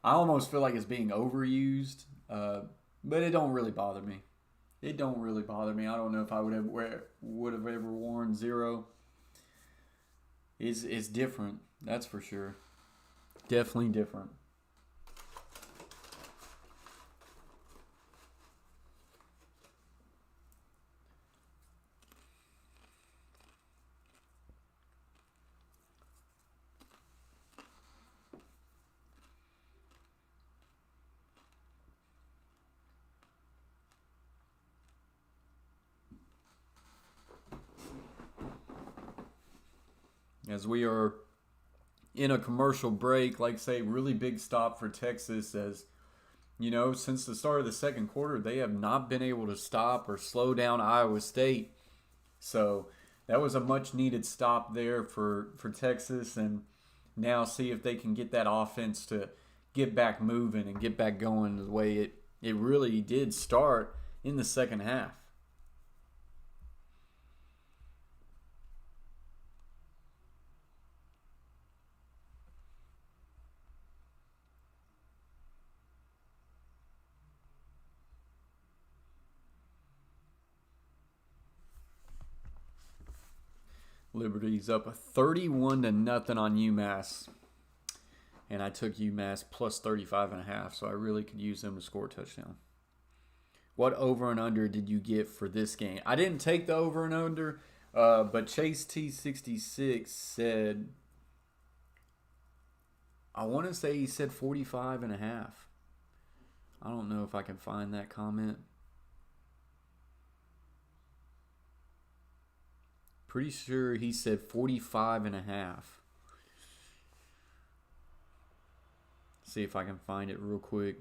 I almost feel like it's being overused, but it don't really bother me. It don't really bother me. I don't know if I would have ever worn 0. It's different, that's for sure. Definitely different. As we are in a commercial break, like say, really big stop for Texas, as since the start of the second quarter, they have not been able to stop or slow down Iowa State. So that was a much needed stop there for Texas, and now see if they can get that offense to get back moving and get back going the way it really did start in the second half. Liberty's up 31-0 on UMass. And I took UMass plus 35.5, so I really could use them to score a touchdown. What over and under did you get for this game? I didn't take the over and under, but Chase T66 said, I want to say he said 45.5. I don't know if I can find that comment. Pretty sure he said 45.5. See if I can find it real quick.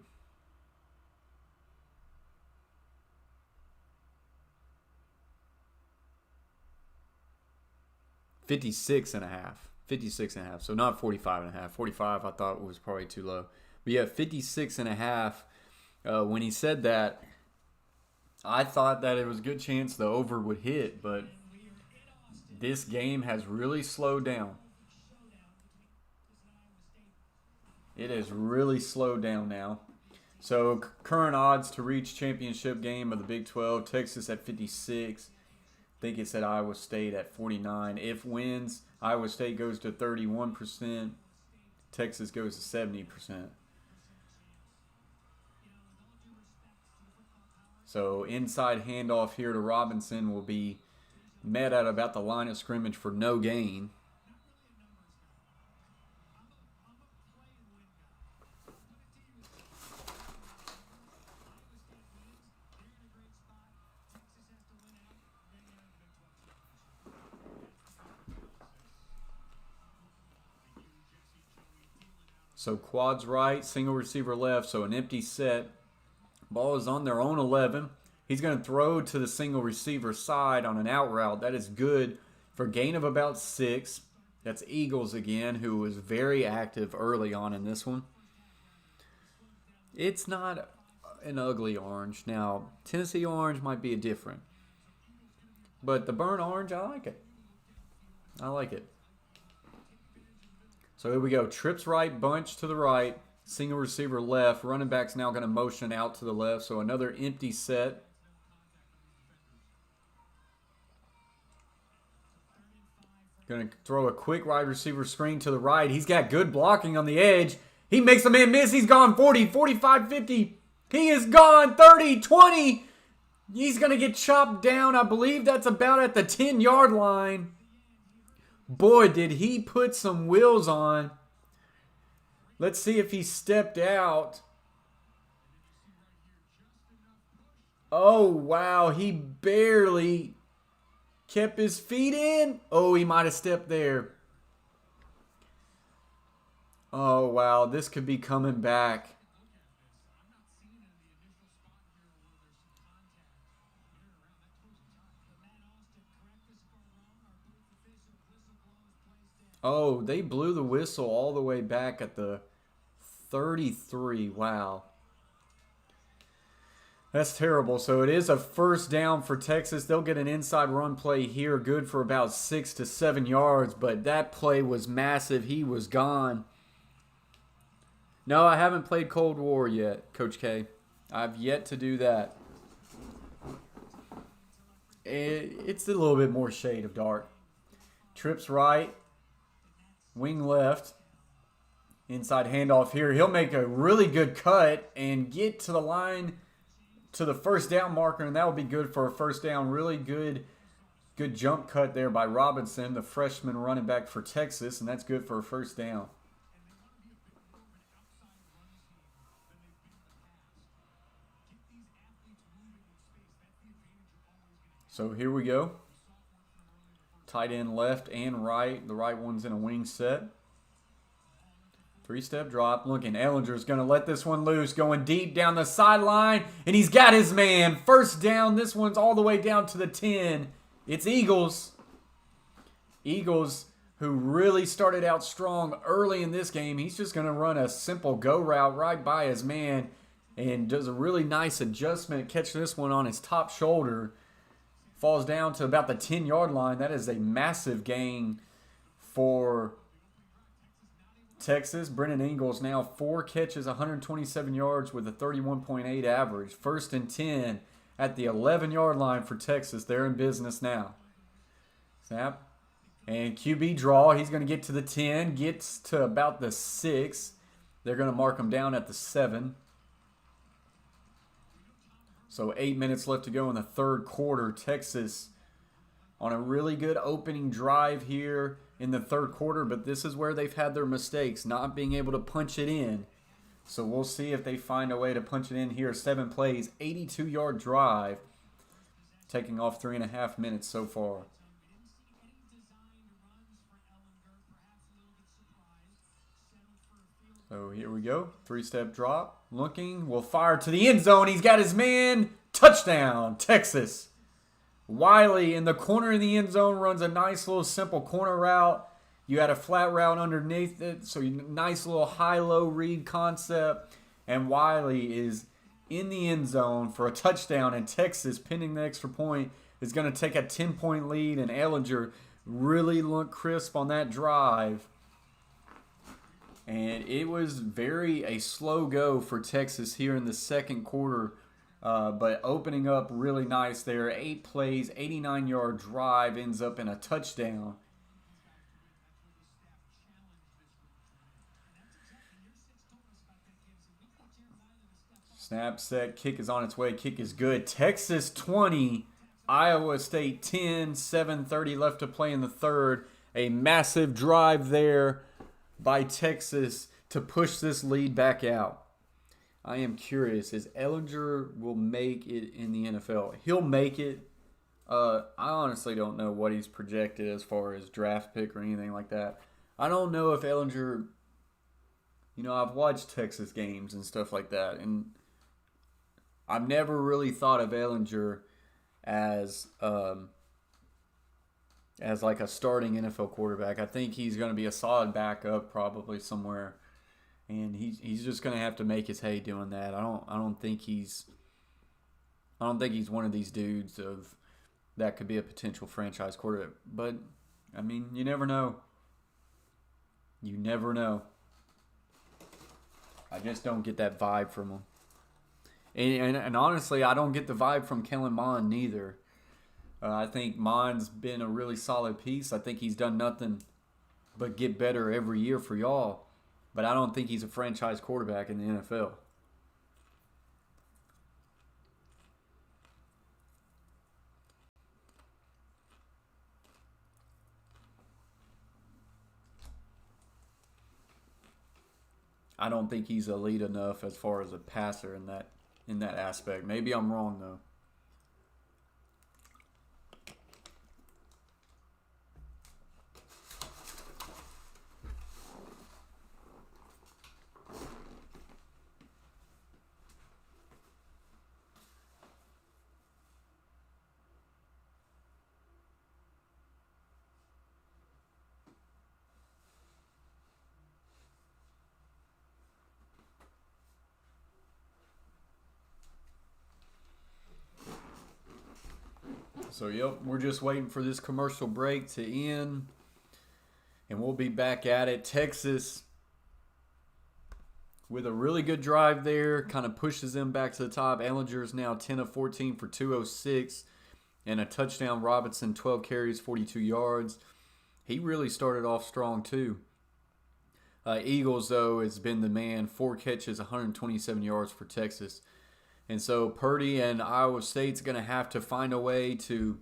$56.5. So not 45.5. 45 I thought was probably too low. But yeah, 56.5. When he said that, I thought that it was a good chance the over would hit, but this game has really slowed down. It has really slowed down now. So current odds to reach championship game of the Big 12, Texas at 56. I think it's at Iowa State at 49. If wins, Iowa State goes to 31%. Texas goes to 70%. So inside handoff here to Robinson will be met at about the line of scrimmage for no gain. So quads right, single receiver left, so an empty set. Ball is on their own 11. He's going to throw to the single receiver side on an out route. That is good for gain of about 6. That's Eagles again, who was very active early on in this one. It's not an ugly orange. Now, Tennessee orange might be a different. But the burnt orange, I like it. I like it. So here we go. Trips right, bunch to the right, single receiver left. Running back's now going to motion out to the left. So another empty set. Going to throw a quick wide receiver screen to the right. He's got good blocking on the edge. He makes a man miss. He's gone 40, 45, 50. He is gone 30, 20. He's going to get chopped down. I believe that's about at the 10-yard line. Boy, did he put some wheels on. Let's see if he stepped out. Oh, wow. He barely kept his feet in. Oh, he might have stepped there. Oh, wow. This could be coming back. Oh, they blew the whistle all the way back at the 33. Wow. That's terrible. So it is a first down for Texas. They'll get an inside run play here, good for about 6 to 7 yards, but that play was massive. He was gone. No, I haven't played Cold War yet, Coach K. I've yet to do that. It's a little bit more shade of dark. Trips right. Wing left. Inside handoff here. He'll make a really good cut and get to the line to the first down marker, and that will be good for a first down. Really good jump cut there by Robinson, the freshman running back for Texas, and that's good for a first down. So here we go. Tight end left and right. The right one's in a wing set. 3-step drop. Looking, Ellinger's going to let this one loose. Going deep down the sideline. And he's got his man. First down. This one's all the way down to the 10. It's Eagles. Eagles, who really started out strong early in this game. He's just going to run a simple go route right by his man. And does a really nice adjustment. Catch this one on his top shoulder. Falls down to about the 10-yard line. That is a massive gain for Texas. Brennan Ingles now 4 catches, 127 yards with a 31.8 average. First and 10 at the 11-yard line for Texas. They're in business now. Snap. And QB draw. He's going to get to the 10. Gets to about the 6. They're going to mark him down at the 7. So 8 minutes left to go in the third quarter. Texas on a really good opening drive here in the third quarter. But this is where they've had their mistakes, not being able to punch it in. So we'll see if they find a way to punch it in here. 7 plays, 82-yard drive. Taking off 3.5 minutes so far. So here we go. 3-step drop. Looking. Will fire to the end zone. He's got his man. Touchdown, Texas. Wiley in the corner of the end zone runs a nice little simple corner route. You had a flat route underneath it. So nice little high-low read concept. And Wiley is in the end zone for a touchdown. And Texas, pending the extra point, is going to take a 10-point lead. And Ellinger really looked crisp on that drive. And it was a slow go for Texas here in the second quarter. But opening up really nice there. 8 plays, 89-yard drive ends up in a touchdown. Snap, set, kick is on its way. Kick is good. Texas 20, Iowa State 10, 7:30 left to play in the third. A massive drive there by Texas to push this lead back out. I am curious, is Ellinger will make it in the NFL? He'll make it. I honestly don't know what he's projected as far as draft pick or anything like that. I don't know if Ellinger, I've watched Texas games and stuff like that, and I've never really thought of Ellinger as like a starting NFL quarterback. I think he's going to be a solid backup probably somewhere, and he's just going to have to make his hay doing that. I don't think he's one of these dudes that could be a potential franchise quarterback. But I mean, you never know. You never know. I just don't get that vibe from him. And honestly, I don't get the vibe from Kellen Mond neither. I think Mond's been a really solid piece. I think he's done nothing but get better every year for y'all. But I don't think he's a franchise quarterback in the NFL. I don't think he's elite enough as far as a passer in that aspect. Maybe I'm wrong though. So, yep, we're just waiting for this commercial break to end, and we'll be back at it. Texas, with a really good drive there, kind of pushes them back to the top. Ellinger's now 10 of 14 for 206 and a touchdown. Robinson, 12 carries, 42 yards. He really started off strong, too. Eagles, though, has been the man. 4 catches, 127 yards for Texas. And so Purdy and Iowa State's going to have to find a way to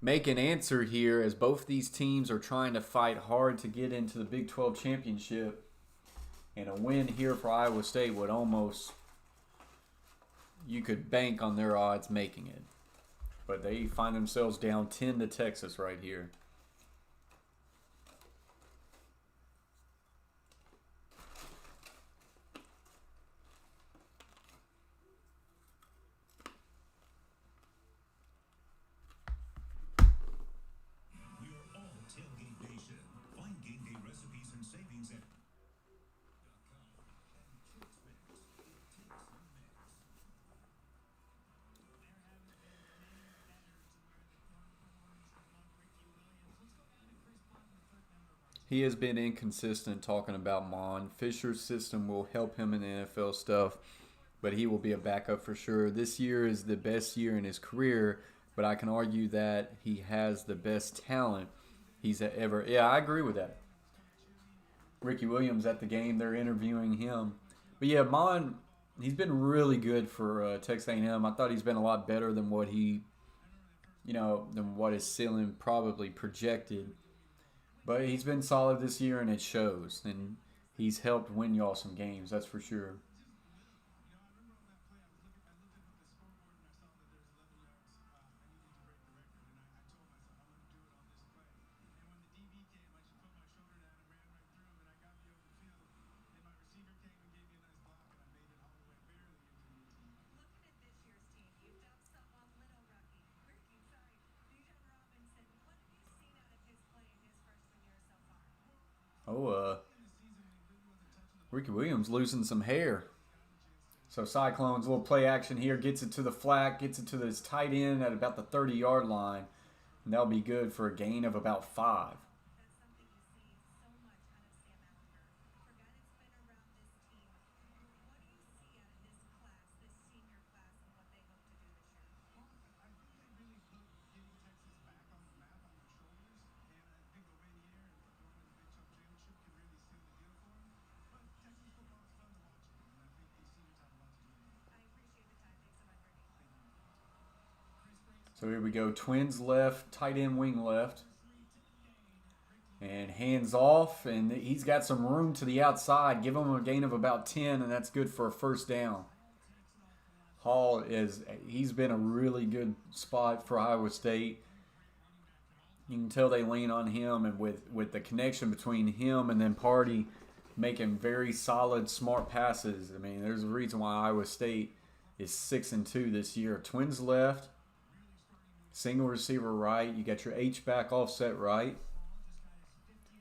make an answer here, as both these teams are trying to fight hard to get into the Big 12 championship. And a win here for Iowa State would almost, you could bank on their odds making it. But they find themselves down 10 to Texas right here. He has been inconsistent talking about Mond. Fisher's system will help him in the NFL stuff, but he will be a backup for sure. This year is the best year in his career, but I can argue that he has the best talent he's ever. Yeah, I agree with that. Ricky Williams at the game, they're interviewing him. But yeah, Mon, he's been really good for Texas A&M. I thought he's been a lot better than what than what his ceiling probably projected. But he's been solid this year, and it shows. And he's helped win y'all some games, that's for sure. Ricky Williams losing some hair. So Cyclones, a little play action here. Gets it to the flat. Gets it to this tight end at about the 30-yard line. And that'll be good for a gain of about 5. So here we go. Twins left, tight end wing left. And hands off, and he's got some room to the outside. Give him a gain of about 10, and that's good for a first down. Hall he's been a really good spot for Iowa State. You can tell they lean on him, and with the connection between him and then Party making very solid, smart passes. I mean, there's a reason why Iowa State is 6-2 this year. Twins left. Single receiver right. You got your H-back offset right.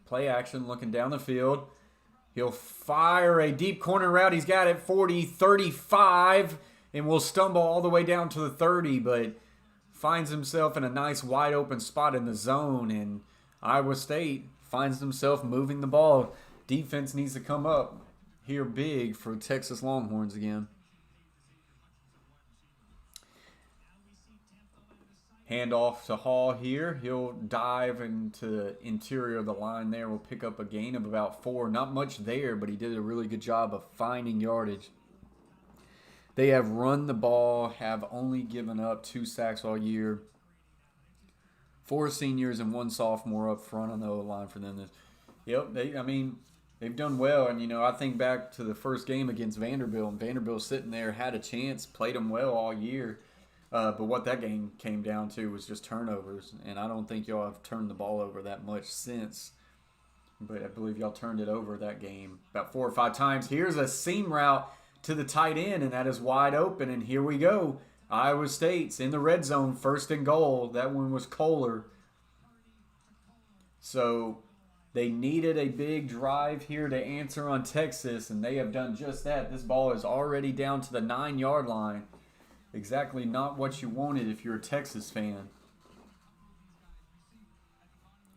Play action, looking down the field. He'll fire a deep corner route. He's got it 40, 35, and will stumble all the way down to the 30, but finds himself in a nice wide open spot in the zone, and Iowa State finds himself moving the ball. Defense needs to come up here big for Texas Longhorns again. Handoff to Hall here. He'll dive into the interior of the line there. We'll pick up a gain of about 4. Not much there, but he did a really good job of finding yardage. They have run the ball, have only given up 2 sacks all year. 4 seniors and 1 sophomore up front on the O-line for them. They've done well. And, I think back to the first game against Vanderbilt. And Vanderbilt sitting there, had a chance, played them well all year. But what that game came down to was just turnovers. And I don't think y'all have turned the ball over that much since. But I believe y'all turned it over that game about 4 or 5 times. Here's a seam route to the tight end, and that is wide open. And here we go. Iowa State's in the red zone, 1st and goal. That one was Kohler. So they needed a big drive here to answer on Texas, and they have done just that. This ball is already down to the 9-yard line. Exactly not what you wanted if you're a Texas fan.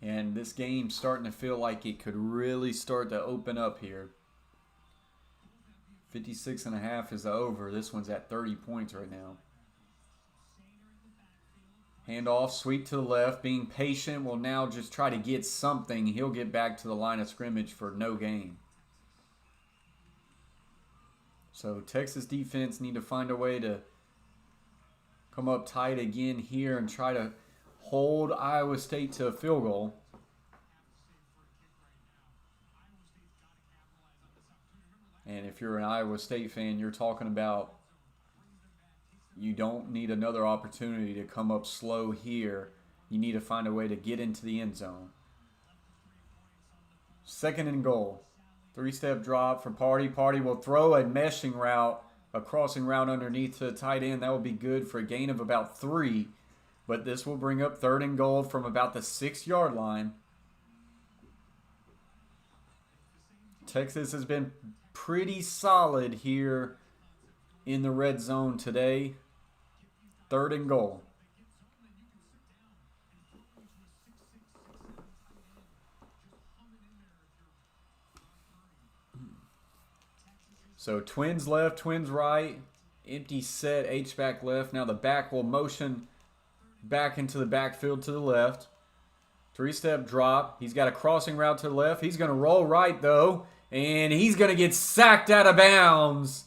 And this game's starting to feel like it could really start to open up here. 56.5 is the over. This one's at 30 points right now. Handoff, sweep to the left. Being patient will now just try to get something. He'll get back to the line of scrimmage for no gain. So Texas defense need to find a way to come up tight again here and try to hold Iowa State to a field goal. And if you're an Iowa State fan, you're talking about you don't need another opportunity to come up slow here. You need to find a way to get into the end zone. 2nd and goal. 3-step drop for Party. Party will throw a meshing route, a crossing route underneath to the tight end. That will be good for a gain of about 3. But this will bring up 3rd and goal from about the 6-yard line. Texas has been pretty solid here in the red zone today. 3rd and goal. So Twins left, Twins right, empty set, H-back left. Now the back will motion back into the backfield to the left. Three-step drop. He's got a crossing route to the left. He's going to roll right, though. And he's going to get sacked out of bounds.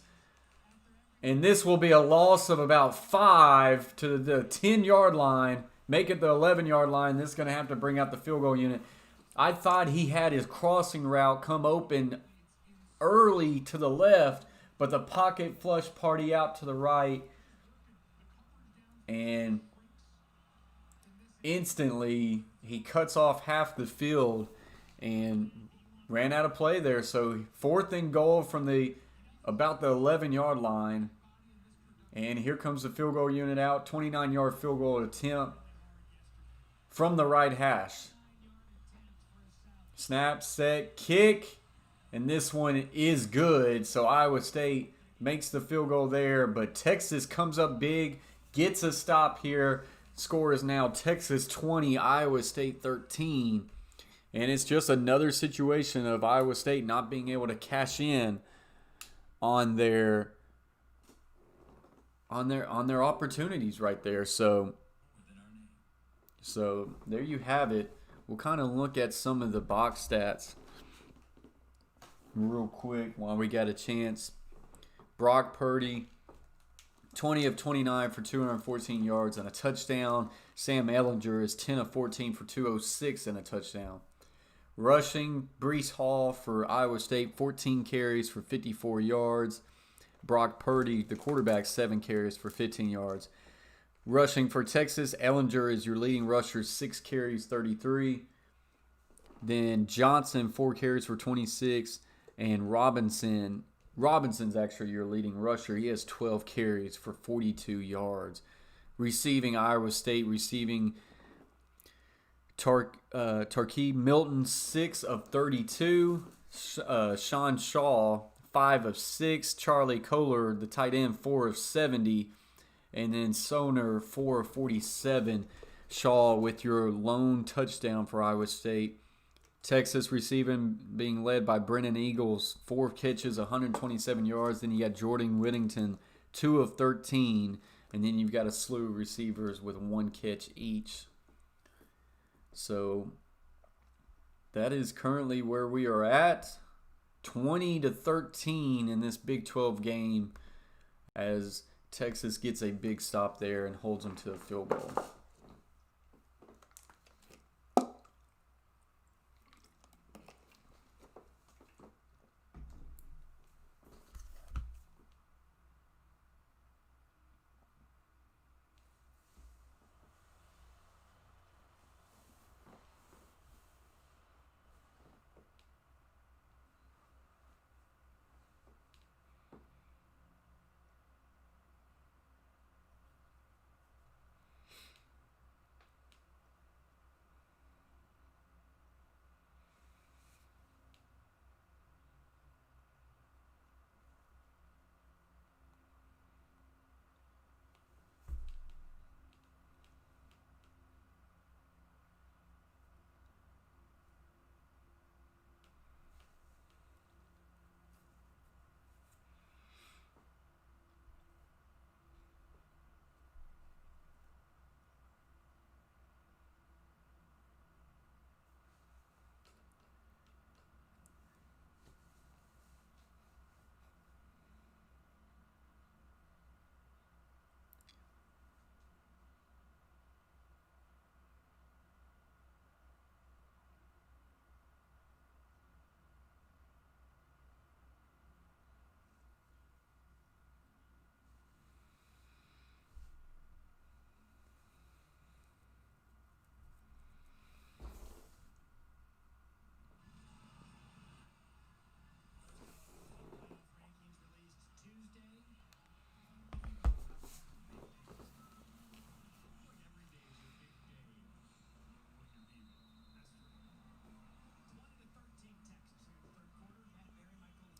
And this will be a loss of about 5 to the 10-yard line. Make it the 11-yard line. This is going to have to bring out the field goal unit. I thought he had his crossing route come open early to the left, but the pocket flush party out to the right. And instantly he cuts off half the field and ran out of play there. So 4th and goal from about the 11-yard line. And here comes the field goal unit out. 29-yard field goal attempt from the right hash. Snap, set, kick. And this one is good. So Iowa State makes the field goal there. But Texas comes up big, gets a stop here. Score is now Texas 20, Iowa State 13. And it's just another situation of Iowa State not being able to cash in on their opportunities right there. So there you have it. We'll kind of look at some of the box stats real quick while we got a chance. Brock Purdy, 20 of 29 for 214 yards and a touchdown. Sam Ehlinger is 10 of 14 for 206 and a touchdown. Rushing, Breece Hall for Iowa State, 14 carries for 54 yards. Brock Purdy, the quarterback, 7 carries for 15 yards. Rushing for Texas, Ehlinger is your leading rusher, 6 carries, 33. Then Johnson, 4 carries for 26. And Robinson's actually your leading rusher. He has 12 carries for 42 yards. Receiving, Iowa State, Tarkey Milton, 6 of 32. Sean Shaw, 5 of 6. Charlie Kohler, the tight end, 4 of 70. And then Soner, 4 of 47. Shaw with your lone touchdown for Iowa State. Texas receiving being led by Brennan Eagles, 4 catches, 127 yards. Then you got Jordan Whittington, 2 of 13. And then you've got a slew of receivers with 1 catch each. So that is currently where we are at. 20-13 in this Big 12 game as Texas gets a big stop there and holds them to a field goal.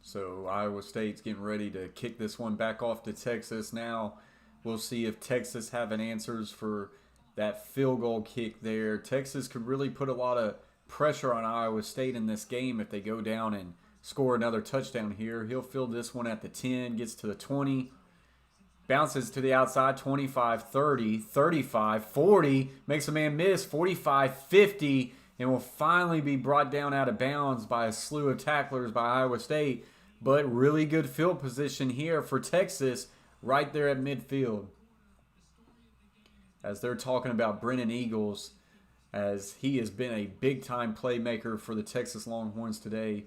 So Iowa State's getting ready to kick this one back off to Texas now. We'll see if Texas have an answers for that field goal kick there. Texas could really put a lot of pressure on Iowa State in this game if they go down and score another touchdown here. He'll field this one at the 10, gets to the 20, bounces to the outside, 25, 30, 35, 40, makes a man miss, 45, 50, and will finally be brought down out of bounds by a slew of tacklers by Iowa State. But really good field position here for Texas right there at midfield. As they're talking about Brennan Eagles, as he has been a big-time playmaker for the Texas Longhorns today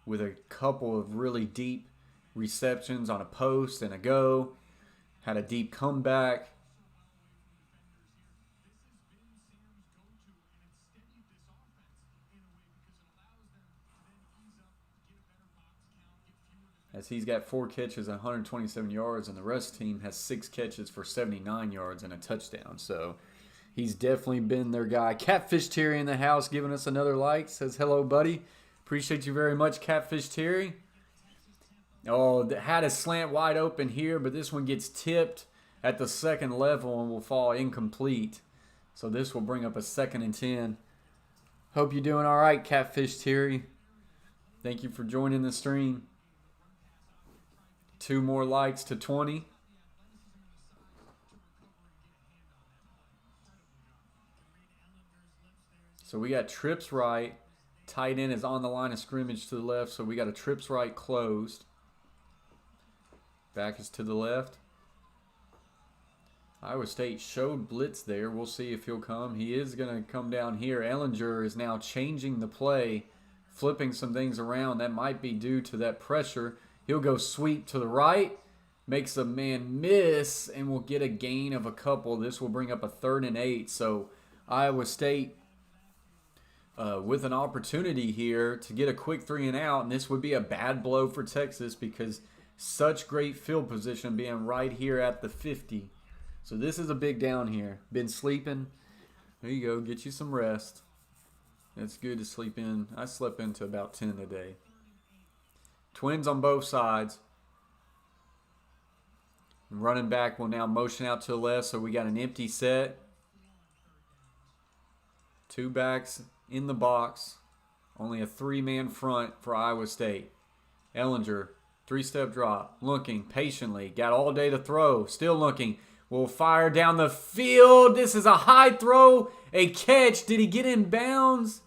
with a couple of really deep receptions on a post and a go. Had a deep comeback. As he's got 4 catches and 127 yards, and the rest team has 6 catches for 79 yards and a touchdown. So he's definitely been their guy. Catfish Terry in the house giving us another like. Says, hello, buddy. Appreciate you very much, Catfish Terry. Oh, had a slant wide open here, but this one gets tipped at the second level and will fall incomplete. So this will bring up a 2nd and 10. Hope you're doing all right, Catfish Terry. Thank you for joining the stream. 2 more likes to 20. So we got trips right. Tight end is on the line of scrimmage to the left, so we got a trips right closed. Back is to the left. Iowa State showed blitz there. We'll see if he'll come. He is going to come down here. Ellinger is now changing the play, flipping some things around. That might be due to that pressure. He'll go sweep to the right, makes a man miss, and will get a gain of a couple. This will bring up a 3rd and 8. So Iowa State with an opportunity here to get a quick 3 and out, and this would be a bad blow for Texas because such great field position being right here at the 50. So this is a big down here. Been sleeping. There you go. Get you some rest. It's good to sleep in. I slept into about 10 a day. Twins on both sides. Running back will now motion out to the left, so we got an empty set. 2 backs in the box. Only a 3-man front for Iowa State. Ellinger, 3-step drop. Looking patiently. Got all day to throw. Still looking. Will fire down the field. This is a high throw. A catch. Did he get in bounds?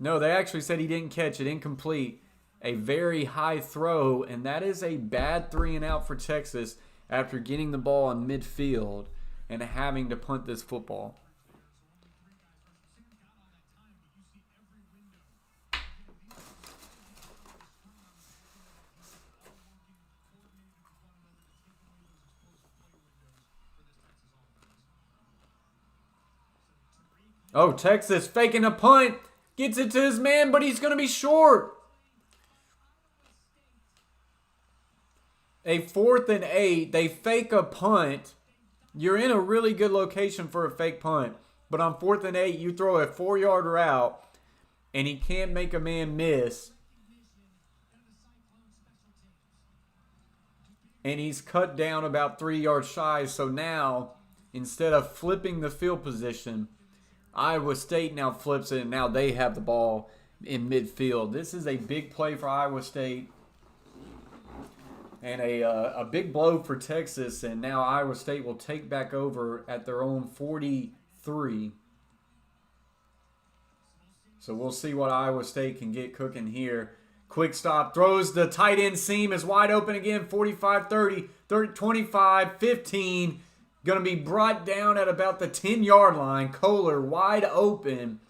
No, they actually said he didn't catch it. Incomplete. A very high throw, and that is a bad 3 and out for Texas after getting the ball in midfield and having to punt this football. Oh, Texas faking a punt. Gets it to his man, but he's going to be short. A 4th and 8. They fake a punt. You're in a really good location for a fake punt. But on 4th and 8, you throw a 4-yard route, and he can't make a man miss. And he's cut down about 3 yards shy. So now, instead of flipping the field position, Iowa State now flips it, and now they have the ball in midfield. This is a big play for Iowa State and a big blow for Texas, and now Iowa State will take back over at their own 43. So we'll see what Iowa State can get cooking here. Quick stop, throws the tight end seam, is wide open again, 45-30, 25-15. Going to be brought down at about the 10-yard line. Kohler wide open.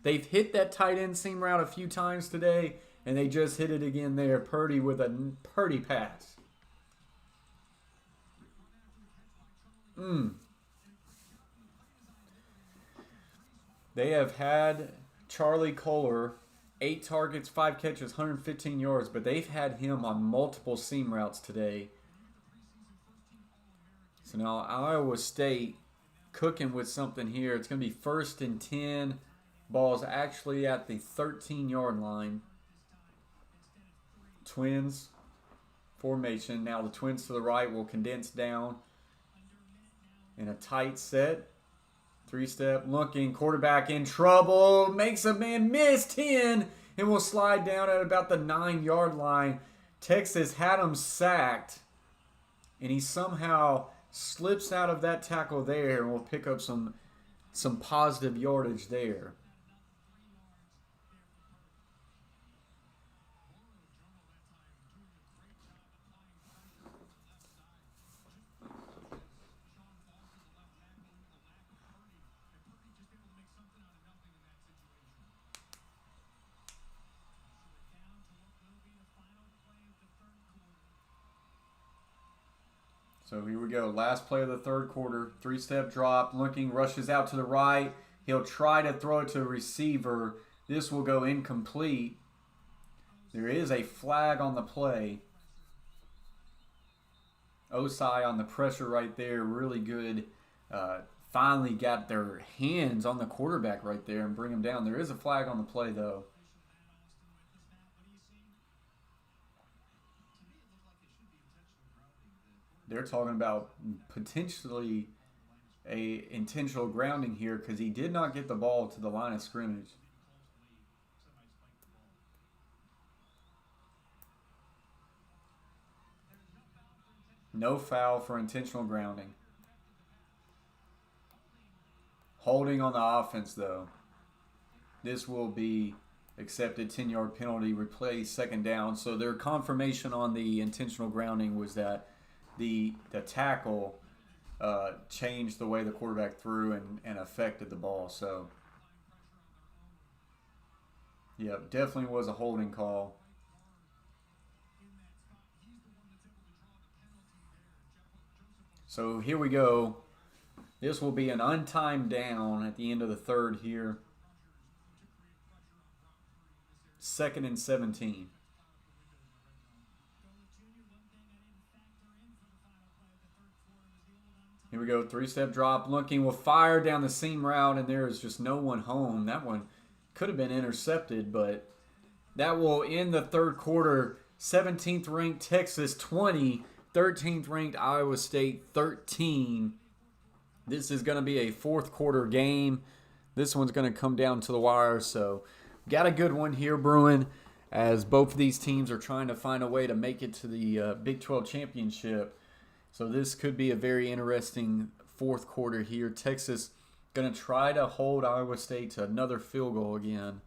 They've hit that tight end seam route a few times today, and they just hit it again there. Purdy with a Purdy pass. They have had Charlie Kohler, 8 targets, 5 catches, 115 yards, but they've had him on multiple seam routes today. So now Iowa State cooking with something here. It's going to be 1st and 10. Ball's actually at the 13-yard line. Twins formation. Now the Twins to the right will condense down in a tight set. 3-step looking. Quarterback in trouble. Makes a man miss 10 and will slide down at about the 9-yard line. Texas had him sacked, and he somehow slips out of that tackle there and will pick up some positive yardage there. So here we go. Last play of the third quarter. 3-step drop. Looking, rushes out to the right. He'll try to throw it to a receiver. This will go incomplete. There is a flag on the play. Osai on the pressure right there. Really good. Finally got their hands on the quarterback right there and bring him down. There is a flag on the play, though. They're talking about potentially a intentional grounding here because he did not get the ball to the line of scrimmage. No foul for intentional grounding. Holding on the offense, though. This will be accepted 10-yard penalty, replay second down. So their confirmation on the intentional grounding was that the tackle changed the way the quarterback threw and affected the ball. So, yeah, definitely was a holding call. So here we go. This will be an untimed down at the end of the third here. 2nd and 17. Here we go, 3-step drop. Looking, will fire down the seam route, and there is just no one home. That one could have been intercepted, but that will end the third quarter. 17th ranked Texas 20, 13th ranked Iowa State 13. This is going to be a fourth quarter game. This one's going to come down to the wire, so got a good one here brewing as both of these teams are trying to find a way to make it to the Big 12 championship. So this could be a very interesting fourth quarter here. Texas going to try to hold Iowa State to another field goal again.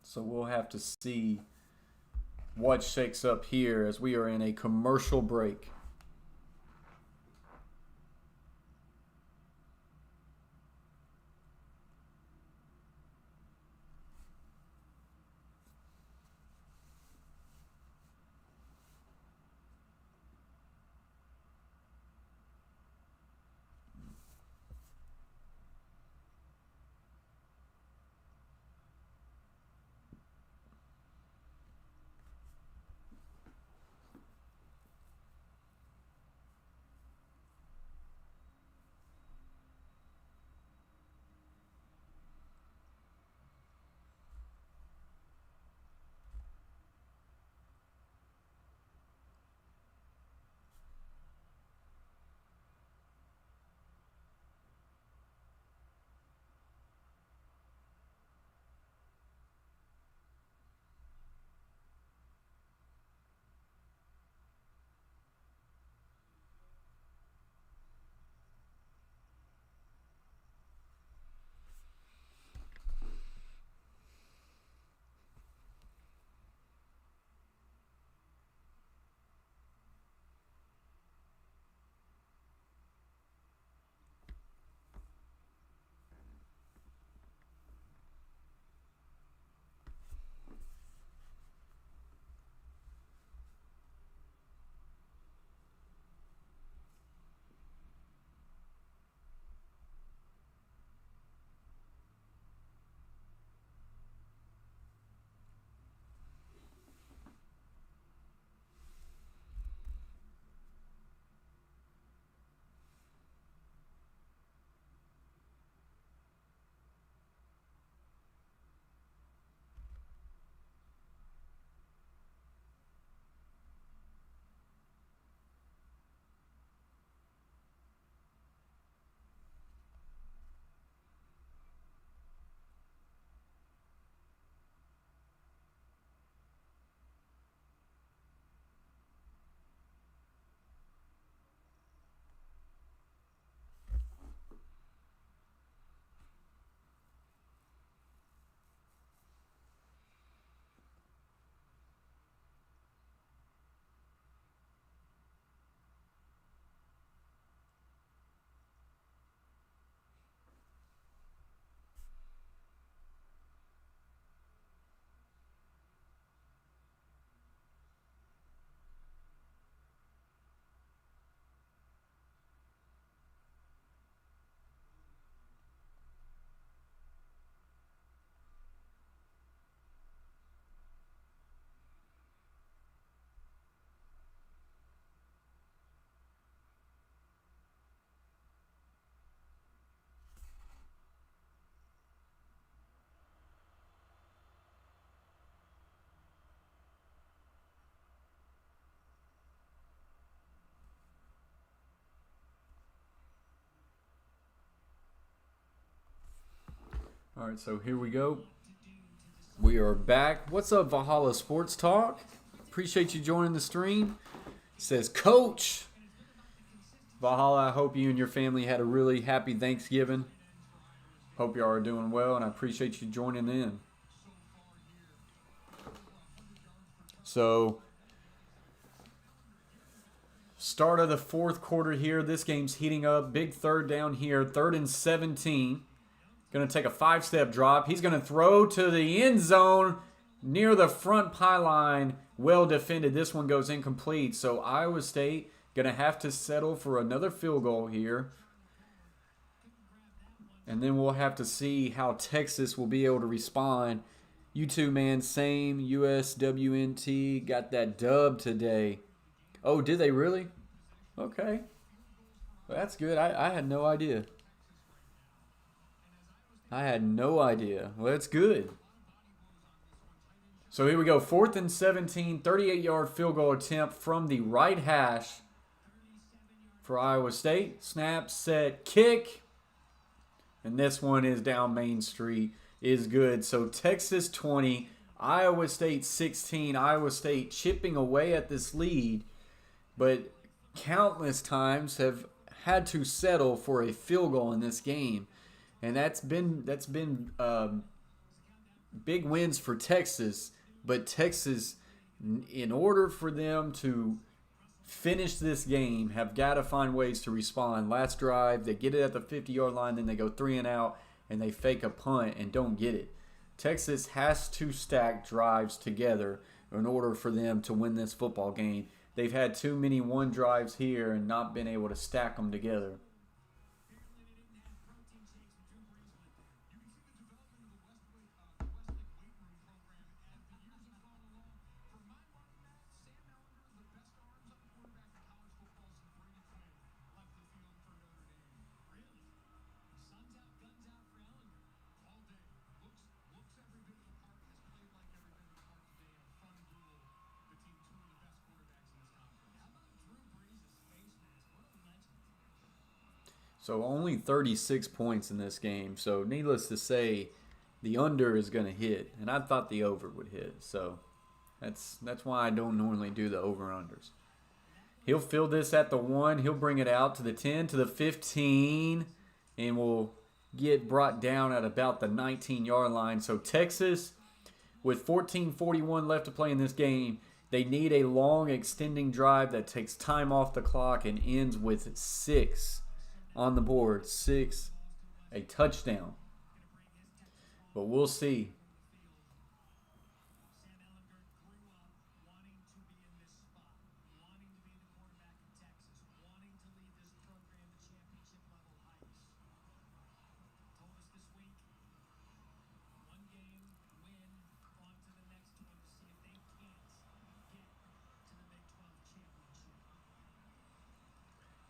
So we'll have to see what shakes up here as we are in a commercial break. All right, so here we go. We are back. What's up, Valhalla Sports Talk? Appreciate you joining the stream. It says, Coach. Valhalla, I hope you and your family had a really happy Thanksgiving. Hope you all are doing well, and I appreciate you joining in. So, start of the fourth quarter here. This game's heating up. Big third down here. 3rd and 17. Going to take a 5-step drop. He's going to throw to the end zone near the front pylon. Well defended. This one goes incomplete. So Iowa State going to have to settle for another field goal here. And then we'll have to see how Texas will be able to respond. You two, man, same. USWNT got that dub today. Oh, did they really? Okay. Well, that's good. I had no idea. I had no idea. Well, that's good. So here we go. 4th and 17, 38-yard field goal attempt from the right hash for Iowa State. Snap, set, kick. And this one is down Main Street. Is good. So Texas 20, Iowa State 16. Iowa State chipping away at this lead, but countless times have had to settle for a field goal in this game. And that's been big wins for Texas. But Texas, in order for them to finish this game, have got to find ways to respond. Last drive, they get it at the 50-yard line, then they go 3 and out, and they fake a punt and don't get it. Texas has to stack drives together in order for them to win this football game. They've had too many one drives here and not been able to stack them together. So only 36 points in this game. So needless to say, the under is going to hit. And I thought the over would hit. So that's why I don't normally do the over-unders. He'll field this at the 1. He'll bring it out to the 10, to the 15. And will get brought down at about the 19-yard line. So Texas, with 14:41 left to play in this game, they need a long extending drive that takes time off the clock and ends with 6 on the board. 6, a touchdown. But we'll see.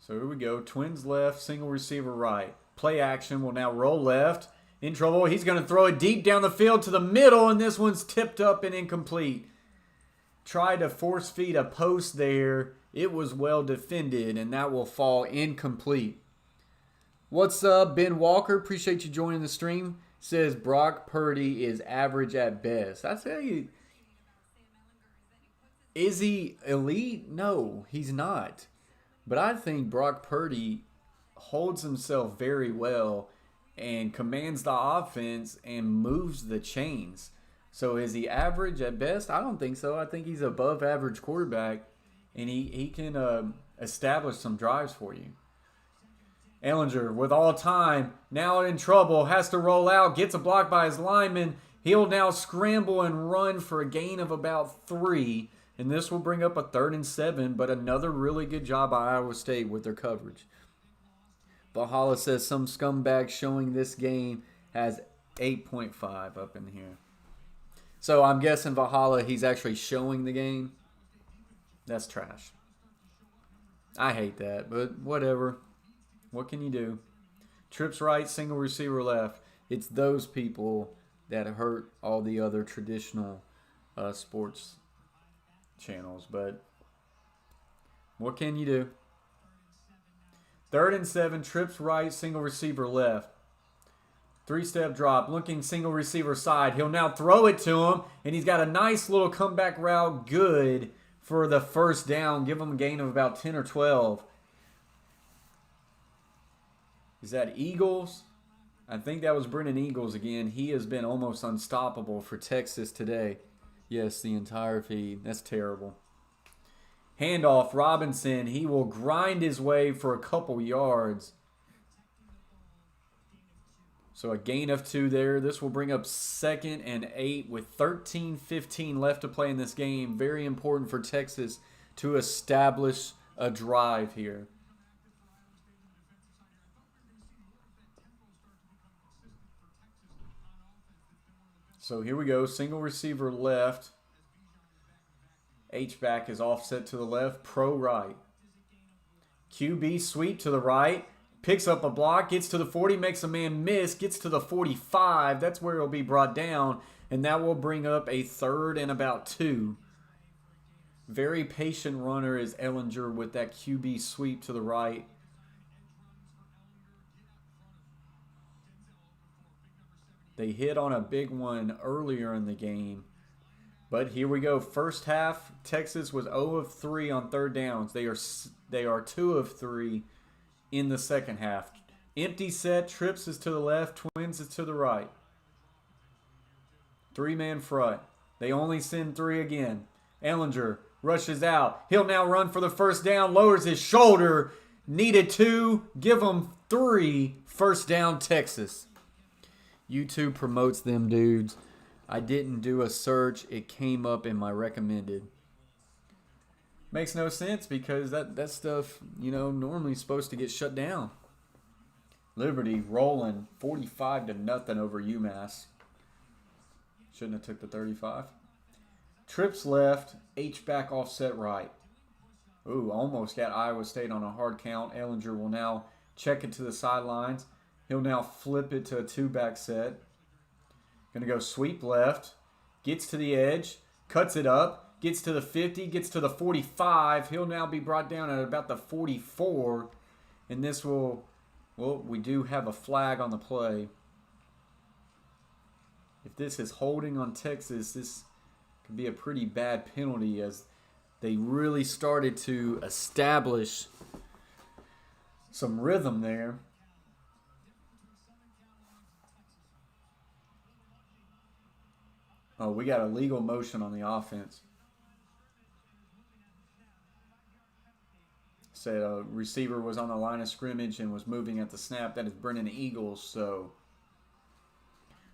So here we go. Twins left, single receiver right. Play action will now roll left. In trouble. He's going to throw it deep down the field to the middle, and this one's tipped up and incomplete. Tried to force feed a post there. It was well defended, and that will fall incomplete. What's up, Ben Walker? Appreciate you joining the stream. Says Brock Purdy is average at best. I tell you, is he elite? No, he's not. But I think Brock Purdy holds himself very well and commands the offense and moves the chains. So is he average at best? I don't think so. I think he's above average quarterback, and he can establish some drives for you. Ehlinger with all time, now in trouble, has to roll out, gets a block by his lineman. He'll now scramble and run for a gain of about 3. And this will bring up a 3rd and 7, but another really good job by Iowa State with their coverage. Valhalla says some scumbag showing this game has 8.5 up in here. So I'm guessing Valhalla, he's actually showing the game. That's trash. I hate that, but whatever. What can you do? Trips right, single receiver left. It's those people that hurt all the other traditional sports channels, but what can you do? 3rd and 7, trips right, single receiver left. Three-step drop, looking single receiver side. He'll now throw it to him, and he's got a nice little comeback route. Good for the first down. Give him a gain of about 10 or 12. Is that Eagles? I think that was Brennan Eagles again. He has been almost unstoppable for Texas today. Yes, the entire feed. That's terrible. Handoff, Robinson. He will grind his way for a couple yards. So a gain of 2 there. This will bring up 2nd and 8 with 13:15 left to play in this game. Very important for Texas to establish a drive here. So here we go. Single receiver left. H-back is offset to the left. Pro right. QB sweep to the right. Picks up a block. Gets to the 40. Makes a man miss. Gets to the 45. That's where it'll be brought down. And that will bring up a 3rd and about 2. Very patient runner is Ellinger with that QB sweep to the right. They hit on a big one earlier in the game. But here we go. First half, Texas was 0 of 3 on 3rd downs. They are 2 of 3 in the second half. Empty set, trips is to the left, twins is to the right. 3-man front. They only send 3 again. Ellinger rushes out. He'll now run for the first down, lowers his shoulder. Needed 2, give him 3. First down, Texas. YouTube promotes them dudes. I didn't do a search. It came up in my recommended. Makes no sense because that stuff, normally is supposed to get shut down. Liberty rolling 45-0 over UMass. Shouldn't have took the 35. Trips left, H-back offset right. Ooh, almost got Iowa State on a hard count. Ellinger will now check it to the sidelines. He'll now flip it to a 2-back set. Going to go sweep left. Gets to the edge. Cuts it up. Gets to the 50. Gets to the 45. He'll now be brought down at about the 44. And this will... Well, we do have a flag on the play. If this is holding on Texas, this could be a pretty bad penalty as they really started to establish some rhythm there. Oh, we got a legal motion on the offense. Said a receiver was on the line of scrimmage and was moving at the snap. That is Brennan Eagles, so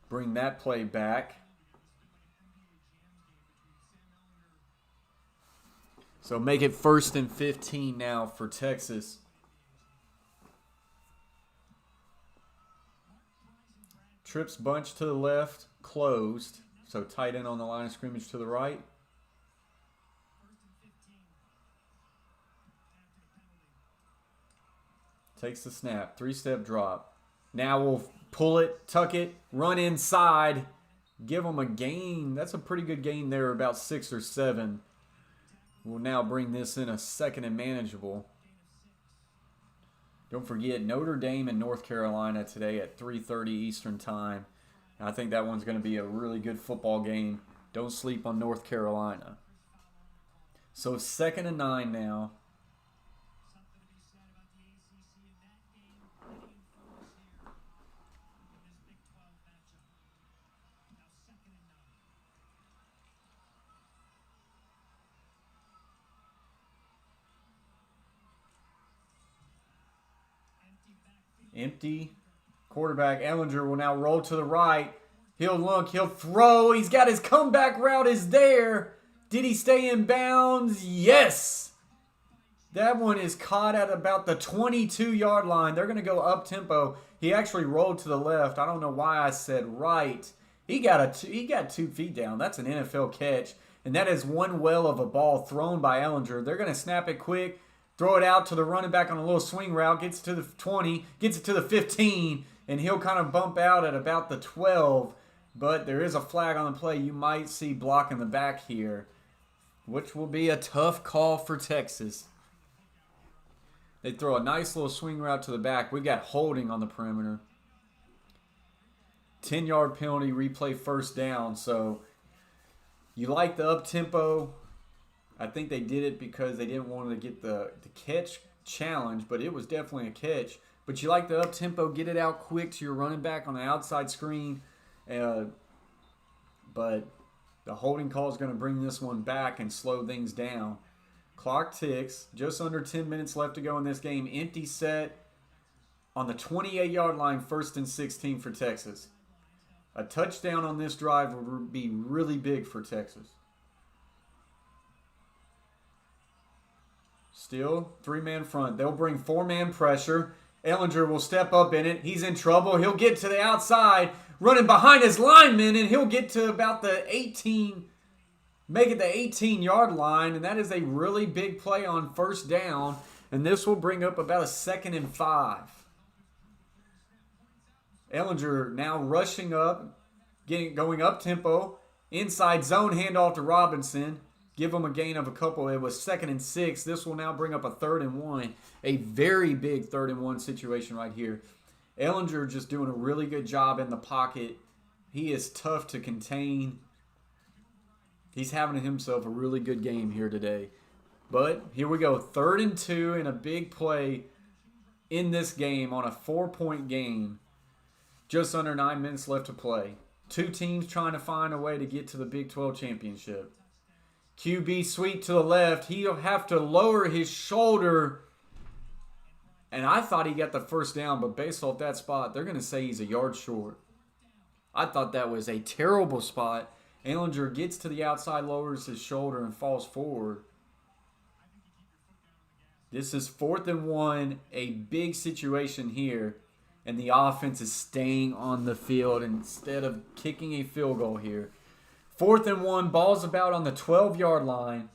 bring that play back. So make it 1st and 15 now for Texas. Trips bunch to the left, closed. So tight end on the line of scrimmage to the right. Takes the snap. 3-step drop. Now we'll pull it, tuck it, run inside. Give them a gain. That's a pretty good gain there, about 6 or 7. We'll now bring this in a 2nd and manageable. Don't forget, Notre Dame and North Carolina today at 3:30 Eastern Time. I think that one's going to be a really good football game. Don't sleep on North Carolina. So 2nd and 9 now. Empty. Quarterback Ellinger will now roll to the right. He'll look. He'll throw. He's got his comeback route is there. Did he stay in bounds? Yes. That one is caught at about the 22-yard line. They're going to go up-tempo. He actually rolled to the left. I don't know why I said right. He got 2 feet down. That's an NFL catch. And that is one well of a ball thrown by Ellinger. They're going to snap it quick. Throw it out to the running back on a little swing route. Gets to the 20. Gets it to the 15. And he'll kind of bump out at about the 12. But there is a flag on the play. You might see block in the back here, which will be a tough call for Texas. They throw a nice little swing route to the back. We got holding on the perimeter. 10-yard penalty, replay first down. So you like the up-tempo. I think they did it because they didn't want to get the catch challenge, but it was definitely a catch. But you like the up-tempo, get it out quick to your running back on the outside screen. But the holding call is going to bring this one back and slow things down. Clock ticks. Just under 10 minutes left to go in this game. Empty set on the 28-yard line, 1st and 16 for Texas. A touchdown on this drive would be really big for Texas. Still, 3-man front. They'll bring 4-man pressure. Ehlinger will step up in it. He's in trouble. He'll get to the outside, running behind his lineman, and he'll get to about the 18, make it the 18-yard line, and that is a really big play on first down, and this will bring up about a 2nd and 5. Ehlinger now rushing up, going up tempo, inside zone handoff to Robinson. Give him a gain of a couple. It was 2nd and 6. This will now bring up a 3rd and 1. A very big 3rd and 1 situation right here. Ehlinger just doing a really good job in the pocket. He is tough to contain. He's having himself a really good game here today. But here we go. 3rd and 2 and a big play in this game on a 4-point game. Just under 9 minutes left to play. Two teams trying to find a way to get to the Big 12 championship. QB sweep to the left. He'll have to lower his shoulder. And I thought he got the first down, but based off that spot, they're going to say he's a yard short. I thought that was a terrible spot. Ehlinger gets to the outside, lowers his shoulder, and falls forward. This is 4th and 1, a big situation here. And the offense is staying on the field instead of kicking a field goal here. 4th and 1, ball's about on the 12-yard line.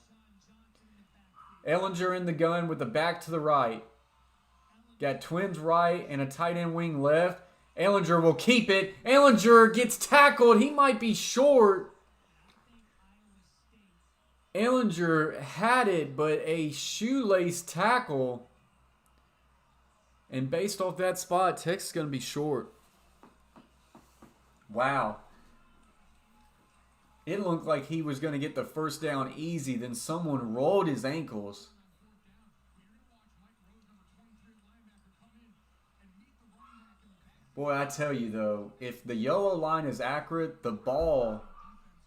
Ehlinger in the gun with the back to the right. Got twins right and a tight end wing left. Ehlinger will keep it. Ehlinger gets tackled. He might be short. Ehlinger had it, but a shoelace tackle. And based off that spot, Texas is going to be short. Wow. It looked like he was going to get the first down easy. Then someone rolled his ankles. Boy, I tell you though, if the yellow line is accurate, the ball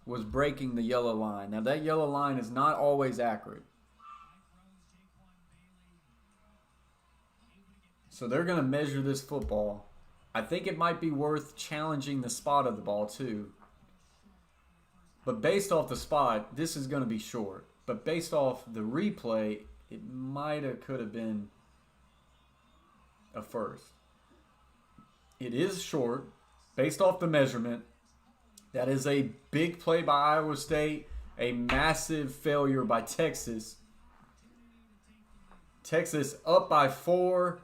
was breaking the yellow line. Now that yellow line is not always accurate. So they're going to measure this football. I think it might be worth challenging the spot of the ball too. But based off the spot, this is going to be short. But based off the replay, it could have been a first. It is short, based off the measurement. That is a big play by Iowa State, a massive failure by Texas. Texas up by 4.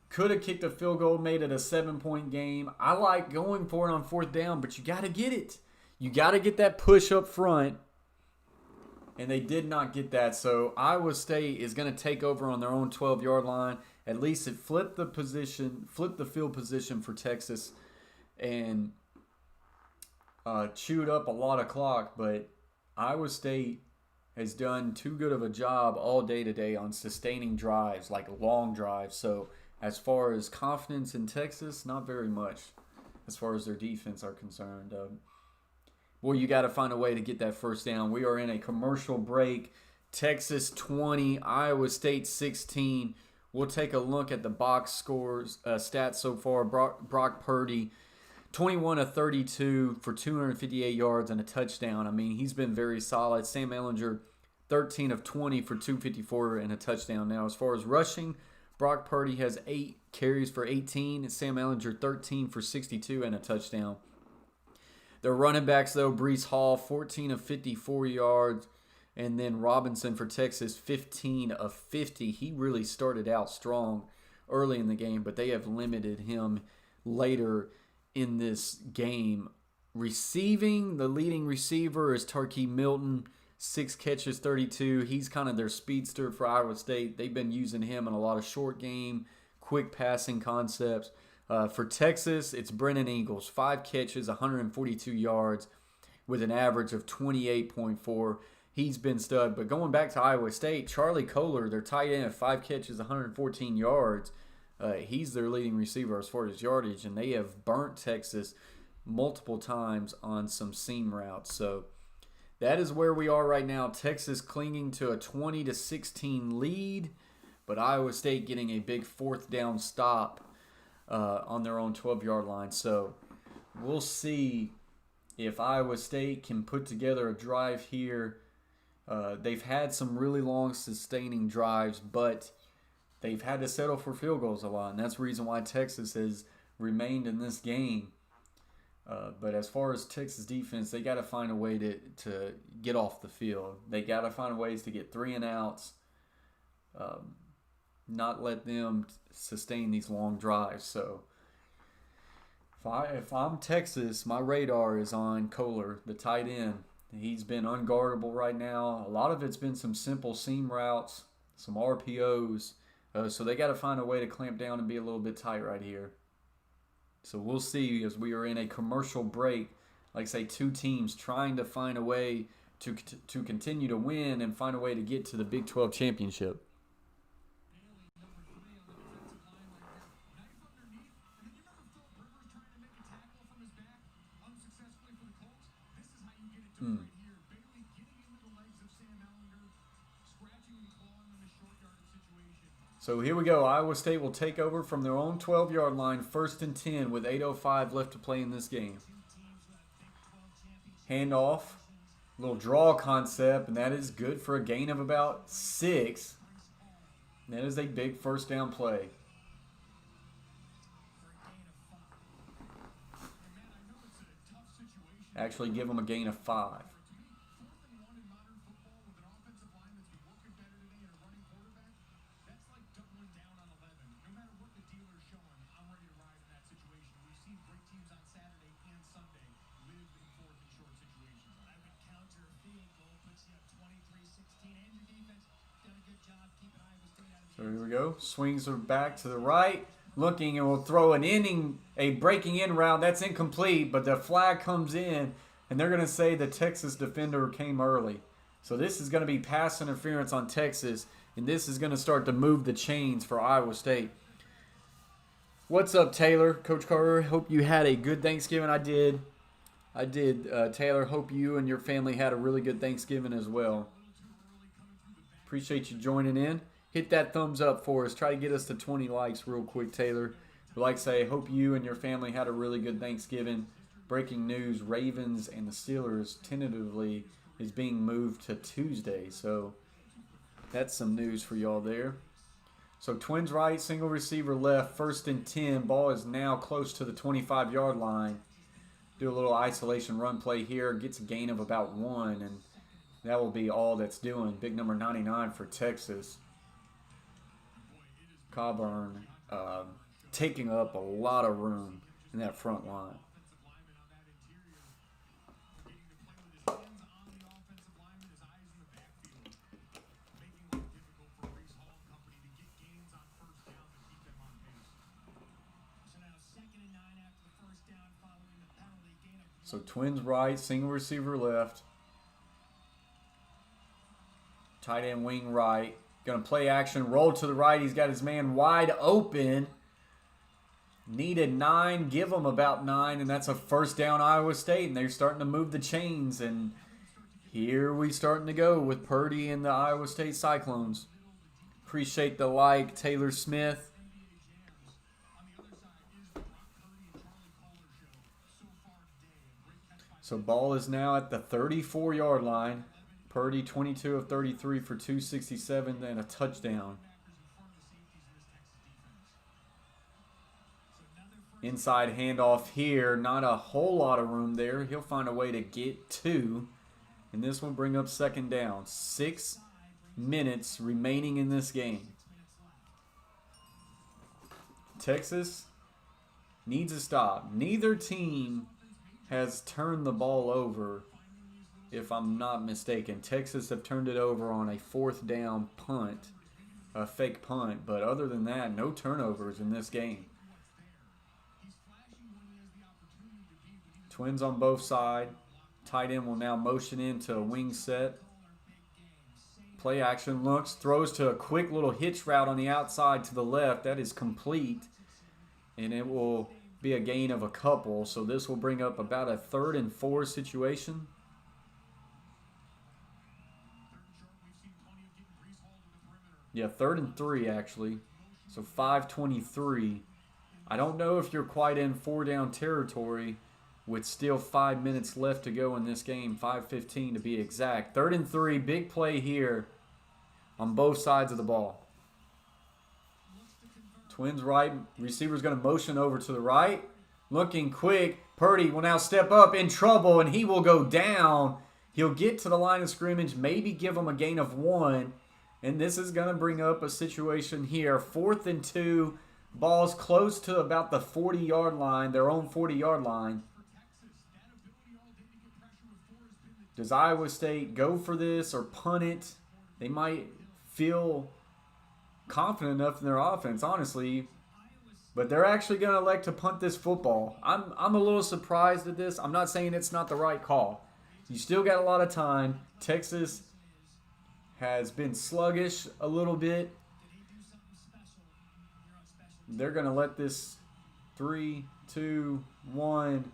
Could have kicked a field goal, made it a 7-point game. I like going for it on 4th down, but you got to get it. You got to get that push up front. And they did not get that. So Iowa State is going to take over on their own 12-yard line. At least it flipped the field position for Texas and chewed up a lot of clock. But Iowa State has done too good of a job all day today on sustaining drives, like long drives. So as far as confidence in Texas, not very much as far as their defense are concerned. Well, you got to find a way to get that first down. We are in a commercial break. Texas 20, Iowa State 16. We'll take a look at the box scores, stats so far. Brock Purdy, 21 of 32 for 258 yards and a touchdown. I mean, he's been very solid. Sam Ehlinger, 13 of 20 for 254 and a touchdown. Now, as far as rushing, Brock Purdy has 8 carries for 18. And Sam Ehlinger, 13 for 62 and a touchdown. Their running backs, though, Breece Hall, 14 of 54 yards. And then Robinson for Texas, 15 of 50. He really started out strong early in the game, but they have limited him later in this game. Receiving, the leading receiver is Tarkey Milton, 6 catches, 32. He's kind of their speedster for Iowa State. They've been using him in a lot of short game, quick passing concepts. For Texas, it's Brennan Eagles. 5 catches, 142 yards with an average of 28.4. He's been stud. But going back to Iowa State, Charlie Kohler, their tight end, 5 catches, 114 yards. He's their leading receiver as far as yardage, and they have burnt Texas multiple times on some seam routes. So that is where we are right now. Texas clinging to a 20-16 lead, but Iowa State getting a big 4th down stop on their own 12-yard line. So we'll see if Iowa State can put together a drive here. They've had some really long sustaining drives, but they've had to settle for field goals a lot, and that's the reason why Texas has remained in this game. But as far as Texas defense, they got to find a way to get off the field. They got to find ways to get 3 and outs, not let them sustain these long drives. So if I'm Texas, my radar is on Kohler, the tight end. He's been unguardable right now. A lot of it's been some simple seam routes, some RPOs. So they got to find a way to clamp down and be a little bit tight right here. So we'll see as we are in a commercial break. Like I say, 2 teams trying to find a way to continue to win and find a way to get to the Big 12 championship. So here we go. Iowa State will take over from their own 12-yard line, 1st and 10 with 8:05 left to play in this game. Handoff, little draw concept, and that is good for a gain of about 6. That is a big 1st down play. Actually give them a gain of 5. So here we go. Swings are back to the right. Looking, and will throw a breaking in route. That's incomplete, but the flag comes in, and they're going to say the Texas defender came early. So this is going to be pass interference on Texas, and this is going to start to move the chains for Iowa State. What's up, Taylor? Coach Carter, hope you had a good Thanksgiving. I did. Taylor, hope you and your family had a really good Thanksgiving as well. Appreciate you joining in. Hit that thumbs up for us. Try to get us to 20 likes real quick, Taylor. But like I say, hope you and your family had a really good Thanksgiving. Breaking news, Ravens and the Steelers tentatively is being moved to Tuesday. So that's some news for y'all there. So twins right, single receiver left, 1st and 10. Ball is now close to the 25-yard line. Do a little isolation run play here. Gets a gain of about 1, and that will be all that's doing. Big number 99 for Texas. Coburn taking up a lot of room in that front line. So twins right, single receiver left. Tight end wing right. Going to play action, roll to the right. He's got his man wide open. Needed 9, give him about 9, and that's a 1st down Iowa State, and they're starting to move the chains, and here we starting to go with Purdy and the Iowa State Cyclones. Appreciate the like, Taylor Smith. So ball is now at the 34-yard line. Purdy, 22 of 33 for 267 and a touchdown. Inside handoff here. Not a whole lot of room there. He'll find a way to get 2. And this will bring up 2nd down. 6 minutes remaining in this game. Texas needs a stop. Neither team has turned the ball over, if I'm not mistaken. Texas have turned it over on a 4th down punt, a fake punt. But other than that, no turnovers in this game. Twins on both sides. Tight end will now motion into a wing set. Play action looks, throws to a quick little hitch route on the outside to the left. That is complete. And it will be a gain of a couple. So this will bring up about a 3rd and 4 situation. Yeah, 3rd and 3 actually. So 5:23. I don't know if you're quite in 4-down territory with still 5 minutes left to go in this game. 5:15 to be exact. 3rd and 3, big play here on both sides of the ball. Twins right, receiver's going to motion over to the right. Looking quick, Purdy will now step up, in trouble, and he will go down. He'll get to the line of scrimmage, maybe give him a gain of 1. And this is going to bring up a situation here. 4th and 2, ball's close to about the 40-yard line, their own 40-yard line. Does Iowa State go for this or punt it? They might feel confident enough in their offense, honestly. But they're actually going to elect to punt this football. I'm a little surprised at this. I'm not saying it's not the right call. You still got a lot of time. Texas has been sluggish a little bit. They're going to let this 3, 2, 1.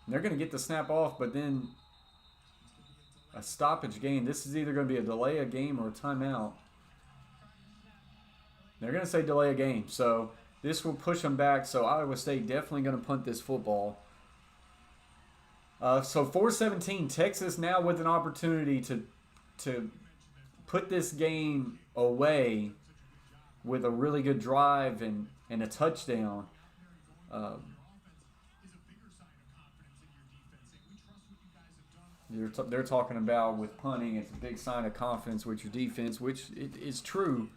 They're going to get the snap off, but then a stoppage game. This is either going to be a delay a game or a timeout. They're going to say delay a game. So this will push them back. So Iowa State definitely going to punt this football. So 4:17, Texas now with an opportunity to put this game away with a really good drive and a touchdown. They're talking about with punting, it's a big sign of confidence with your defense, which it is true.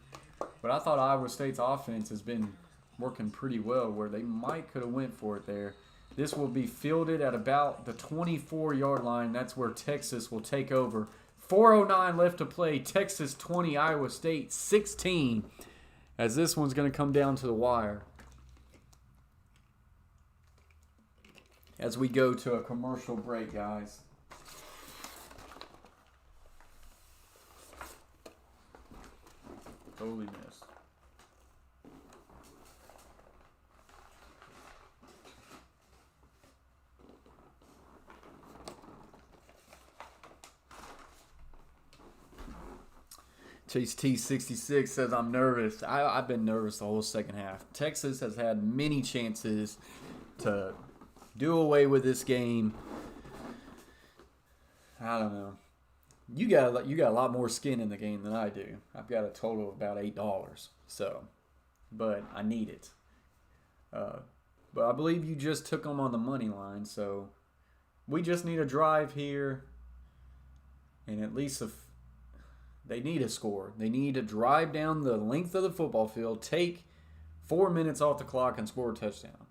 But I thought Iowa State's offense has been working pretty well where they might could have went for it there. This will be fielded at about the 24-yard line. That's where Texas will take over. 4:09 left to play. Texas 20, Iowa State 16. As this one's going to come down to the wire. As we go to a commercial break, guys. Totally missed. Chase T66 says, I'm nervous. I've been nervous the whole second half. Texas has had many chances to do away with this game. I don't know. You got a lot more skin in the game than I do. I've got a total of about $8. So, but I need it. But I believe you just took them on the money line. So we just need a drive here, and at least they need a score. They need to drive down the length of the football field, take 4 minutes off the clock, and score a touchdown.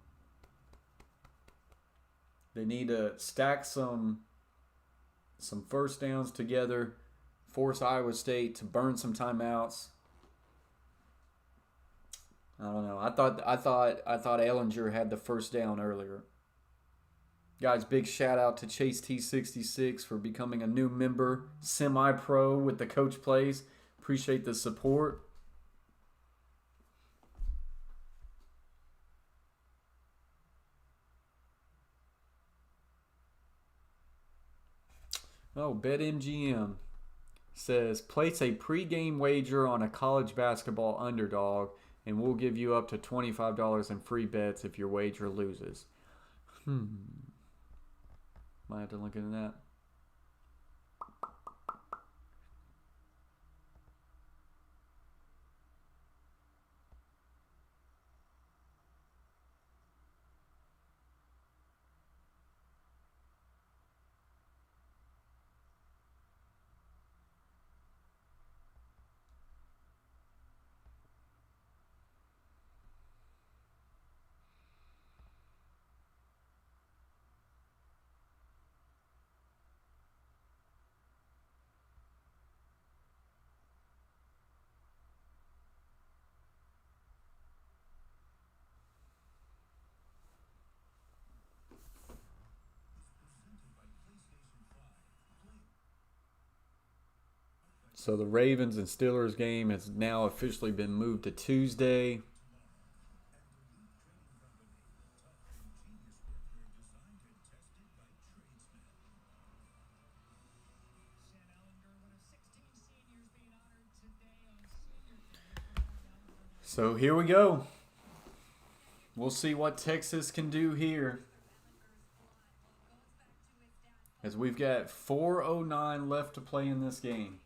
They need to stack some first downs together, force Iowa State to burn some timeouts. I don't know. I thought Ellinger had the first down earlier. Guys, big shout out to Chase T66 for becoming a new member, semi-pro with the Coach Plays. Appreciate the support. Oh, BetMGM says, place a pregame wager on a college basketball underdog, and we'll give you up to $25 in free bets if your wager loses. Might have to look into that. So the Ravens and Steelers game has now officially been moved to Tuesday. So here we go. We'll see what Texas can do here. As we've got 4:09 left to play in this game.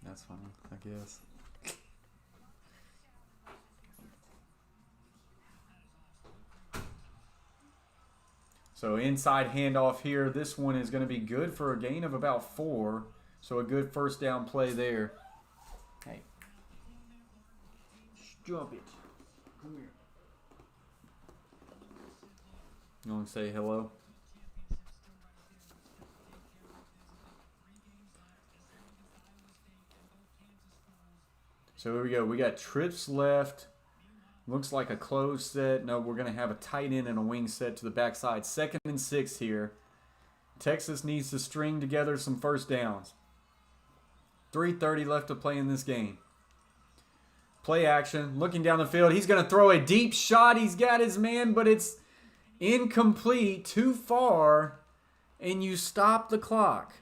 That's fine, I guess. So inside handoff here. This one is going to be good for a gain of about 4. So a good first down play there. Hey. Jump it. Come here. You want to say hello? So here we go. We got trips left. Looks like a close set. No, we're going to have a tight end and a wing set to the backside. 2nd and 6 here. Texas needs to string together some first downs. 3:30 left to play in this game. Play action. Looking down the field. He's going to throw a deep shot. He's got his man, but it's incomplete. Too far. And you stop the clock.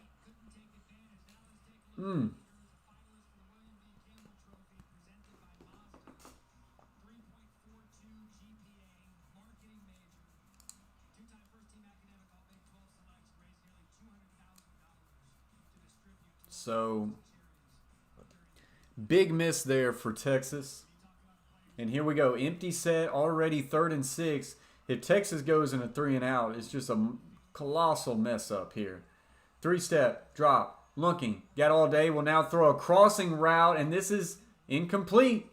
So, big miss there for Texas. And here we go. Empty set, already 3rd and 6. If Texas goes in a 3 and out, it's just a colossal mess up here. 3-step, drop, looking. Got all day. Will now throw a crossing route, and this is incomplete.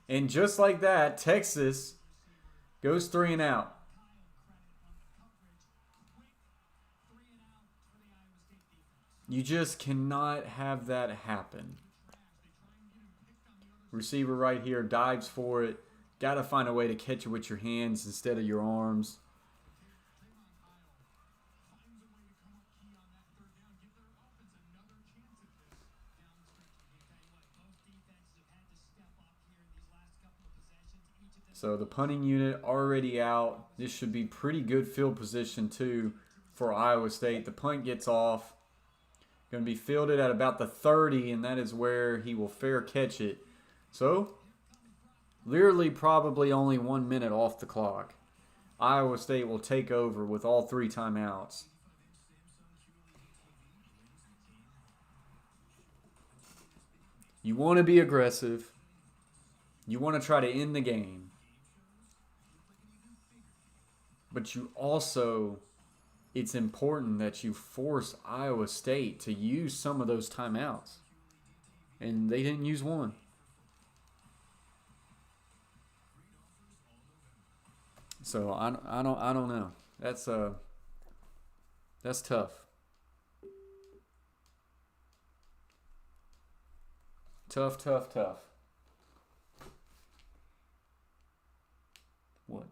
And just like that, Texas goes 3 and out. You just cannot have that happen. Receiver right here dives for it. Got to find a way to catch it with your hands instead of your arms. So the punting unit already out. This should be pretty good field position too for Iowa State. The punt gets off. Going to be fielded at about the 30, and that is where he will fair catch it. So, literally probably only 1 minute off the clock. Iowa State will take over with all 3 timeouts. You want to be aggressive. You want to try to end the game. But you also, it's important that you force Iowa State to use some of those timeouts. And they didn't use one. So I don't know. That's tough. Tough. What?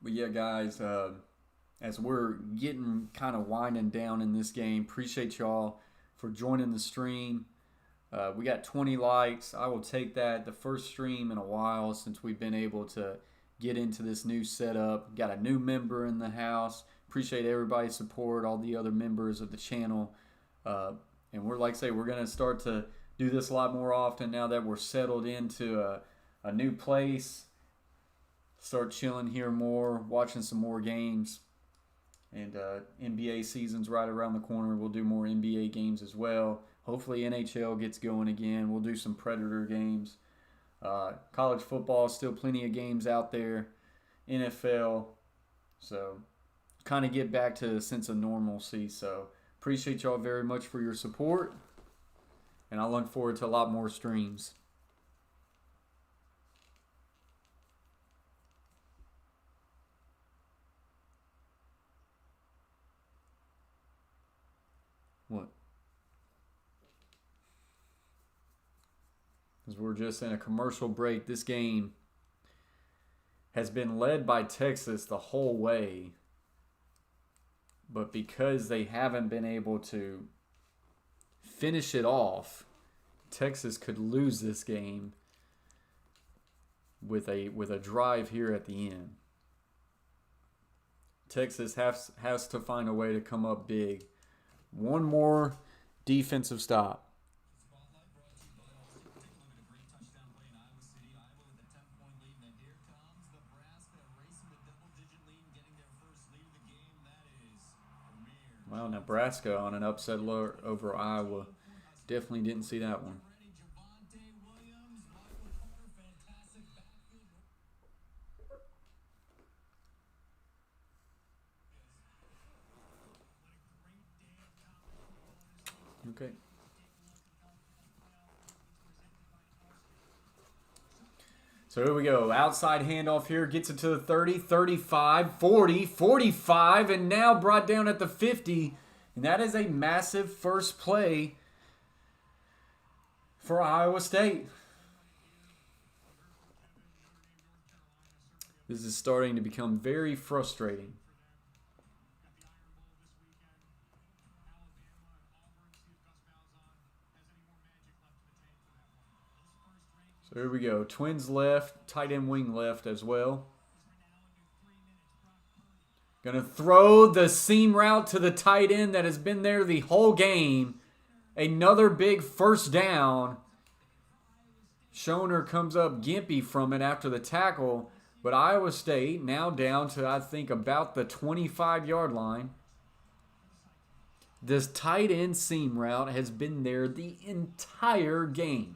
But yeah, guys, as we're getting kind of winding down in this game, appreciate y'all for joining the stream. We got 20 likes. I will take that. The first stream in a while since we've been able to get into this new setup. Got a new member in the house. Appreciate everybody's support, all the other members of the channel. And we're, like I say, we're going to start to do this a lot more often now that we're settled into a new place. Start chilling here more, watching some more games. And NBA season's right around the corner. We'll do more NBA games as well. Hopefully NHL gets going again. We'll do some Predator games. College football, still plenty of games out there. NFL. So kind of get back to a sense of normalcy. So appreciate y'all very much for your support. And I look forward to a lot more streams. As we're just in a commercial break. This game has been led by Texas the whole way. But because they haven't been able to finish it off, Texas could lose this game with a drive here at the end. Texas has to find a way to come up big. One more defensive stop. Well, Nebraska on an upset over Iowa. Definitely didn't see that one. Okay. So here we go. Outside handoff here. Gets it to the 30, 35, 40, 45, and now brought down at the 50. And that is a massive first play for Iowa State. This is starting to become very frustrating. So here we go. Twins left, tight end wing left as well. Gonna throw the seam route to the tight end that has been there the whole game. Another big first down. Schoner comes up gimpy from it after the tackle. But Iowa State now down to, I think, about the 25-yard line. This tight end seam route has been there the entire game.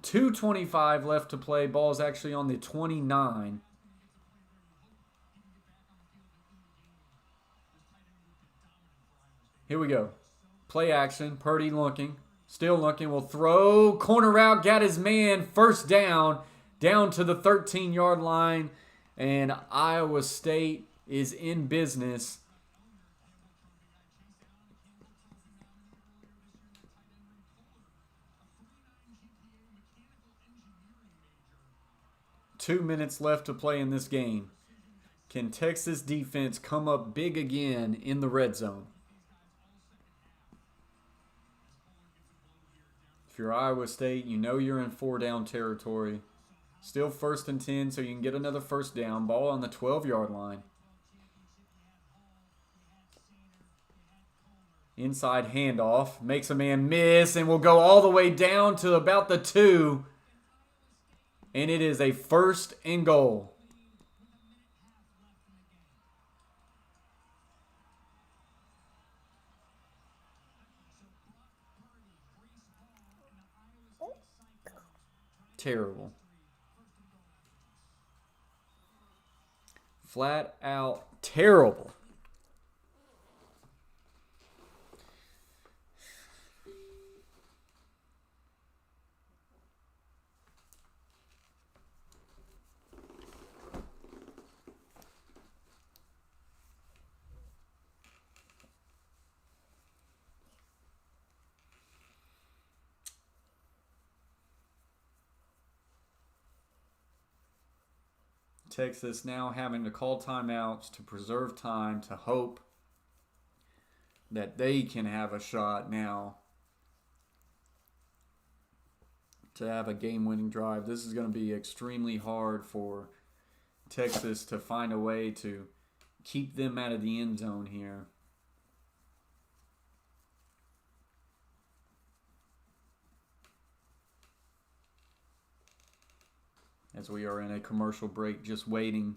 2:25 left to play. Ball's actually on the 29. Here we go. Play action. Purdy looking. Still looking. Will throw. Corner route. Got his man. First down. Down to the 13-yard line. And Iowa State is in business. Two minutes left to play in this game. Can Texas defense come up big again in the red zone? If you're Iowa State, you know you're in 4-down territory. Still 1st and 10, so you can get another first down. Ball on the 12-yard line. Inside handoff. Makes a man miss and will go all the way down to about the 2. And it is a 1st and goal. Terrible. Flat out terrible. Texas now having to call timeouts to preserve time to hope that they can have a shot now to have a game-winning drive. This is going to be extremely hard for Texas to find a way to keep them out of the end zone here. As we are in a commercial break, just waiting.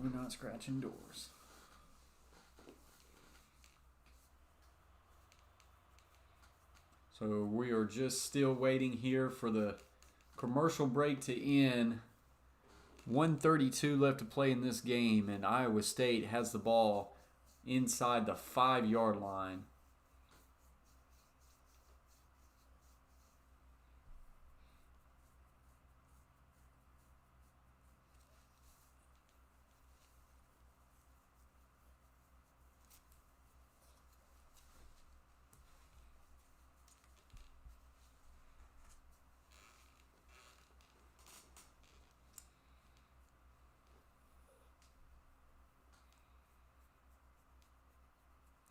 We're not scratching doors. So we are just still waiting here for the commercial break to end. 1:32 left to play in this game, and Iowa State has the ball inside the 5-yard line.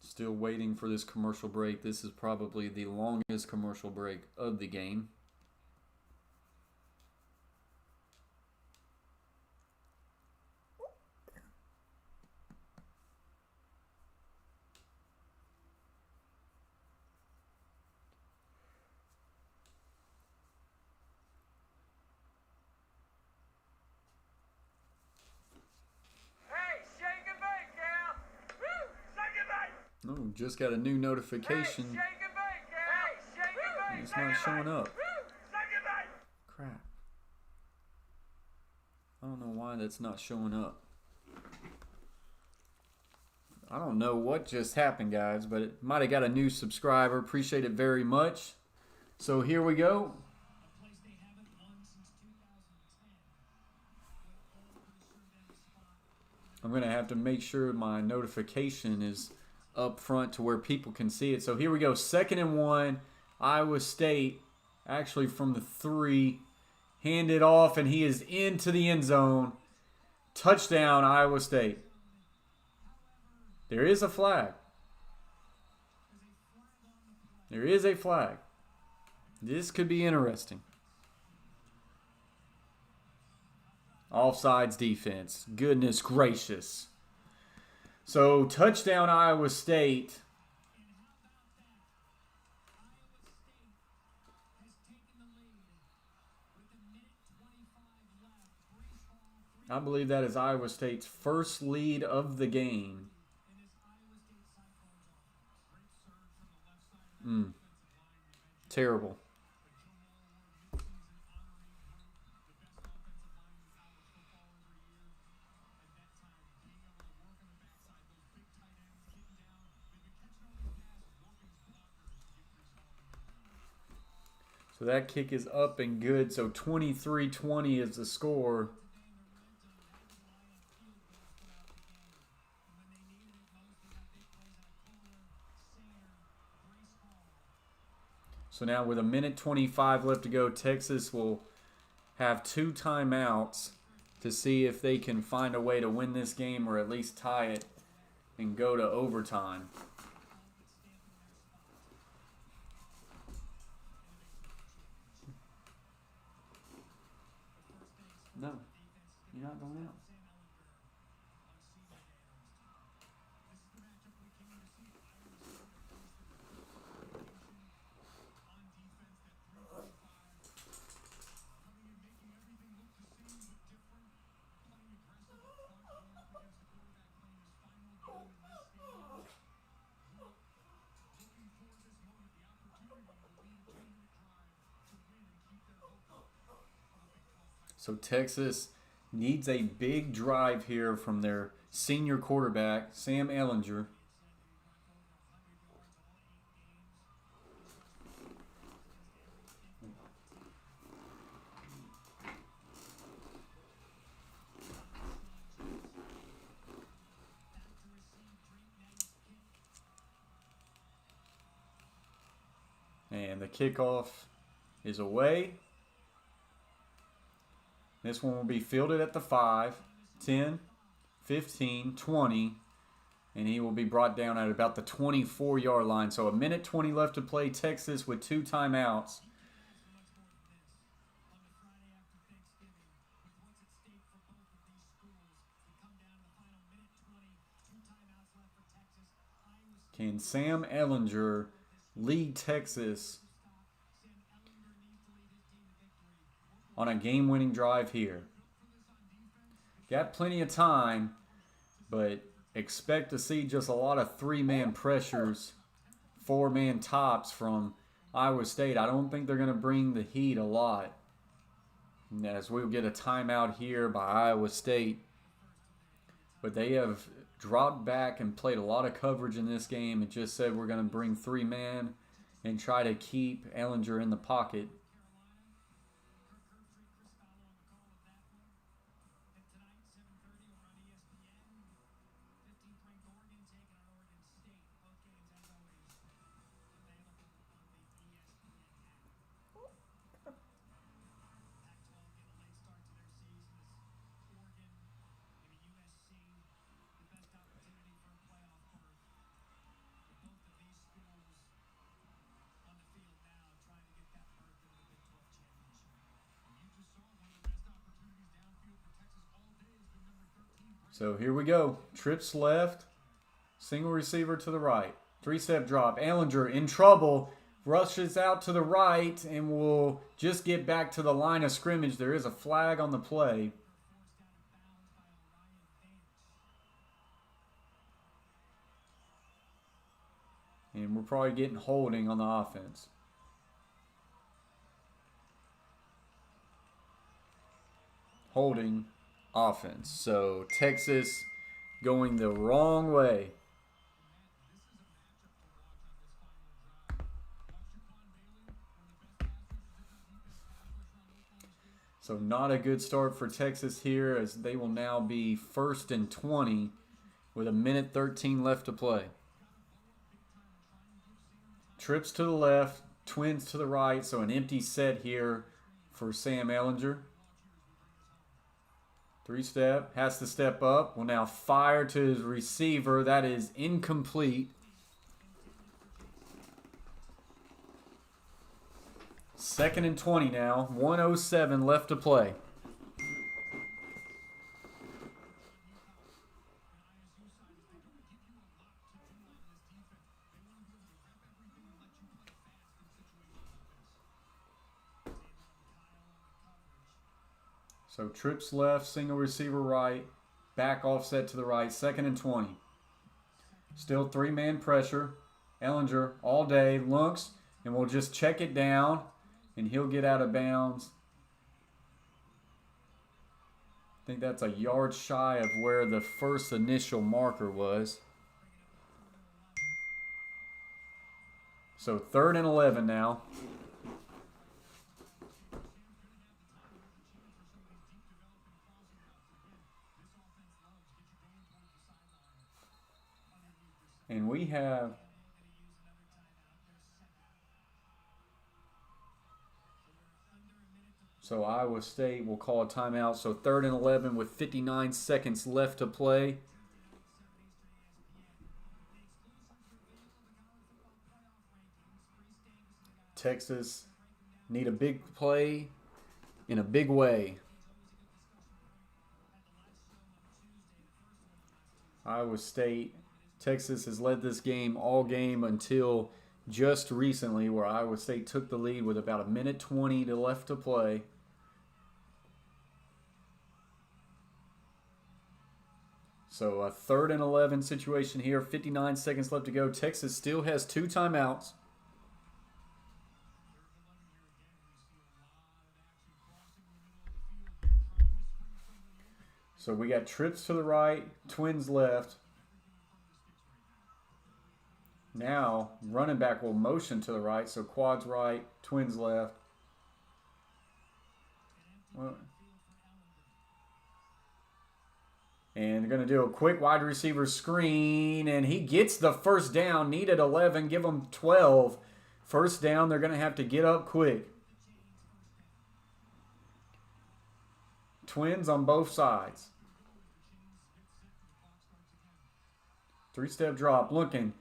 Still waiting for this commercial break. This is probably the longest commercial break of the game. Oh, just got a new notification. It's not showing up. Crap. I don't know why that's not showing up. I don't know what just happened, guys, but it might have got a new subscriber. Appreciate it very much. So here we go. I'm going to have to make sure my notification is up front to where people can see it. So here we go. 2nd and 1. Iowa State actually from the 3. Hand it off, and he is into the end zone. Touchdown, Iowa State. There is a flag. There is a flag. This could be interesting. Offsides defense. Goodness gracious. So, touchdown Iowa State. I believe that is Iowa State's first lead of the game. Terrible. So that kick is up and good. So 23-20 is the score. So now with 1:25 left to go, Texas will have 2 timeouts to see if they can find a way to win this game or at least tie it and go to overtime. No, you're not going out. So Texas needs a big drive here from their senior quarterback, Sam Ehlinger. And the kickoff is away. This one will be fielded at the 5, 10, 15, 20, and he will be brought down at about the 24-yard line. So 1:20 left to play. Texas with 2 timeouts. Can Sam Ehlinger lead Texas on a game-winning drive here? Got plenty of time. but expect to see just a lot of three-man pressures, four-man tops from Iowa State. I don't think they're going to bring the heat a lot, as we'll get a timeout here by Iowa State. But they have dropped back and played a lot of coverage in this game and just said we're going to bring three-man and try to keep Ehlinger in the pocket. So here we go. Trips left. Single receiver to the right. Three-step drop. Ehlinger in trouble. Rushes out to the right and will just get back to the line of scrimmage. There is a flag on the play. And we're probably getting holding on the offense. Holding offense. So Texas going the wrong way. So not a good start for Texas here, as they will now be 1st and 20 with 1:13 left to play. Trips to the left, twins to the right, so an empty set here for Sam Ehlinger. Three-step, has to step up, will now fire to his receiver. That is incomplete. 2nd and 20 now, 1:07 left to play. So trips left, single receiver right, back offset to the right, 2nd and 20. Still three-man pressure. Ehlinger all day, looks, and we'll just check it down, and he'll get out of bounds. I think that's a yard shy of where the first initial marker was. So 3rd and 11 now. And we have so Iowa State will call a timeout. So 3rd and 11 with 59 seconds left to play. Texas need a big play in a big way. Iowa State, Texas has led this game all game until just recently, where Iowa State took the lead with about 1:20 left to play. So a 3rd and 11 situation here, 59 seconds left to go. Texas still has 2 timeouts. So we got trips to the right, twins left. Now, running back will motion to the right, so quads right, twins left. And they're going to do a quick wide receiver screen, and he gets the first down. Needed 11, give them 12. First down, they're going to have to get up quick. Twins on both sides. Three-step drop, looking.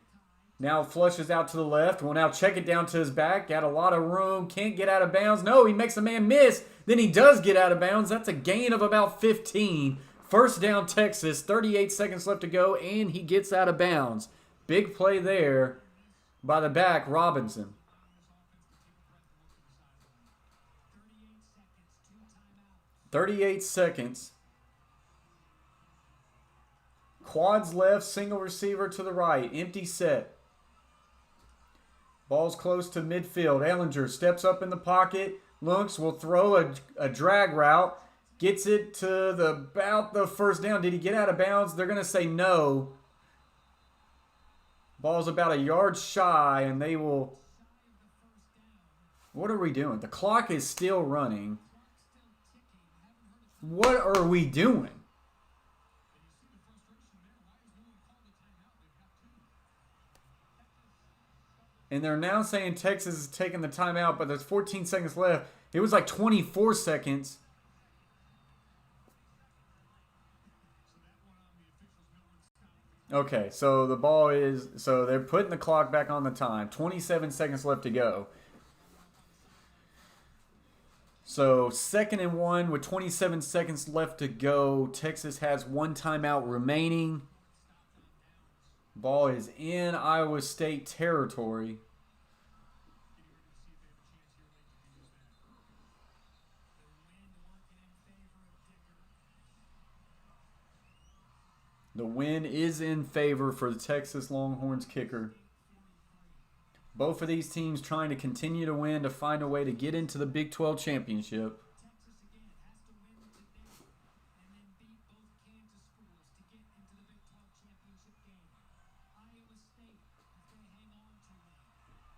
Now flushes out to the left. Will now check it down to his back. Got a lot of room. Can't get out of bounds. No, he makes a man miss. Then he does get out of bounds. That's a gain of about 15. First down, Texas. 38 seconds left to go, and he gets out of bounds. Big play there by the back, Robinson. .38 seconds. Quads left, single receiver to the right. Empty set. Ball's close to midfield. Ehlinger steps up in the pocket. Lunks will throw a drag route. Gets it to about the first down. Did he get out of bounds? They're going to say no. Ball's about a yard shy, and they will... What are we doing? The clock is still running. What are we doing? And they're now saying Texas is taking the timeout, but there's 14 seconds left. It was like 24 seconds. Okay, so the ball is... So they're putting the clock back on the time. 27 seconds left to go. So 2nd and 1 with 27 seconds left to go. Texas has 1 timeout remaining. Ball is in Iowa State territory. The win is in favor for the Texas Longhorns kicker. Both of these teams trying to continue to win to find a way to get into the Big 12 championship.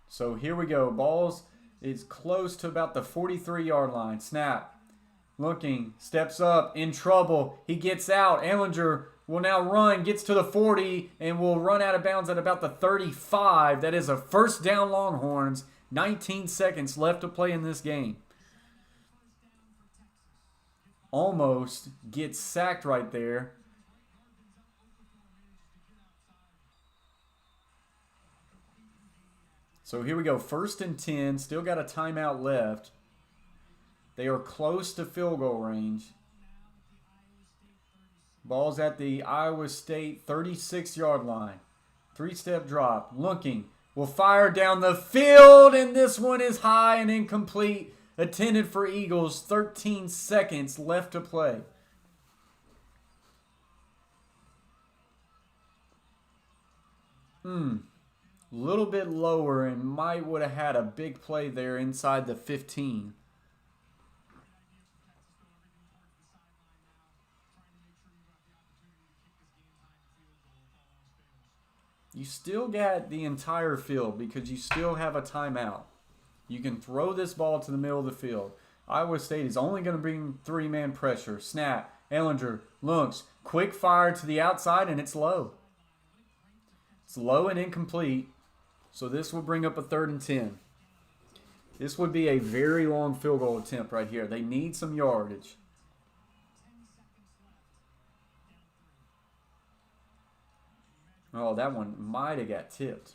So here we go. Balls is close to about the 43-yard line. Snap. Looking. Steps up. In trouble. He gets out. Ehlinger will now run. Gets to the 40 and will run out of bounds at about the 35. That is a first down Longhorns. 19 seconds left to play in this game. Almost gets sacked right there. So here we go. 1st and 10. Still got a timeout left. They are close to field goal range. Ball's at the Iowa State 36-yard line. 3-step drop. Looking. Will fire down the field. And this one is high and incomplete. Intended for Eagles. 13 seconds left to play. Little bit lower and might would have had a big play there inside the 15. You still got the entire field because you still have a timeout. You can throw this ball to the middle of the field. Iowa State is only going to bring 3-man pressure. Snap. Ehlinger. Lunks. Quick fire to the outside and it's low. It's low and incomplete. So this will bring up a 3rd and 10. This would be a very long field goal attempt right here. They need some yardage. Oh, that one might have got tipped.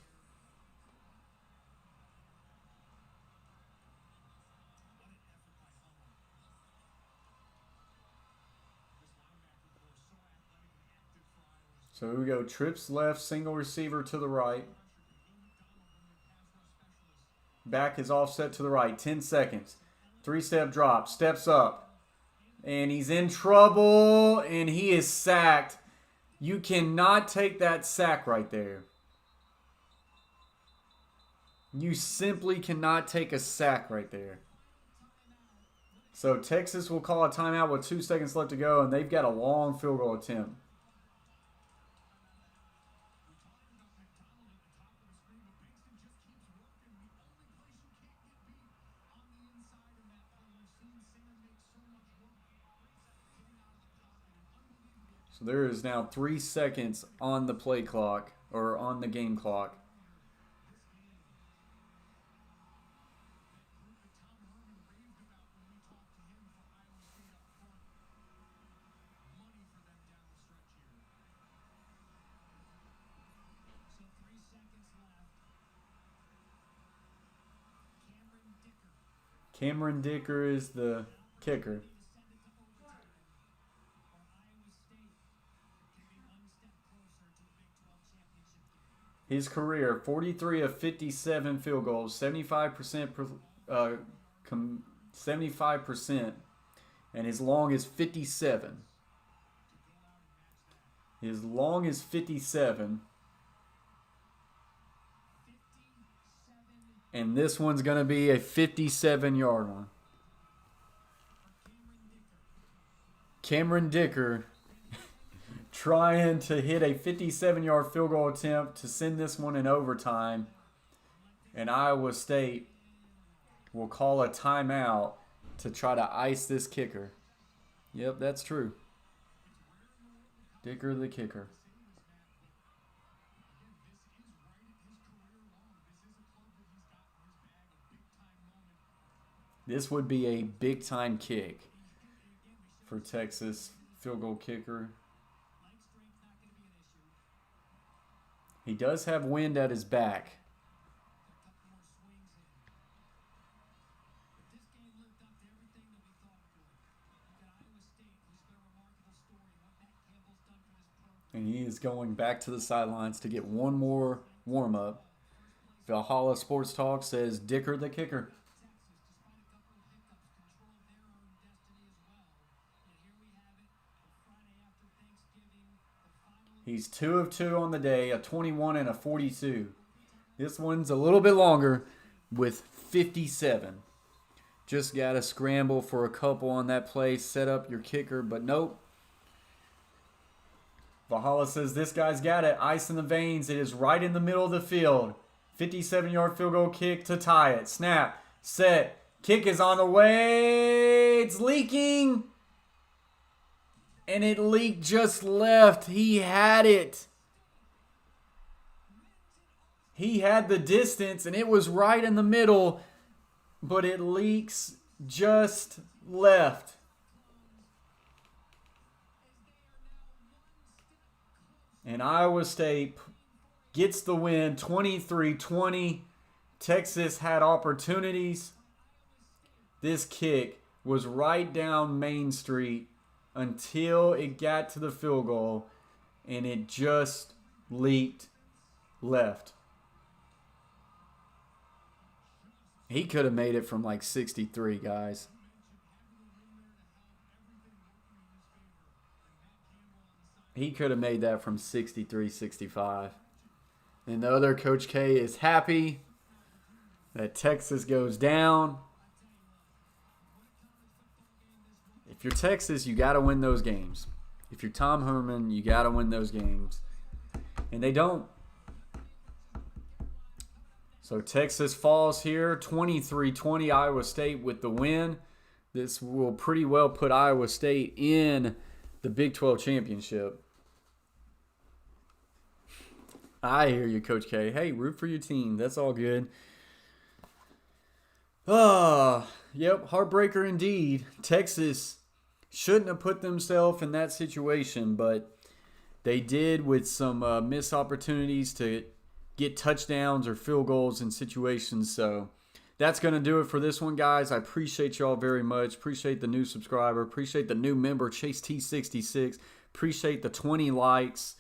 So here we go. Trips left, single receiver to the right. Back is offset to the right. 10 seconds. 3-step drop. Steps up. And he's in trouble. And he is sacked. You cannot take that sack right there. You simply cannot take a sack right there. So Texas will call a timeout with 2 seconds left to go. And they've got a long field goal attempt. So there is now 3 seconds on the play clock, or on the game clock. Cameron Dicker is the kicker. His career, 43 of 57 field goals, 75%, 75%, and his long is 57. as long as 57. And this one's going to be a 57-yard one. Cameron Dicker trying to hit a 57-yard field goal attempt to send this one in overtime. And Iowa State will call a timeout to try to ice this kicker. Yep, that's true. Dicker the kicker. This would be a big-time kick for Texas field goal kicker. He does have wind at his back. And he is going back to the sidelines to get one more warm-up. Valhalla Sports Talk says Dicker the kicker. He's 2 of 2 on the day, a 21 and a 42. This one's a little bit longer with 57. Just got to scramble for a couple on that play, set up your kicker, but nope. Valhalla says this guy's got it. Ice in the veins. It is right in the middle of the field. 57-yard field goal kick to tie it. Snap. Set. Kick is on the way. It's leaking. And it leaked just left. He had it. He had the distance, and it was right in the middle, but it leaks just left. And Iowa State gets the win, 23-20. Texas had opportunities. This kick was right down Main Street until it got to the field goal, and it just leaked left. He could have made it from like 63, guys. He could have made that from 63, 65. And the other Coach K is happy that Texas goes down. If you're Texas, you got to win those games. If you're Tom Herman, you got to win those games. And they don't. So Texas falls here, 23-20, Iowa State with the win. This will pretty well put Iowa State in the Big 12 championship. I hear you, Coach K. Hey, root for your team. That's all good. Yep, heartbreaker indeed. Texas shouldn't have put themselves in that situation, but they did with some missed opportunities to get touchdowns or field goals in situations. So that's going to do it for this one, guys. I appreciate y'all very much. Appreciate the new subscriber. Appreciate the new member, Chase T66. Appreciate the 20 likes.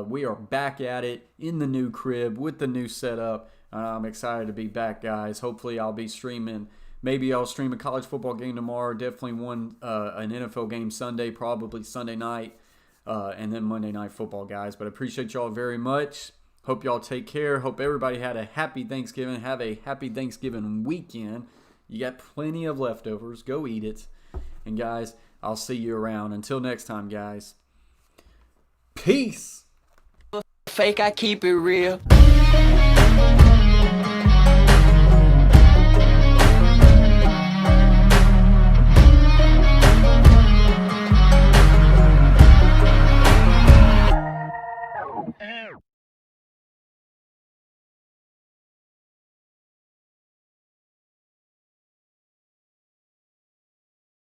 We are back at it in the new crib with the new setup. I'm excited to be back, guys. Hopefully I'll be streaming. Maybe I'll stream a college football game tomorrow. Definitely an NFL game Sunday, probably Sunday night, and then Monday Night Football, guys. But I appreciate y'all very much. Hope y'all take care. Hope everybody had a happy Thanksgiving. Have a happy Thanksgiving weekend. You got plenty of leftovers. Go eat it. And, guys, I'll see you around. Until next time, guys. Peace. Fake, I keep it real.